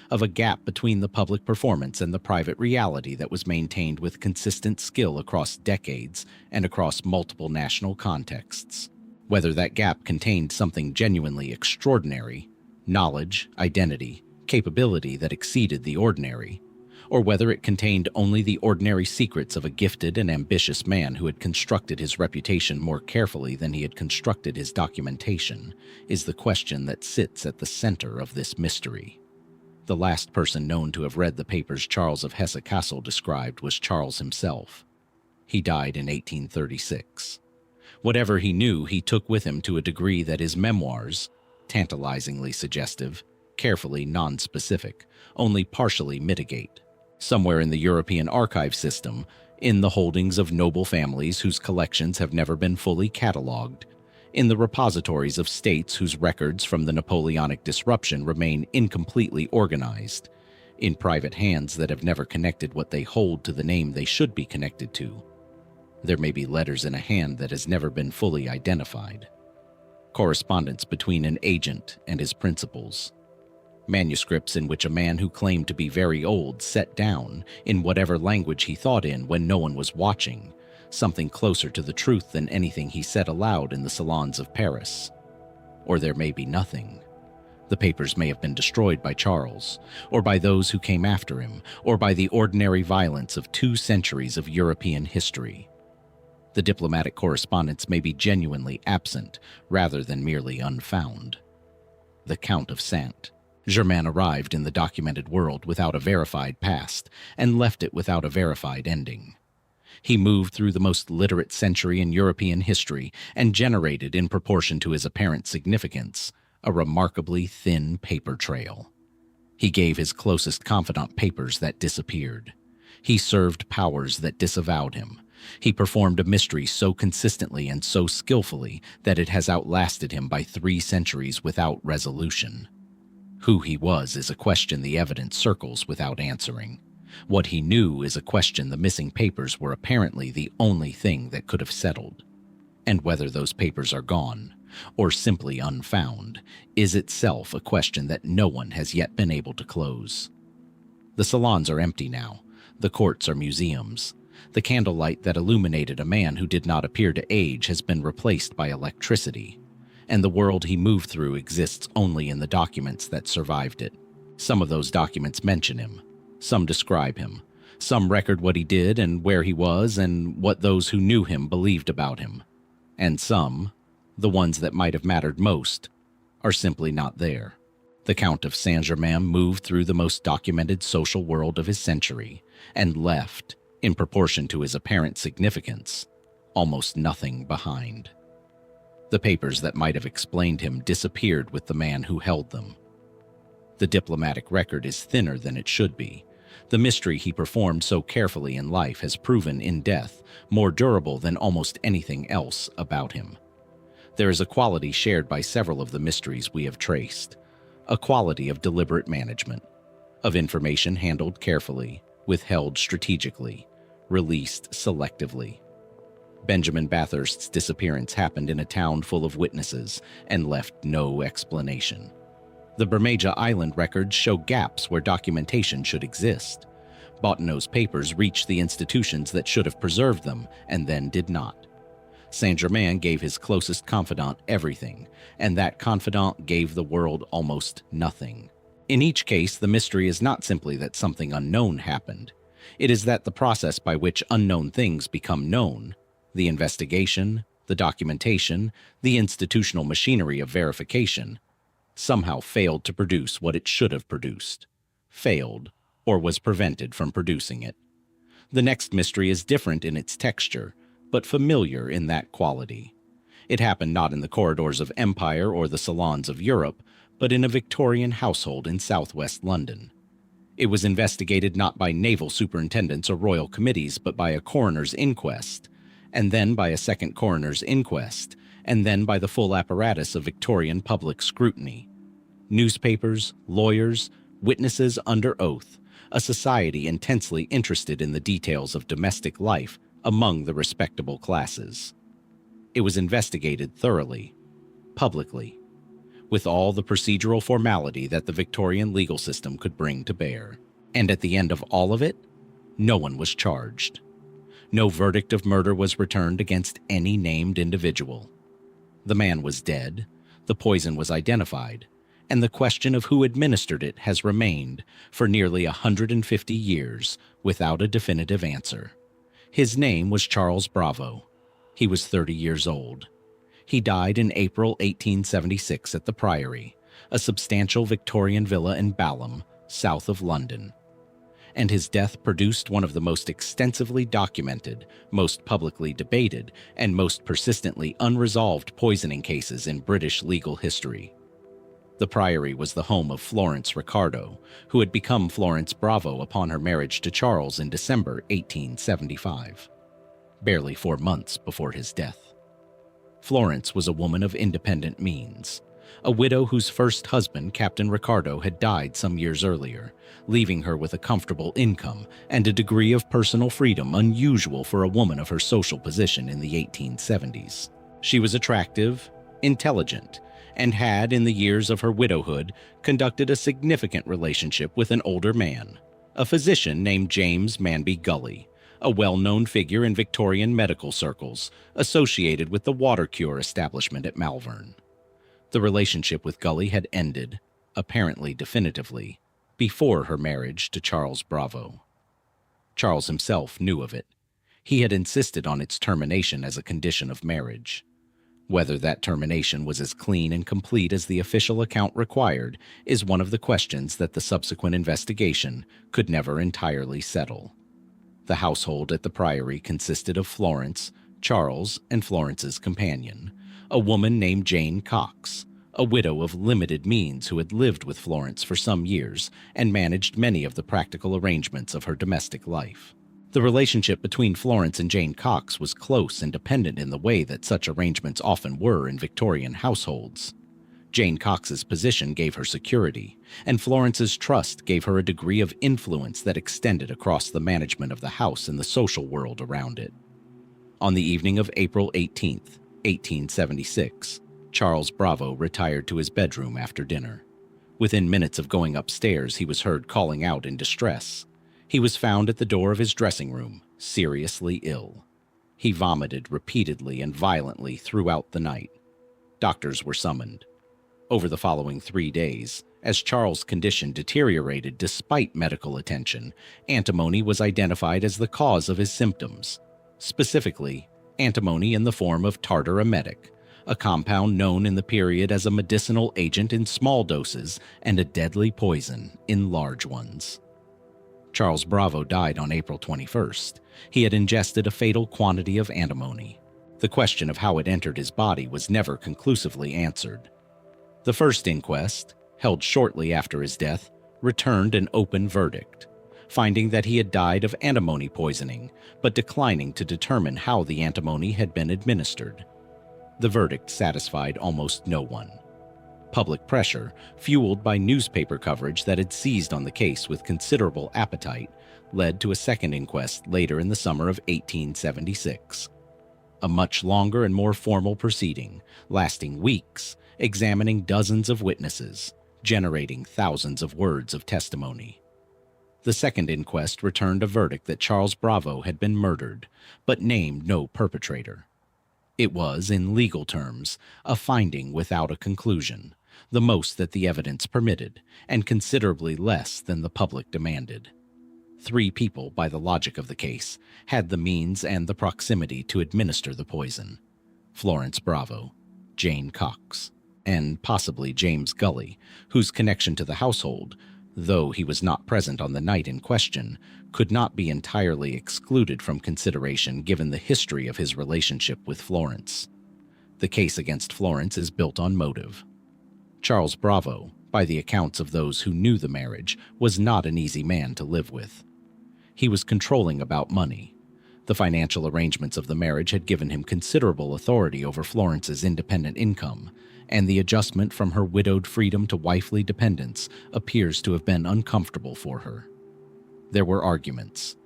of a gap between the public performance and the private reality that was maintained with consistent skill across decades and across multiple national contexts. Whether that gap contained something genuinely extraordinary, knowledge, identity, capability that exceeded the ordinary, or whether it contained only the ordinary secrets of a gifted and ambitious man who had constructed his reputation more carefully than he had constructed his documentation, is the question that sits at the center of this mystery. The last person known to have read the papers Charles of Hesse-Kassel described was Charles himself. He died in 1836. Whatever he knew, he took with him to a degree that his memoirs, tantalizingly suggestive, carefully non-specific, only partially mitigate. Somewhere in the European archive system, in the holdings of noble families whose collections have never been fully catalogued, in the repositories of states whose records from the Napoleonic disruption remain incompletely organized, in private hands that have never connected what they hold to the name they should be connected to. There may be letters in a hand that has never been fully identified. Correspondence between an agent and his principals. Manuscripts in which a man who claimed to be very old set down, in whatever language he thought in when no one was watching, something closer to the truth than anything he said aloud in the salons of Paris. Or there may be nothing. The papers may have been destroyed by Charles, or by those who came after him, or by the ordinary violence of 2 centuries of European history. The diplomatic correspondence may be genuinely absent, rather than merely unfound. The Count of Saint. Germain arrived in the documented world without a verified past, and left it without a verified ending. He moved through the most literate century in European history, and generated, in proportion to his apparent significance, a remarkably thin paper trail. He gave his closest confidant papers that disappeared. He served powers that disavowed him. He performed a mystery so consistently and so skillfully that it has outlasted him by 3 centuries without resolution. Who he was is a question the evidence circles without answering. What he knew is a question the missing papers were apparently the only thing that could have settled. And whether those papers are gone, or simply unfound, is itself a question that no one has yet been able to close. The salons are empty now. The courts are museums. The candlelight that illuminated a man who did not appear to age has been replaced by electricity, and the world he moved through exists only in the documents that survived it. Some of those documents mention him. Some describe him. Some record what he did and where he was and what those who knew him believed about him. And some, the ones that might have mattered most, are simply not there. The Count of Saint-Germain moved through the most documented social world of his century and left, in proportion to his apparent significance, almost nothing behind. The papers that might have explained him disappeared with the man who held them. The diplomatic record is thinner than it should be. The mystery he performed so carefully in life has proven in death more durable than almost anything else about him. There is a quality shared by several of the mysteries we have traced, a quality of deliberate management, of information handled carefully, withheld strategically, released selectively. Benjamin Bathurst's disappearance happened in a town full of witnesses and left no explanation. The Bermeja Island records show gaps where documentation should exist. Bottineau's papers reached the institutions that should have preserved them and then did not. Saint-Germain gave his closest confidant everything, and that confidant gave the world almost nothing. In each case, the mystery is not simply that something unknown happened. It is that the process by which unknown things become known, the investigation, the documentation, the institutional machinery of verification, somehow failed to produce what it should have produced, failed, or was prevented from producing it. The next mystery is different in its texture, but familiar in that quality. It happened not in the corridors of empire or the salons of Europe, but in a Victorian household in southwest London. It was investigated not by naval superintendents or royal committees, but by a coroner's inquest, and then by a second coroner's inquest, and then by the full apparatus of Victorian public scrutiny. Newspapers, lawyers, witnesses under oath, a society intensely interested in the details of domestic life among the respectable classes. It was investigated thoroughly, publicly, with all the procedural formality that the Victorian legal system could bring to bear. And at the end of all of it, no one was charged. No verdict of murder was returned against any named individual. The man was dead, the poison was identified, and the question of who administered it has remained for nearly 150 years without a definitive answer. His name was Charles Bravo. He was 30 years old. He died in April 1876 at the Priory, a substantial Victorian villa in Balham, south of London. And his death produced one of the most extensively documented, most publicly debated, and most persistently unresolved poisoning cases in British legal history. The Priory was the home of Florence Ricardo, who had become Florence Bravo upon her marriage to Charles in December 1875, barely 4 months before his death. Florence was a woman of independent means, a widow whose first husband, Captain Ricardo, had died some years earlier, leaving her with a comfortable income and a degree of personal freedom unusual for a woman of her social position in the 1870s. She was attractive, intelligent, and had, in the years of her widowhood, conducted a significant relationship with an older man, a physician named James Manby Gully, a well-known figure in Victorian medical circles associated with the water cure establishment at Malvern. The relationship with Gully had ended, apparently definitively, before her marriage to Charles Bravo. Charles himself knew of it. He had insisted on its termination as a condition of marriage. Whether that termination was as clean and complete as the official account required is one of the questions that the subsequent investigation could never entirely settle. The household at the Priory consisted of Florence, Charles, and Florence's companion, a woman named Jane Cox, a widow of limited means who had lived with Florence for some years and managed many of the practical arrangements of her domestic life. The relationship between Florence and Jane Cox was close and dependent in the way that such arrangements often were in Victorian households. Jane Cox's position gave her security, and Florence's trust gave her a degree of influence that extended across the management of the house and the social world around it. On the evening of April 18, 1876, Charles Bravo retired to his bedroom after dinner. Within minutes of going upstairs, he was heard calling out in distress. He was found at the door of his dressing room, seriously ill. He vomited repeatedly and violently throughout the night. Doctors were summoned. Over the following 3 days, as Charles' condition deteriorated despite medical attention, antimony was identified as the cause of his symptoms. Specifically, antimony in the form of tartar emetic, a compound known in the period as a medicinal agent in small doses and a deadly poison in large ones. Charles Bravo died on April 21st. He had ingested a fatal quantity of antimony. The question of how it entered his body was never conclusively answered. The first inquest, held shortly after his death, returned an open verdict, finding that he had died of antimony poisoning, but declining to determine how the antimony had been administered. The verdict satisfied almost no one. Public pressure, fueled by newspaper coverage that had seized on the case with considerable appetite, led to a second inquest later in the summer of 1876. A much longer and more formal proceeding, lasting weeks, examining dozens of witnesses, generating thousands of words of testimony. The second inquest returned a verdict that Charles Bravo had been murdered, but named no perpetrator. It was, in legal terms, a finding without a conclusion, the most that the evidence permitted, and considerably less than the public demanded. 3 people, by the logic of the case, had the means and the proximity to administer the poison: Florence Bravo, Jane Cox, and possibly James Gully, whose connection to the household, though he was not present on the night in question, could not be entirely excluded from consideration given the history of his relationship with Florence. The case against Florence is built on motive. Charles Bravo, by the accounts of those who knew the marriage, was not an easy man to live with. He was controlling about money. The financial arrangements of the marriage had given him considerable authority over Florence's independent income, and the adjustment from her widowed freedom to wifely dependence appears to have been uncomfortable for her. There were arguments.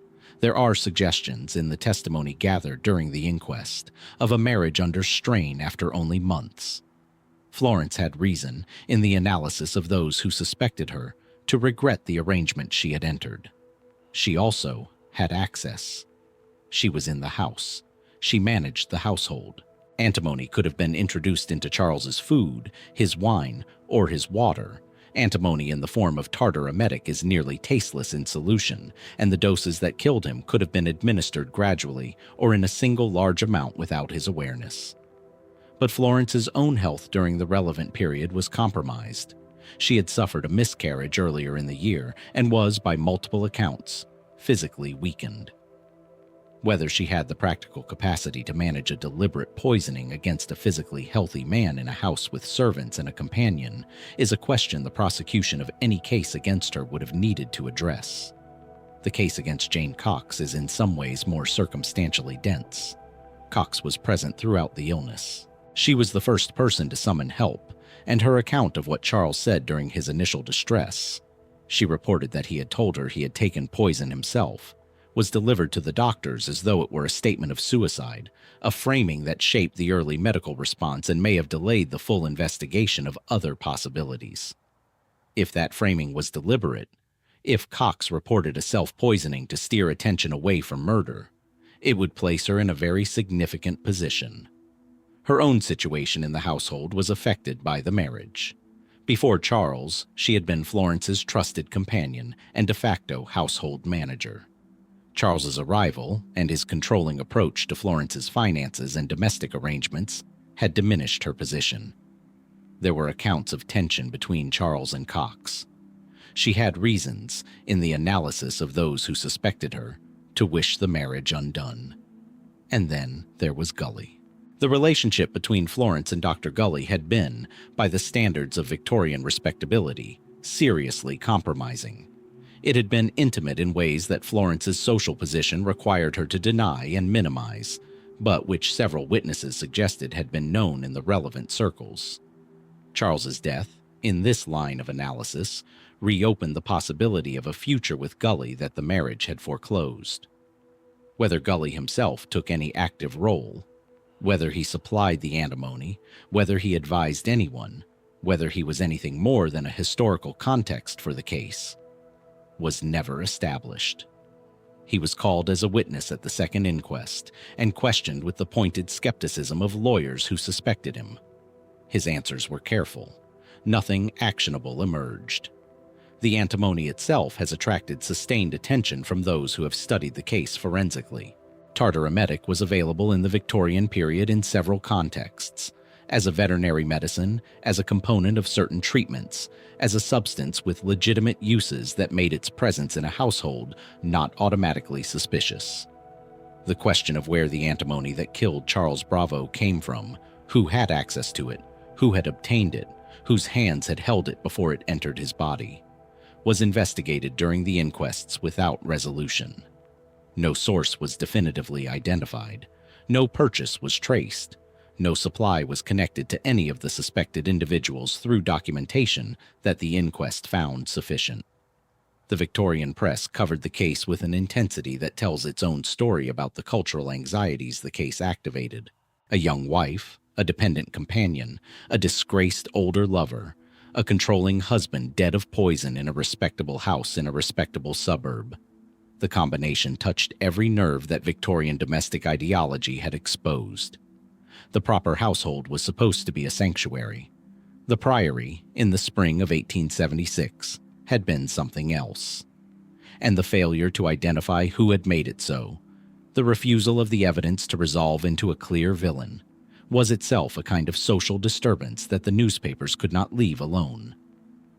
There are suggestions in the testimony gathered during the inquest of a marriage under strain after only months. Florence had reason, in the analysis of those who suspected her, to regret the arrangement she had entered. She also had access. She was in the house. She managed the household. Antimony could have been introduced into Charles's food, his wine, or his water. Antimony in the form of tartar emetic is nearly tasteless in solution, and the doses that killed him could have been administered gradually or in a single large amount without his awareness. But Florence's own health during the relevant period was compromised. She had suffered a miscarriage earlier in the year and was, by multiple accounts, physically weakened. Whether she had the practical capacity to manage a deliberate poisoning against a physically healthy man in a house with servants and a companion is a question the prosecution of any case against her would have needed to address. The case against Jane Cox is in some ways more circumstantially dense. Cox was present throughout the illness. She was the first person to summon help, and her account of what Charles said during his initial distress — she reported that he had told her he had taken poison himself — was delivered to the doctors as though it were a statement of suicide, a framing that shaped the early medical response and may have delayed the full investigation of other possibilities. If that framing was deliberate, if Cox reported a self-poisoning to steer attention away from murder, it would place her in a very significant position. Her own situation in the household was affected by the marriage. Before Charles, she had been Florence's trusted companion and de facto household manager. Charles's arrival and his controlling approach to Florence's finances and domestic arrangements had diminished her position. There were accounts of tension between Charles and Cox. She had reasons, in the analysis of those who suspected her, to wish the marriage undone. And then there was Gully. The relationship between Florence and Dr. Gully had been, by the standards of Victorian respectability, seriously compromising. It had been intimate in ways that Florence's social position required her to deny and minimize, but which several witnesses suggested had been known in the relevant circles. Charles's death, in this line of analysis, reopened the possibility of a future with Gully that the marriage had foreclosed. Whether Gully himself took any active role, whether he supplied the antimony, whether he advised anyone, whether he was anything more than a historical context for the case, was never established. He was called as a witness at the second inquest and questioned with the pointed skepticism of lawyers who suspected him. His answers were careful. Nothing actionable emerged. The antimony itself has attracted sustained attention from those who have studied the case forensically. Tartar emetic was available in the Victorian period in several contexts: as a veterinary medicine, as a component of certain treatments, as a substance with legitimate uses that made its presence in a household not automatically suspicious. The question of where the antimony that killed Charles Bravo came from, who had access to it, who had obtained it, whose hands had held it before it entered his body, was investigated during the inquests without resolution. No source was definitively identified. No purchase was traced. No supply was connected to any of the suspected individuals through documentation that the inquest found sufficient. The Victorian press covered the case with an intensity that tells its own story about the cultural anxieties the case activated. A young wife, a dependent companion, a disgraced older lover, a controlling husband dead of poison in a respectable house in a respectable suburb. The combination touched every nerve that Victorian domestic ideology had exposed. The proper household was supposed to be a sanctuary. The priory, in the spring of 1876, had been something else. And the failure to identify who had made it so, the refusal of the evidence to resolve into a clear villain, was itself a kind of social disturbance that the newspapers could not leave alone.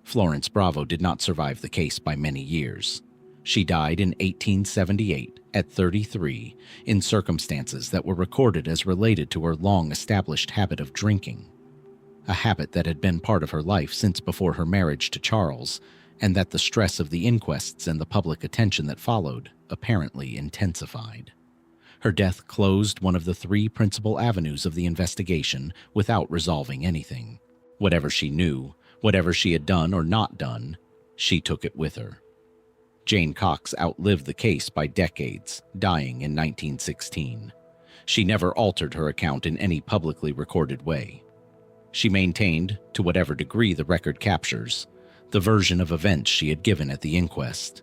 Florence Bravo did not survive the case by many years. She died in 1878 at 33 in circumstances that were recorded as related to her long-established habit of drinking, a habit that had been part of her life since before her marriage to Charles, and that the stress of the inquests and the public attention that followed apparently intensified. Her death closed one of the three principal avenues of the investigation without resolving anything. Whatever she knew, whatever she had done or not done, she took it with her. Jane Cox outlived the case by decades, dying in 1916. She never altered her account in any publicly recorded way. She maintained, to whatever degree the record captures, the version of events she had given at the inquest: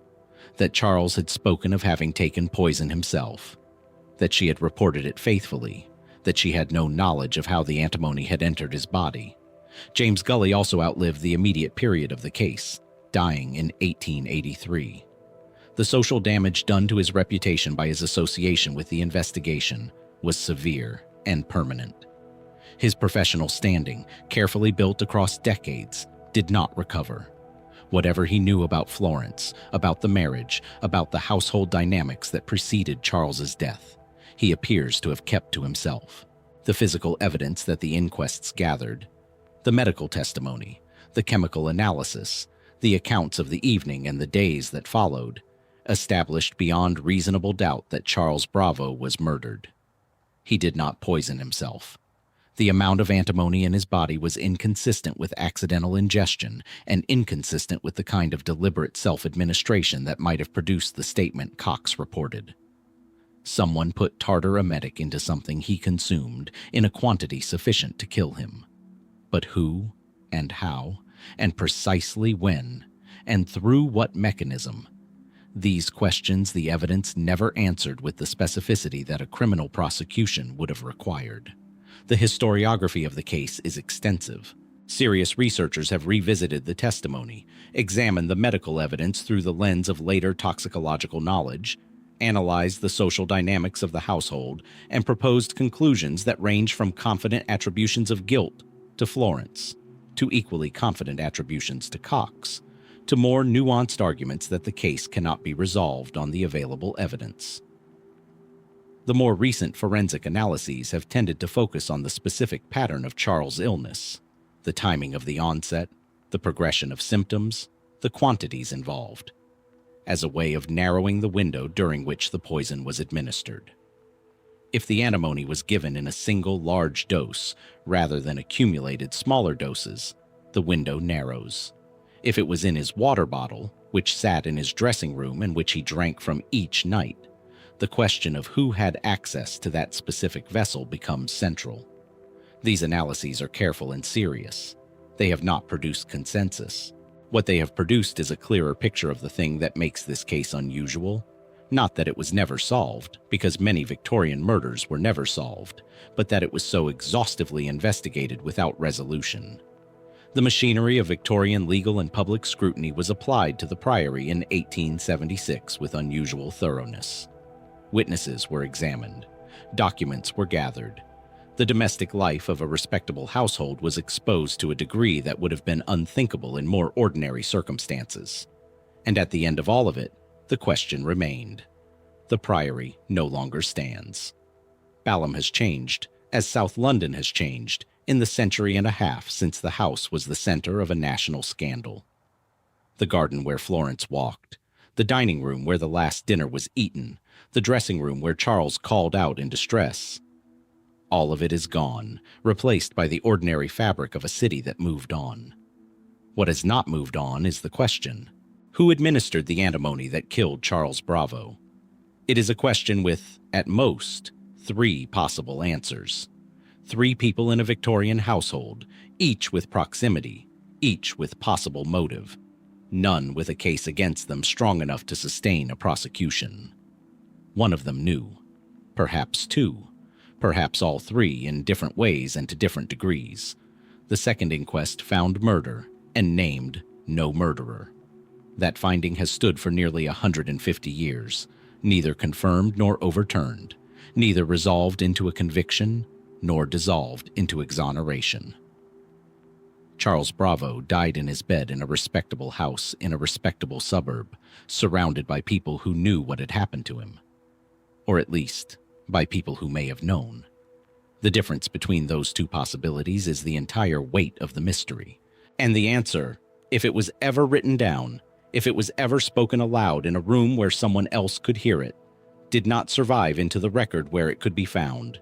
that Charles had spoken of having taken poison himself, that she had reported it faithfully, that she had no knowledge of how the antimony had entered his body. James Gully also outlived the immediate period of the case, dying in 1883. The social damage done to his reputation by his association with the investigation was severe and permanent. His professional standing, carefully built across decades, did not recover. Whatever he knew about Florence, about the marriage, about the household dynamics that preceded Charles's death, he appears to have kept to himself. The physical evidence that the inquests gathered, the medical testimony, the chemical analysis, the accounts of the evening and the days that followed, established beyond reasonable doubt that Charles Bravo was murdered. He did not poison himself. The amount of antimony in his body was inconsistent with accidental ingestion and inconsistent with the kind of deliberate self-administration that might have produced the statement Cox reported. Someone put tartar emetic into something he consumed in a quantity sufficient to kill him. But who, and how, and precisely when, and through what mechanism? These questions the evidence never answered with the specificity that a criminal prosecution would have required. The historiography of the case is extensive. Serious researchers have revisited the testimony, examined the medical evidence through the lens of later toxicological knowledge, analyzed the social dynamics of the household, and proposed conclusions that range from confident attributions of guilt to Florence, to equally confident attributions to Cox, to more nuanced arguments that the case cannot be resolved on the available evidence. The more recent forensic analyses have tended to focus on the specific pattern of Charles' illness, the timing of the onset, the progression of symptoms, the quantities involved, as a way of narrowing the window during which the poison was administered. If the antimony was given in a single large dose rather than accumulated smaller doses, the window narrows. If it was in his water bottle, which sat in his dressing room and which he drank from each night, the question of who had access to that specific vessel becomes central. These analyses are careful and serious. They have not produced consensus. What they have produced is a clearer picture of the thing that makes this case unusual. Not that it was never solved, because many Victorian murders were never solved, but that it was so exhaustively investigated without resolution. The machinery of Victorian legal and public scrutiny was applied to the Priory in 1876 with unusual thoroughness. Witnesses were examined. Documents were gathered. The domestic life of a respectable household was exposed to a degree that would have been unthinkable in more ordinary circumstances. And at the end of all of it, the question remained. The Priory no longer stands. Balham has changed, as South London has changed, in the century and a half since the house was the center of a national scandal. The garden where Florence walked, the dining room where the last dinner was eaten, the dressing room where Charles called out in distress. All of it is gone, replaced by the ordinary fabric of a city that moved on. What has not moved on is the question: who administered the antimony that killed Charles Bravo? It is a question with, at most, 3 possible answers. 3 people in a Victorian household, each with proximity, each with possible motive. None with a case against them strong enough to sustain a prosecution. One of them knew. Perhaps 2. Perhaps all 3 in different ways and to different degrees. The second inquest found murder and named no murderer. That finding has stood for nearly 150 years, neither confirmed nor overturned, neither resolved into a conviction nor dissolved into exoneration. Charles Bravo died in his bed in a respectable house in a respectable suburb, surrounded by people who knew what had happened to him. Or at least, by people who may have known. The difference between those 2 possibilities is the entire weight of the mystery. And the answer, if it was ever written down, if it was ever spoken aloud in a room where someone else could hear it, did not survive into the record where it could be found.